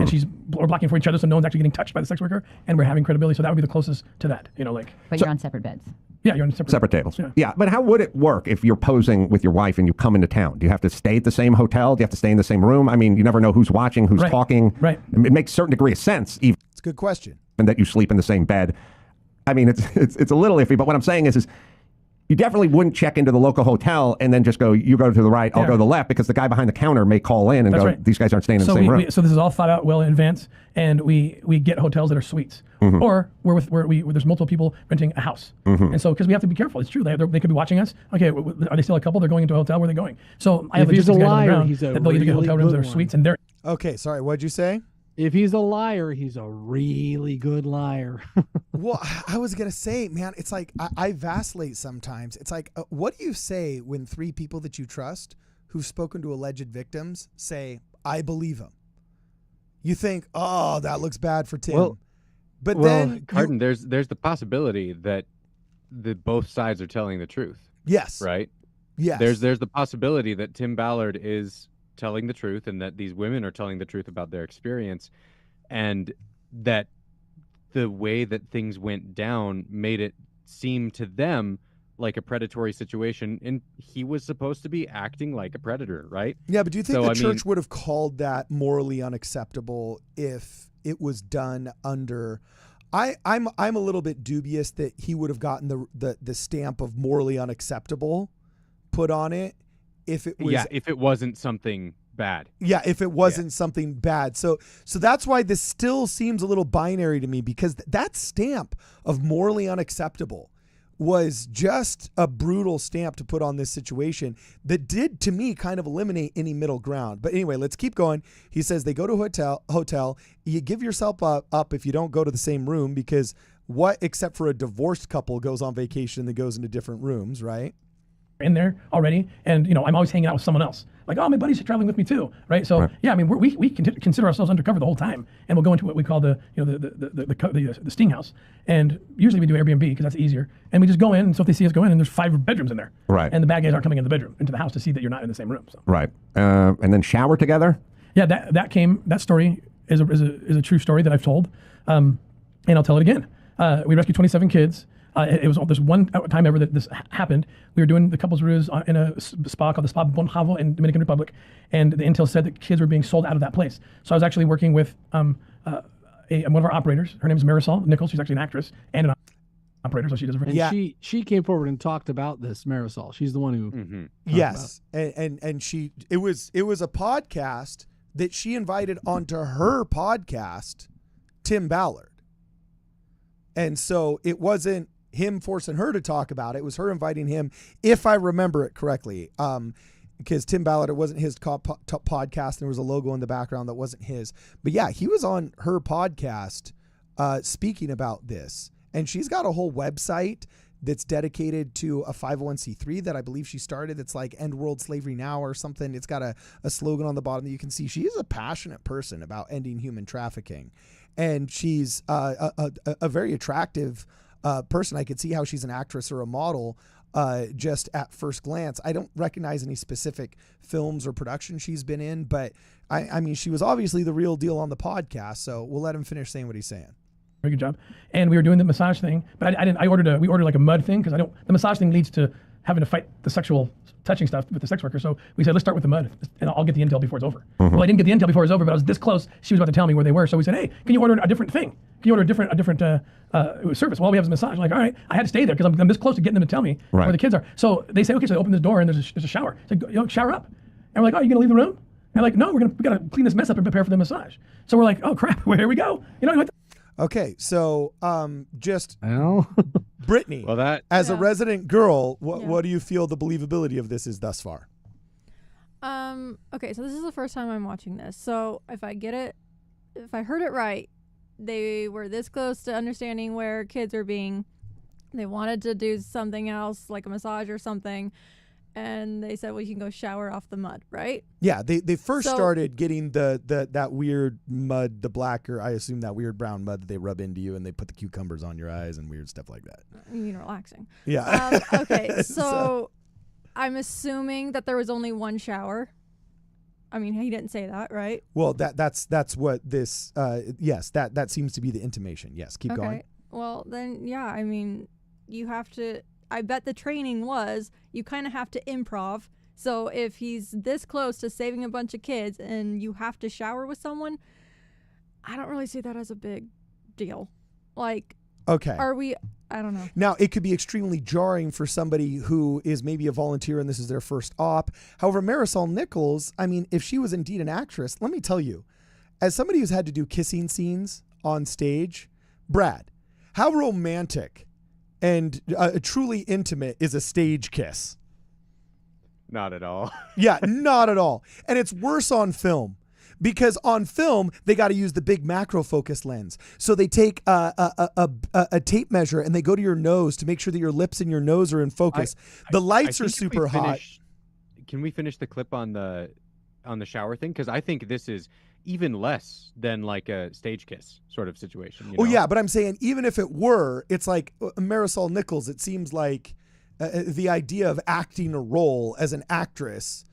we're blocking for each other so no one's actually getting touched by the sex worker and we're having credibility. So that would be the closest to that, But you're on separate beds. Yeah, you're on separate tables. Yeah, but how would it work if you're posing with your wife and you come into town? Do you have to stay at the same hotel? Do you have to stay in the same room? I mean, you never know who's watching, who's talking. Right. It makes a certain degree of sense. Even it's a good question. And that you sleep in the same bed. I mean, it's a little iffy, but what I'm saying is you definitely wouldn't check into the local hotel and then just go, you go to the right, I'll go to the left, because the guy behind the counter may call in and these guys aren't staying in the same room. So this is all thought out well in advance, and we get hotels that are suites, or where there's multiple people renting a house. And so, because we have to be careful, it's true, they could be watching us. Okay, are they still a couple? They're going into a hotel, where are they going? So I have if he's a liar, he's a they'll either get hotel rooms that are suites, and they're... Okay, sorry, what'd you say? If he's a liar, he's a really good liar. Well, I was going to say, man, it's like I vacillate sometimes. It's like, what do you say when three people that you trust who've spoken to alleged victims say, I believe him? You think, oh, that looks bad for Tim. Then... Carden, there's the possibility that both sides are telling the truth. Yes. Right? Yes. There's the possibility that Tim Ballard is telling the truth and that these women are telling the truth about their experience, and that the way that things went down made it seem to them like a predatory situation, and he was supposed to be acting like a predator, right? Yeah, but do you think the church would have called that morally unacceptable if it was done under... I'm a little bit dubious that he would have gotten the stamp of morally unacceptable put on it if it was... Yeah, if it wasn't something bad. Yeah, if it wasn't something bad. So that's why this still seems a little binary to me, because that stamp of morally unacceptable was just a brutal stamp to put on this situation that did, to me, kind of eliminate any middle ground. But anyway, let's keep going. He says they go to a hotel. You give yourself up if you don't go to the same room, because what, except for a divorced couple, goes on vacation that goes into different rooms, right? In there already, and I'm always hanging out with someone else. Like, oh, my buddy's traveling with me too, right? So yeah, I mean, we consider ourselves undercover the whole time, and we'll go into what we call the sting house, and usually we do Airbnb because that's easier, and we just go in, and so if they see us go in, and there's 5 bedrooms in there, right? And the bad guys aren't coming in the bedroom into the house to see that you're not in the same room, so. Right? And then shower together. Yeah, that story is a true story that I've told, and I'll tell it again. We rescued 27 kids. It was this one time ever that this happened. We were doing the couples ruse in a spa called the Spa Bon Javo in Dominican Republic, and the intel said that kids were being sold out of that place. So I was actually working with one of our operators. Her name is Marisol Nichols. She's actually an actress and an operator, so she does everything. And she came forward and talked about this, Marisol. She's the one who yes, and she it was a podcast that she invited onto her podcast, Tim Ballard, and so it wasn't him forcing her to talk about it. It was her inviting him, if I remember it correctly, because Tim Ballard, it wasn't his podcast, and there was a logo in the background that wasn't his. But yeah, he was on her podcast speaking about this. And she's got a whole website that's dedicated to a 501c3 that I believe she started. It's like End World Slavery Now or something. It's got a slogan on the bottom that you can see. She is a passionate person about ending human trafficking. And she's a very attractive person. I could see how she's an actress or a model just at first glance. I don't recognize any specific films or productions she's been in, but I mean, she was obviously the real deal on the podcast. So we'll let him finish saying what he's saying. Very good job. And we were doing the massage thing, but we ordered like a mud thing because the massage thing leads to having to fight the sexual touching stuff with the sex worker. So we said, let's start with the mud and I'll get the intel before it's over. Mm-hmm. Well, I didn't get the intel before it was over, but I was this close. She was about to tell me where they were. So we said, hey, can you order a different thing? Can you order a different service? Well, we have this massage. I'm like, all right, I had to stay there because I'm this close to getting them to tell me where the kids are. So they say, okay, so they open this door and there's a shower. It's like, shower up. And we're like, oh, you gonna leave the room? And they're like, no, we gotta clean this mess up and prepare for the massage. So we're like, oh crap, well, here we go. Okay, so Brittany, well, as a resident girl, what do you feel the believability of this is thus far? Okay, so this is the first time I'm watching this. So if I heard it right, they were this close to understanding where kids are being. They wanted to do something else, like a massage or something, and they said, well, you can go shower off the mud, right? Yeah, they first started getting that weird mud, the black, or I assume that weird brown mud that they rub into you, and they put the cucumbers on your eyes and weird stuff like that. You mean relaxing? Yeah. Okay, so I'm assuming that there was only one shower. I mean, he didn't say that, right? Well, that's what this. Yes, that seems to be the intimation. Yes, keep going. Well, then, yeah. I mean, you have to. I bet the training was you kind of have to improv. So if he's this close to saving a bunch of kids and you have to shower with someone, I don't really see that as a big deal. Like, okay, I don't know. Now, it could be extremely jarring for somebody who is maybe a volunteer and this is their first op. However, Marisol Nichols, I mean, if she was indeed an actress, let me tell you, as somebody who's had to do kissing scenes on stage, Brad, how romantic and truly intimate is a stage kiss? Not at all. Yeah, not at all. And it's worse on film. Because on film, they got to use the big macro focus lens. So they take a tape measure and they go to your nose to make sure that your lips and your nose are in focus. The lights are super hot. Can we finish the clip on the shower thing? Because I think this is even less than like a stage kiss sort of situation. You know? Yeah, but I'm saying even if it were, it's like Marisol Nichols. It seems like the idea of acting a role as an actress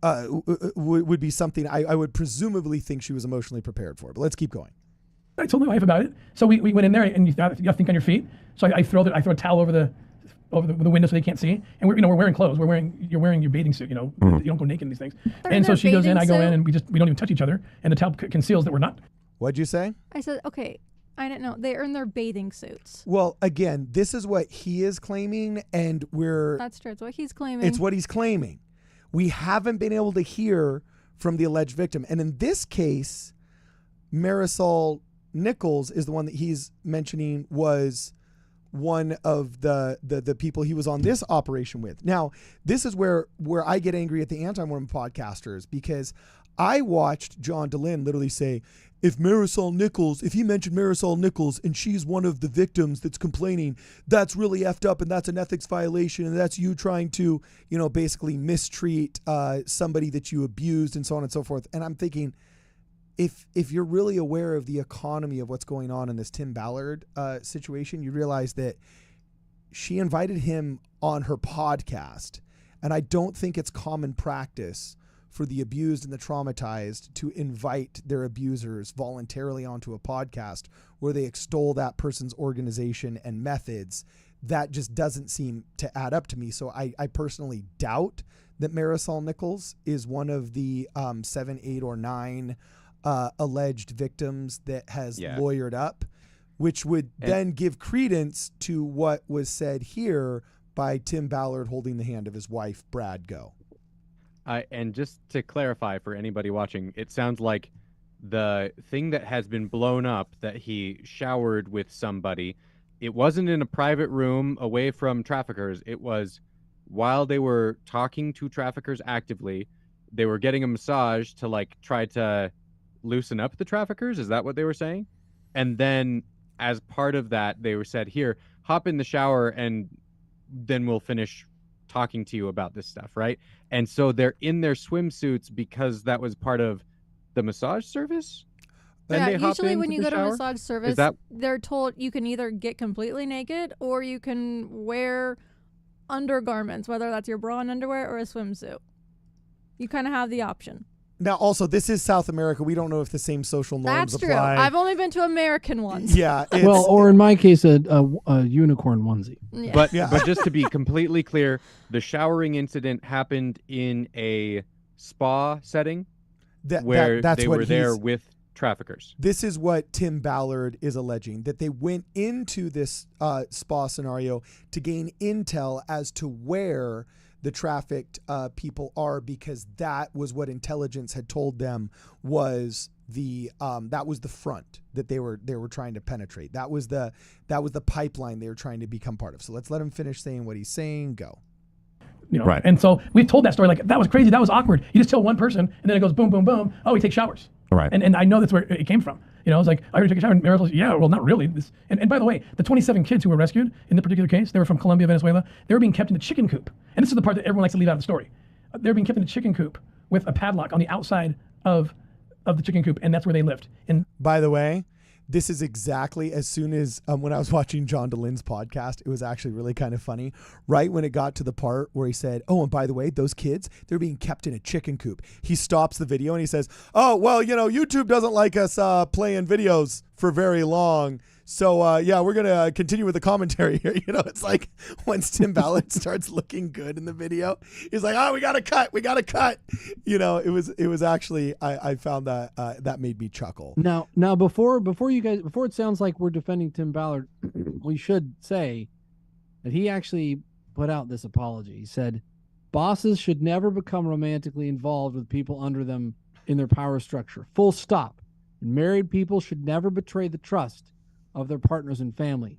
would be something I would presumably think she was emotionally prepared for. But let's keep going. I told my wife about it. So we went in there and you got to think on your feet. So I throw a towel over the window so they can't see. And we're wearing clothes. You're wearing your bathing suit. You don't go naked in these things. And so she goes in, I go in, and we don't even touch each other. And the towel conceals that we're not. What'd you say? I said, okay, I didn't know. They are in their bathing suits. Well, again, this is what he is claiming, and That's true. It's what he's claiming. It's what he's claiming. We haven't been able to hear from the alleged victim. And in this case, Marisol Nichols is the one that he's mentioning was one of the people he was on this operation with. Now, this is where I get angry at the anti-Mormon podcasters, because I watched John DeLynn literally say, if he mentioned Marisol Nichols and she's one of the victims that's complaining, that's really effed up and that's an ethics violation and that's you trying to, basically mistreat somebody that you abused and so on and so forth. And I'm thinking, if you're really aware of the economy of what's going on in this Tim Ballard situation, you realize that she invited him on her podcast. And I don't think it's common practice for the abused and the traumatized to invite their abusers voluntarily onto a podcast where they extol that person's organization and methods. That just doesn't seem to add up to me. So I personally doubt that Marisol Nichols is one of the 7, 8, or 9 alleged victims that has lawyered up, which would then give credence to what was said here by Tim Ballard holding the hand of his wife, Brad Go. And just to clarify for anybody watching, it sounds like the thing that has been blown up that he showered with somebody, it wasn't in a private room away from traffickers. It was while they were talking to traffickers actively. They were getting a massage to try to loosen up the traffickers. Is that what they were saying? And then as part of that, they were said, here, hop in the shower and then we'll finish talking to you about this stuff, right? And so they're in their swimsuits because that was part of the massage service. Yeah, usually when you go to massage service, that... they're told you can either get completely naked or you can wear undergarments, whether that's your bra and underwear or a swimsuit. You kind of have the option. Now, also, this is South America. We don't know if the same social norms That's apply. true. I've only been to American ones. Yeah. Well, or in my case, a unicorn onesie. Yeah. But just to be completely clear, the showering incident happened in a spa setting where that's they what were there with traffickers. This is what Tim Ballard is alleging, that they went into this spa scenario to gain intel as to where the trafficked people are, because that was what intelligence had told them was the front that they were trying to penetrate. That was the pipeline they were trying to become part of. So let's let him finish saying what he's saying. Go. Right. And so we've told that story like, that was crazy, that was awkward. You just tell one person and then it goes boom, boom, boom. Oh, we take showers. Right. And I know that's where it came from. It's like, I heard you take a shower. And Marisol's, yeah, well, not really. And by the way, the 27 kids who were rescued in the particular case, they were from Colombia, Venezuela. They were being kept in the chicken coop. And this is the part that everyone likes to leave out of the story. They were being kept in the chicken coop with a padlock on the outside of the chicken coop, and that's where they lived. And by the way, this is exactly as soon as when I was watching John DeLynne's podcast, it was actually really kind of funny. Right when it got to the part where he said, oh, and by the way, those kids, they're being kept in a chicken coop. He stops the video and he says, oh, well, YouTube doesn't like us playing videos for very long. So, yeah, we're going to continue with the commentary here. It's like once Tim Ballard starts looking good in the video, he's like, oh, we got to cut. It was actually, I found that that made me chuckle. Now, before it sounds like we're defending Tim Ballard, we should say that he actually put out this apology. He said, bosses should never become romantically involved with people under them in their power structure. Full stop. And married people should never betray the trust of their partners and family.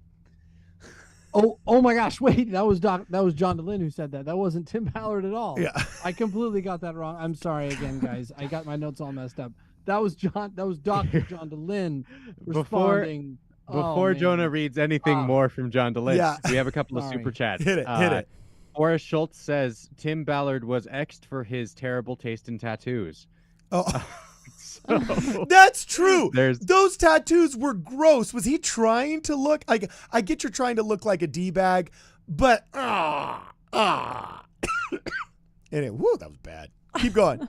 Oh my gosh, wait, that was John DeLynne who said that. That wasn't Tim Ballard at all. Yeah. I completely got that wrong. I'm sorry again, guys. I got my notes all messed up. That was Dr. John DeLynne responding. Before Jonah reads anything more from John DeLynne, we have a couple of super chats. Hit it. Forrest Schultz says Tim Ballard was X'd for his terrible taste in tattoos. Oh. That's true. Those tattoos were gross. Was he trying to look? I get you're trying to look like a D-bag, but anyway, whoo, that was bad. Keep going.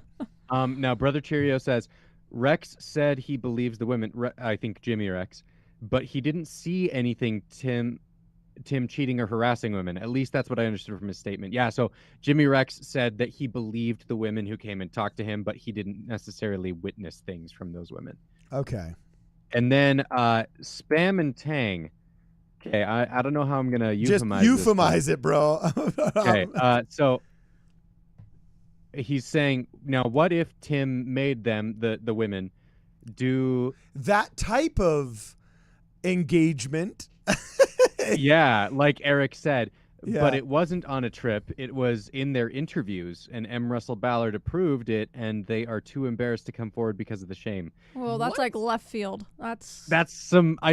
Now, Brother Cheerio says Rex said he believes the women. I think Jimmy Rex, but he didn't see anything Tim cheating or harassing women. At least that's what I understood from his statement. Yeah, so Jimmy Rex said that he believed the women who came and talked to him, but he didn't necessarily witness things from those women. Okay. And then Spam and Tang. Okay, I don't know how I'm going to euphemize Just euphemize it, bro. Okay, so he's saying, now what if Tim made them, the women, do... that type of engagement... Yeah, like Eric said, but it wasn't on a trip. It was in their interviews, and M. Russell Ballard approved it, and they are too embarrassed to come forward because of the shame. Well, that's like left field. I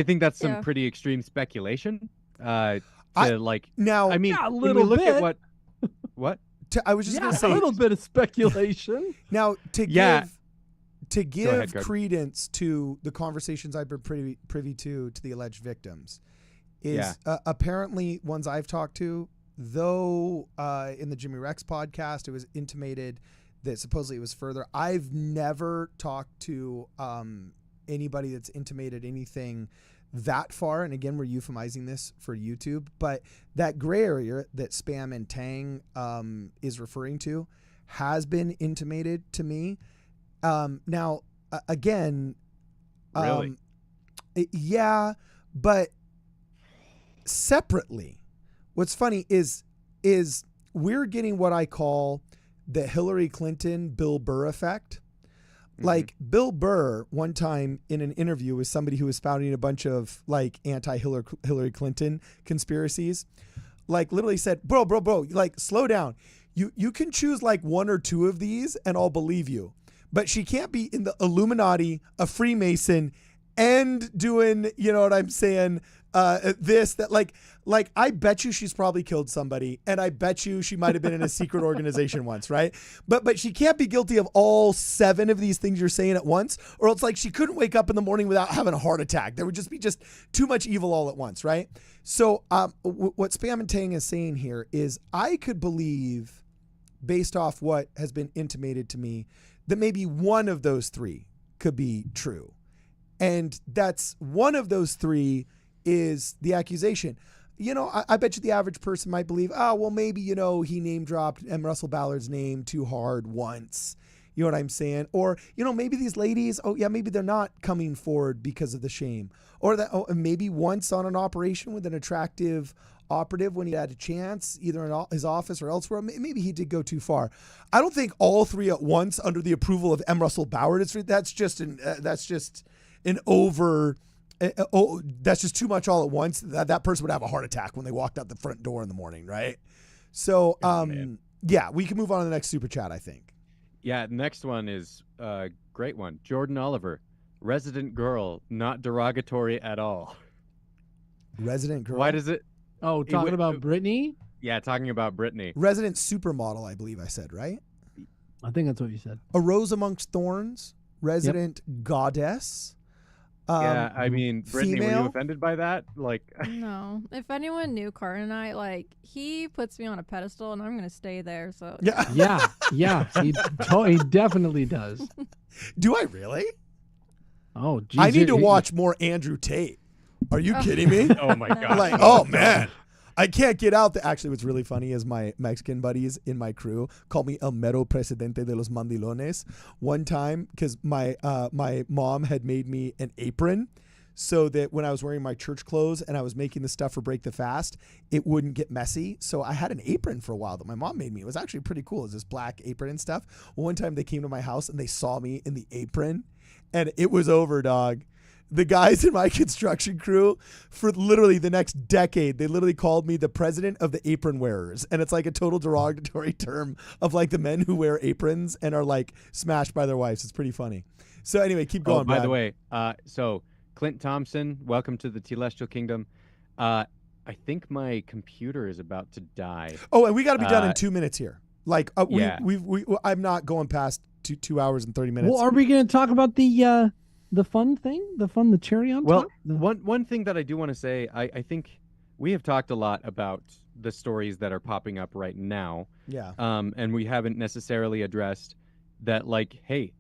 think that's some pretty extreme speculation. I mean, a when we look at what? I was just going to say a little bit of speculation. Now, to give ahead, credence to the conversations I've been privy to the alleged victims, is apparently ones I've talked to, though in the Jimmy Rex podcast, it was intimated that supposedly it was further. I've never talked to anybody that's intimated anything that far. And again, we're euphemizing this for YouTube, but that gray area that Spam and Tang is referring to has been intimated to me. Now, again, really? Yeah, but separately, what's funny is we're getting what I call the Hillary Clinton Bill Burr effect. Like Bill Burr one time in an interview with somebody who was spouting a bunch of like anti-Hillary Clinton conspiracies, like literally said, bro, like slow down. You can choose like one or two of these and I'll believe you. But she can't be in the Illuminati, a Freemason, and doing, you know what I'm saying, this, that, like I bet you she's probably killed somebody, and I bet you she might have been in a secret organization once, right? But she can't be guilty of all 7 of these things you're saying at once, or it's like she couldn't wake up in the morning without having a heart attack. There would just be too much evil all at once, right? So what Spam and Tang is saying here is I could believe, based off what has been intimated to me, that maybe one of those 3 could be true. And that's one of those 3 is the accusation. You know, I bet you the average person might believe, oh, well, maybe, you know, he name dropped M. Russell Ballard's name too hard once. You know what I'm saying? Or, you know, maybe these ladies, oh, yeah, maybe they're not coming forward because of the shame. Or that maybe once on an operation with an attractive operative when he had a chance, either in his office or elsewhere, maybe he did go too far. I don't think all 3 at once under the approval of M. Russell Ballard. That's just too much all at once. That person would have a heart attack when they walked out the front door in the morning, right? So, yeah, we can move on to the next super chat, I think. Yeah, next one is a great one. Jordan Oliver, resident girl, not derogatory at all. Resident girl? Why does it? Oh, talking about Brittany? Yeah, talking about Brittany. Resident supermodel, I believe I said, right? I think that's what you said. A rose amongst thorns, resident goddess. Yeah, I mean, Brittany, were you offended by that? Like, no. If anyone knew Carton and I, like, he puts me on a pedestal, and I'm going to stay there. So yeah, he definitely does. Do I really? Oh, geez, I need to watch more Andrew Tate. Are you kidding me? Oh my God! Like, oh man, I can't get out. Actually, what's really funny is my Mexican buddies in my crew call me El Mero Presidente de los Mandilones one time because my mom had made me an apron so that when I was wearing my church clothes and I was making the stuff for Break the Fast, it wouldn't get messy. So I had an apron for a while that my mom made me. It was actually pretty cool. It was this black apron and stuff. Well, one time they came to my house and they saw me in the apron, and it was over, dog. The guys in my construction crew, for literally the next decade, they literally called me the president of the apron wearers. And it's like a total derogatory term of like the men who wear aprons and are like smashed by their wives. It's pretty funny. So anyway, keep going, by Brad. the way, so Clint Thompson, welcome to the Celestial Kingdom. I think my computer is about to die. Oh, and we got to be done in 2 minutes here. Like, yeah. I'm not going past 2 hours and 30 minutes. Well, are we going to talk about the fun thing, the cherry on top? Well, one thing that I do want to say, I think we have talked a lot about the stories that are popping up right now. Yeah. And we haven't necessarily addressed that, like, hey,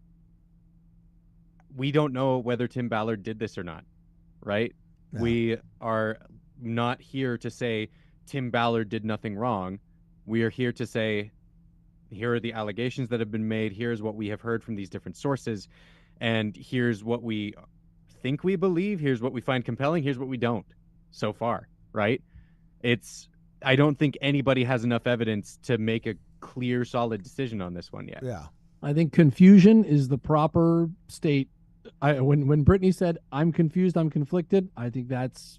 we don't know whether Tim Ballard did this or not, right? Yeah. We are not here to say Tim Ballard did nothing wrong. We are here to say, here are the allegations that have been made. Here's what we have heard from these different sources. And here's what we think we believe. Here's what we find compelling. Here's what we don't so far, right? I don't think anybody has enough evidence to make a clear, solid decision on this one yet. Yeah. I think confusion is the proper state. When Brittany said, I'm confused, I'm conflicted, I think that's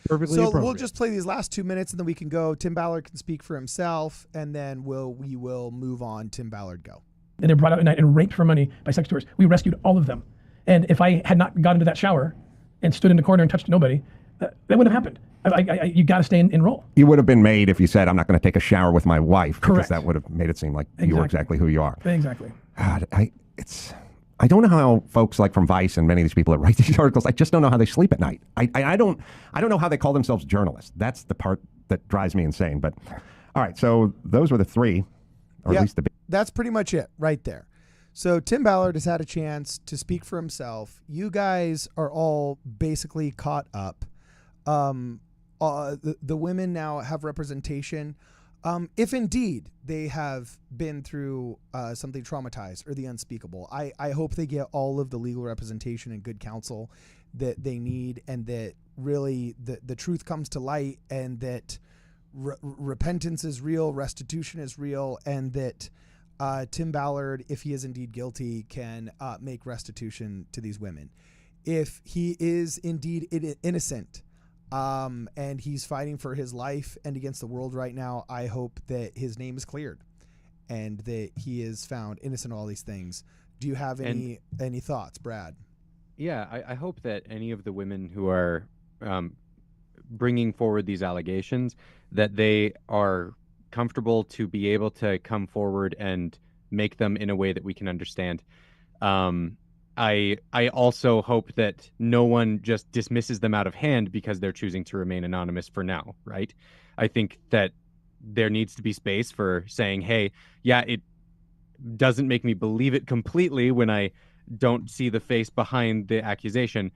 perfectly appropriate. We'll just play these last 2 minutes and then we can go. Tim Ballard can speak for himself, and then we will move on. Tim Ballard, go. And they were brought out at night and raped for money by sex tours. We rescued all of them. And if I had not got into that shower and stood in the corner and touched nobody, that wouldn't have happened. You got to stay in role. You would have been made if you said, I'm not going to take a shower with my wife. Correct. Because that would have made it seem like you were exactly who you are. Exactly. God, I don't know how folks like from Vice and many of these people that write these articles, I just don't know how they sleep at night. I don't know how they call themselves journalists. That's the part that drives me insane. But all right, so those were the 3, or at least the big. That's pretty much it right there. So Tim Ballard has had a chance to speak for himself. You guys are all basically caught up. The women now have representation. If indeed they have been through something traumatized or the unspeakable, I hope they get all of the legal representation and good counsel that they need, and that really the truth comes to light, and that repentance is real, restitution is real, and that Tim Ballard, if he is indeed guilty, can make restitution to these women. If he is indeed innocent, and he's fighting for his life and against the world right now, I hope that his name is cleared and that he is found innocent of all these things. Do you have any thoughts, Brad? Yeah, I hope that any of the women who are bringing forward these allegations, that they are comfortable to be able to come forward and make them in a way that we can understand. I also hope that no one just dismisses them out of hand because they're choosing to remain anonymous for now, right? I think that there needs to be space for saying, hey, yeah, it doesn't make me believe it completely when I don't see the face behind the accusation,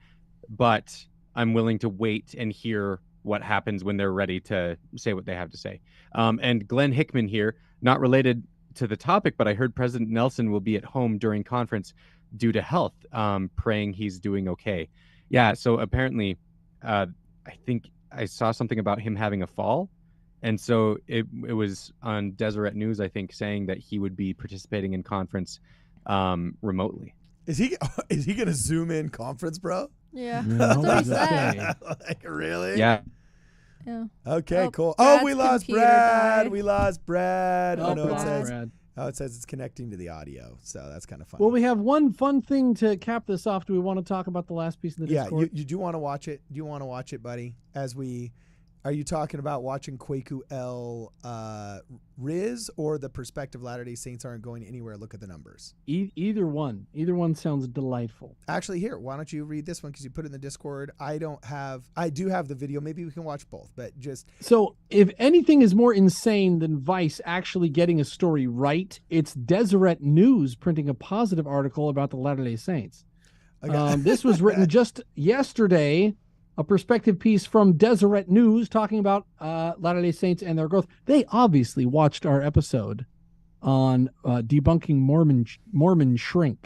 but I'm willing to wait and hear what happens when they're ready to say what they have to say. And Glenn Hickman here, not related to the topic, but I heard President Nelson will be at home during conference due to health, praying he's doing okay. Yeah, so apparently, I think I saw something about him having a fall. And so it was on Deseret News, I think, saying that he would be participating in conference remotely. Is he going to Zoom in conference, bro? Yeah. That's what he said. Like, really? Yeah. Yeah. Okay, cool. Brad's We lost computer Brad. died. We lost Brad. Oh, no, we it lost says. Brad. Oh, it says it's connecting to the audio, so that's kind of funny. Well, we have one fun thing to cap this off. Do we want to talk about the last piece of the Discord? You do want to watch it. Do you want to watch it, buddy? Are you talking about watching Kwaku L Riz or the Prospective Latter-day Saints aren't going anywhere? Look at the numbers. Either one. Either one sounds delightful. Actually, here, why don't you read this one because you put it in the Discord. I do have the video. Maybe we can watch both, but just. So if anything is more insane than Vice actually getting a story right, it's Deseret News printing a positive article about the Latter-day Saints. Okay. This was written just yesterday. A perspective piece from Deseret News talking about Latter-day Saints and their growth. They obviously watched our episode on debunking Mormon shrivel.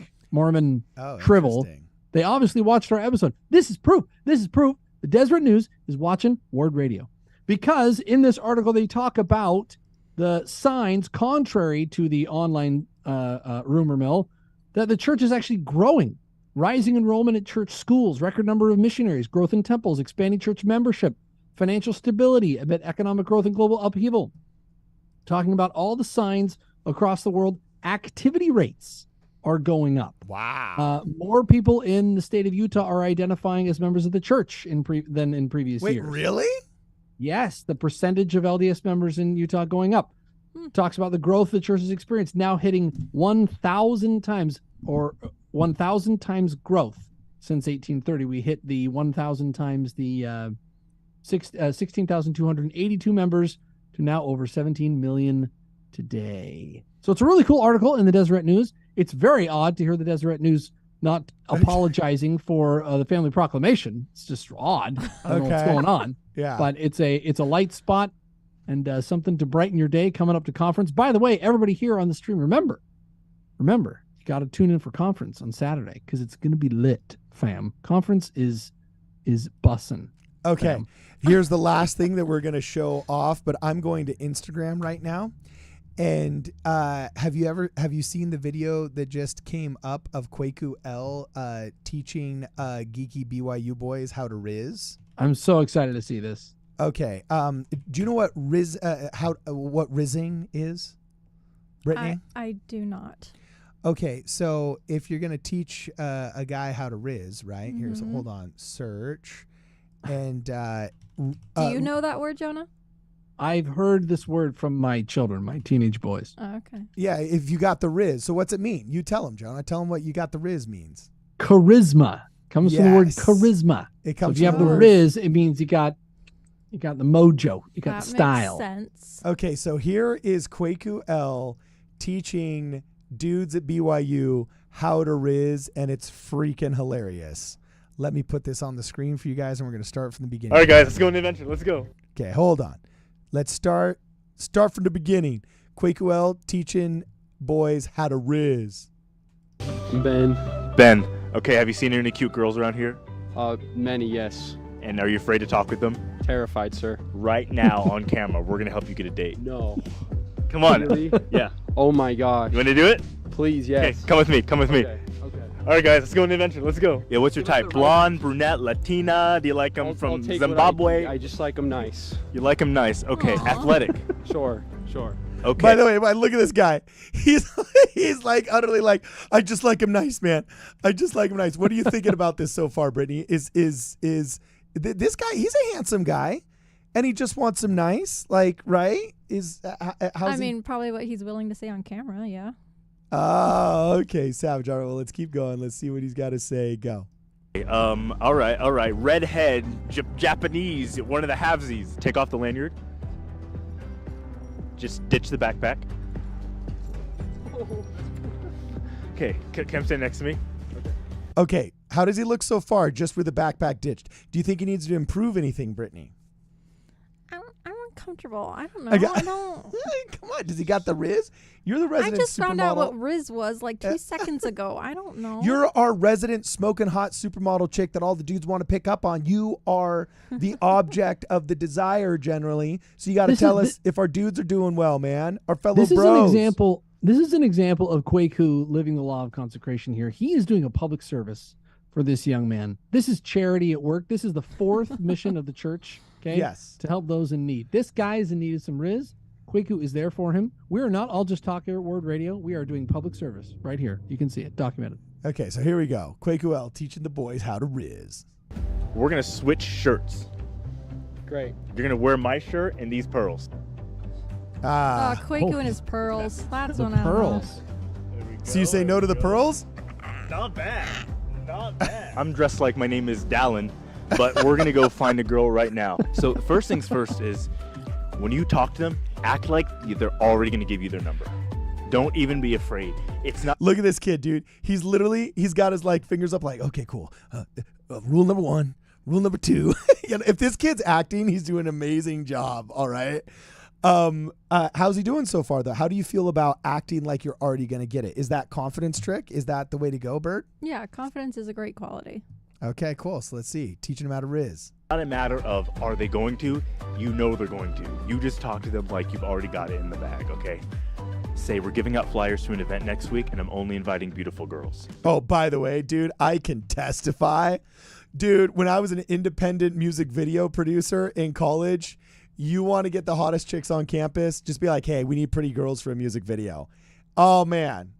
They obviously watched our episode. This is proof. The Deseret News is watching Word Radio. Because in this article, they talk about the signs, contrary to the online rumor mill, that the church is actually growing. Rising enrollment at church schools, record number of missionaries, growth in temples, expanding church membership, financial stability, amid economic growth and global upheaval. Talking about all the signs across the world, activity rates are going up. Wow. More people in the state of Utah are identifying as members of the church than in previous years. Wait, really? Yes, the percentage of LDS members in Utah going up. Talks about the growth the church has experienced, now hitting 1,000 times growth since 1830. We hit the 1,000 times the 16,282 members to now over 17 million today. So it's a really cool article in the Deseret News. It's very odd to hear the Deseret News not apologizing for the family proclamation. It's just odd. I don't know what's going on. Yeah. But it's a light spot and something to brighten your day coming up to conference. By the way, everybody here on the stream, remember, you got to tune in for conference on Saturday because it's going to be lit, fam. Conference is bussin'. Okay. Fam. Here's the last thing that we're going to show off, but I'm going to Instagram right now. And have you seen the video that just came up of Kwaku L teaching geeky BYU boys how to riz? I'm so excited to see this. Okay. Do you know what what rizzing is, Brittany? I do not. Okay, so if you're gonna teach a guy how to riz, right? Mm-hmm. Here's hold on, search, and do you know that word, Jonah? I've heard this word from my children, my teenage boys. Oh, okay. Yeah, if you got the riz. So what's it mean? You tell them, Jonah. Tell them what you got the riz means. Charisma comes from the word charisma. It comes. So if you have the riz, it means you got the mojo, you got the style. Makes sense. Okay, so here is Kwaku L teaching dudes at BYU how to riz, and it's freaking hilarious. Let me put this on the screen for you guys, and we're going to start from the beginning. All right, guys, let's go into adventure. Let's go. Okay, hold on. Let's start from the beginning. Kwaku L teaching boys how to riz. Ben. Okay, have you seen any cute girls around here? Many, yes. And are you afraid to talk with them? Terrified, sir. Right now on camera, we're going to help you get a date. No. Come on. Really? Yeah. Oh my gosh. You want to do it? Please, yes. Okay, come with me. Okay. All right, guys, let's go into adventure. Let's go. Yeah, what's your type? Blonde, brunette, Latina? Do you like them from take Zimbabwe? I just like them nice. You like them nice. Okay, athletic. Sure. Okay. By the way, look at this guy. He's like utterly like, I just like him nice, man. I just like him nice. What are you thinking about this so far, Brittany? Is this guy? He's a handsome guy, and he just wants him nice, like, right? Probably what he's willing to say on camera. Yeah. Oh, okay, Savage. All right, well, let's keep going. Let's see what he's got to say. Go. All right. Redhead, Japanese, one of the halvesies. Take off the lanyard. Just ditch the backpack. Okay, come stand next to me. Okay, how does he look so far just with the backpack ditched? Do you think he needs to improve anything, Brittany? I'm uncomfortable. I don't know. I I don't. Come on, does he got the Riz? You're the resident I just found out supermodel. what Riz was like 2 seconds ago. I don't know. You're our resident smoking hot supermodel chick that all the dudes want to pick up on. You are the object of the desire generally. So you got to tell us if our dudes are doing well, man. Our fellow bros. This is an example of Kwaku living the law of consecration here. He is doing a public service for this young man. This is charity at work. This is the 4th mission of the church. Okay. Yes. To help those in need. This guy is in need of some Riz. Kwaku is there for him. We are not all just talking at Word Radio. We are doing public service right here. You can see it documented. Okay, so here we go. Kwaku L teaching the boys how to Riz. We're gonna switch shirts. Great. You're gonna wear my shirt and these pearls. Kwaku and his pearls. That's what I pearls. So you say no to the pearls? Not bad. I'm dressed like my name is Dallin, but we're gonna go find a girl right now. So first things first is, when you talk to them, act like they're already gonna give you their number. Don't even be afraid. It's not. Look at this kid, dude. He's got his like fingers up, like, okay, cool. Rule number 1, rule number 2. If this kid's acting, he's doing an amazing job. All right. How's he doing so far, though? How do you feel about acting like you're already gonna get it? Is that confidence trick? Is that the way to go, Bert? Yeah, confidence is a great quality. Okay, cool. So let's see. Teaching him how to Riz. Not a matter of are they going to. You know they're going to. You just talk to them like you've already got it in the bag. Okay. Say we're giving out flyers to an event next week, and I'm only inviting beautiful girls. Oh, by the way, dude, I can testify. Dude, when I was an independent music video producer in college, you want to get the hottest chicks on campus, just be like, hey, we need pretty girls for a music video. Oh, man.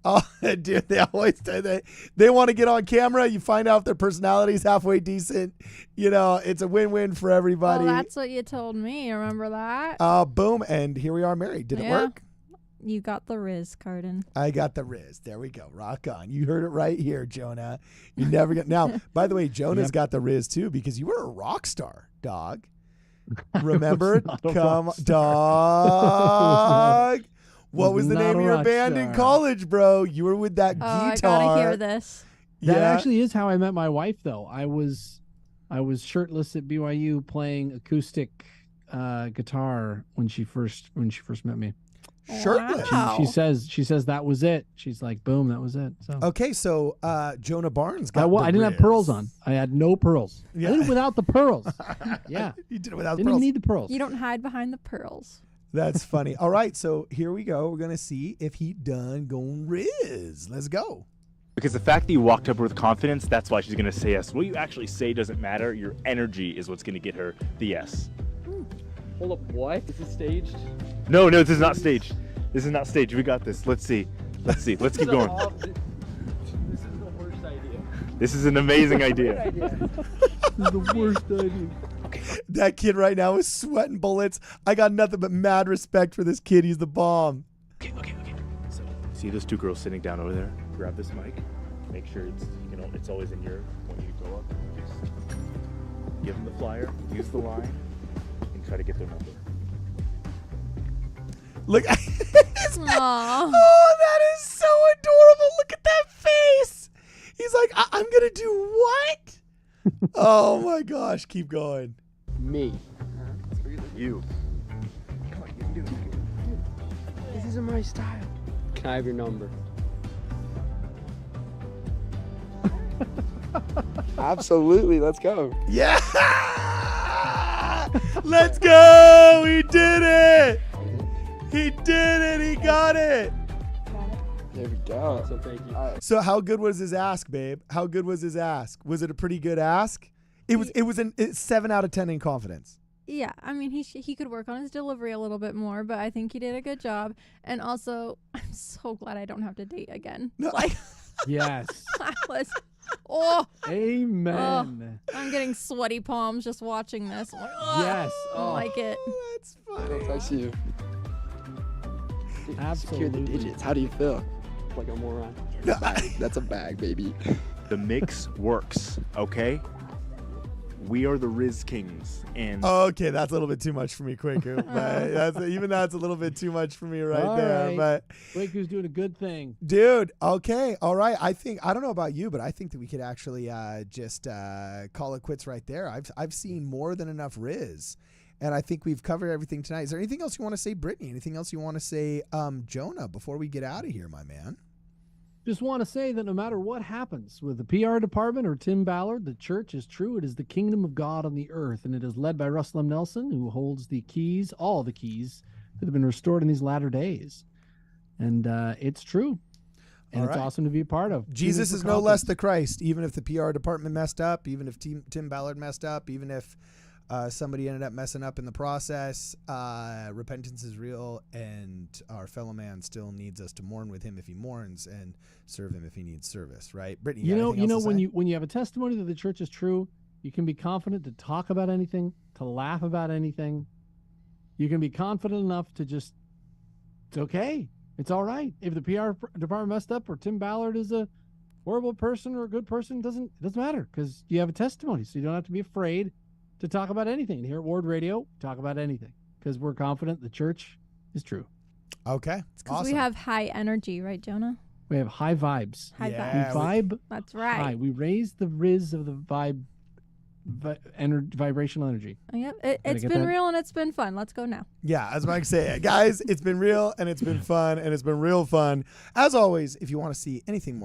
Oh, dude, they always say that. They want to get on camera. You find out if their personality is halfway decent. You know, it's a win-win for everybody. Well, that's what you told me. Remember that? Boom. And here we are married. Did it work? You got the Riz, Carden. I got the Riz. There we go. Rock on. You heard it right here, Jonah. You never get. Now, by the way, Jonah's got the Riz too, because you were a rock star, dog. Remember? Come, dog. What was the name of your band in college, bro? You were with that guitar. I gotta hear this. That actually is how I met my wife, though. I was shirtless at BYU playing acoustic guitar when she first met me. Shirtless. Wow. She says that was it. She's like, boom, that was it. So okay, so Jonah Barnes got. I didn't have pearls on. I had no pearls. Yeah. I did it without the pearls. Yeah, you did it without the didn't pearls. even need the pearls. You don't hide behind the pearls. That's funny. All right, so here we go. We're gonna see if he done going Riz. Let's go. Because the fact that you walked up with confidence, that's why she's gonna say yes. What you actually say doesn't matter. Your energy is what's gonna get her the yes. Hold up, what? Is this staged? No, this is not staged. This is not staged. We got this. Let's see. Let's keep going. This is the worst idea. This is an amazing idea. This is the worst idea. That kid right now is sweating bullets. I got nothing but mad respect for this kid. He's the bomb. Okay. So, see those two girls sitting down over there? Grab this mic. Make sure it's always in your, when you go up, just give them the flyer, use the line, and try to get their number. Look. Aww. Oh, that is so adorable. Look at that face. He's like, I'm going to do what? Oh, my gosh. Keep going. Me. You. Come on, you can do it. This isn't my style. Can I have your number? Absolutely. Let's go. Yeah. Let's go. He did it. He did it. He got it. There we go. So thank you. So how good was his ask, babe? How good was his ask? Was it a pretty good ask? It was a 7 out of 10 in confidence. Yeah, I mean, he could work on his delivery a little bit more, but I think he did a good job. And also, I'm so glad I don't have to date again. Like, yes. I was, oh. Amen. Oh, I'm getting sweaty palms just watching this. I'm like, Yes. I don't like it. That's funny. I see you. Absolutely. Secure the digits. How do you feel? Like a moron. That's a bag, baby. The mix works, okay? We are the Riz Kings, and Okay, that's a little bit too much for me, Quaker. But that's a little bit too much for me right there. But Quaker's doing a good thing. dude, okay, all right. I don't know about you, but I think that we could actually just call it quits right there. I've seen more than enough Riz, and I think we've covered everything tonight. Is there anything else you want to say, Brittany? Anything else you want to say, Jonah, before we get out of here, my man? Just want to say that no matter what happens with the PR department or Tim Ballard, the church is true. It is the kingdom of God on the earth, and it is led by Russell M. Nelson, who holds the keys, all the keys that have been restored in these latter days. And it's true. And All it's right. awesome to be a part of. Jesus is no less the Christ, even if the PR department messed up, even if Tim Ballard messed up, even if somebody ended up messing up in the process. Repentance is real, and our fellow man still needs us to mourn with him if he mourns, and serve him if he needs service. Right, Brittany? You know, when you have a testimony that the church is true, you can be confident to talk about anything, to laugh about anything. You can be confident enough to just, it's okay, it's all right. If the PR department messed up, or Tim Ballard is a horrible person or a good person, it doesn't matter, because you have a testimony, so you don't have to be afraid to talk about anything. And here at Ward Radio, talk about anything, because we're confident the church is true. Okay. It's because we have high energy, right, Jonah? We have high vibes. High Yeah, vibes. We vibe. That's right. High. We raise the riz of the vibrational energy. Yep. I It's get been that? real and it's been fun. Let's go now. Yeah, as Mike say, guys, it's been real and it's been fun and it's been real fun. As always, if you want to see anything more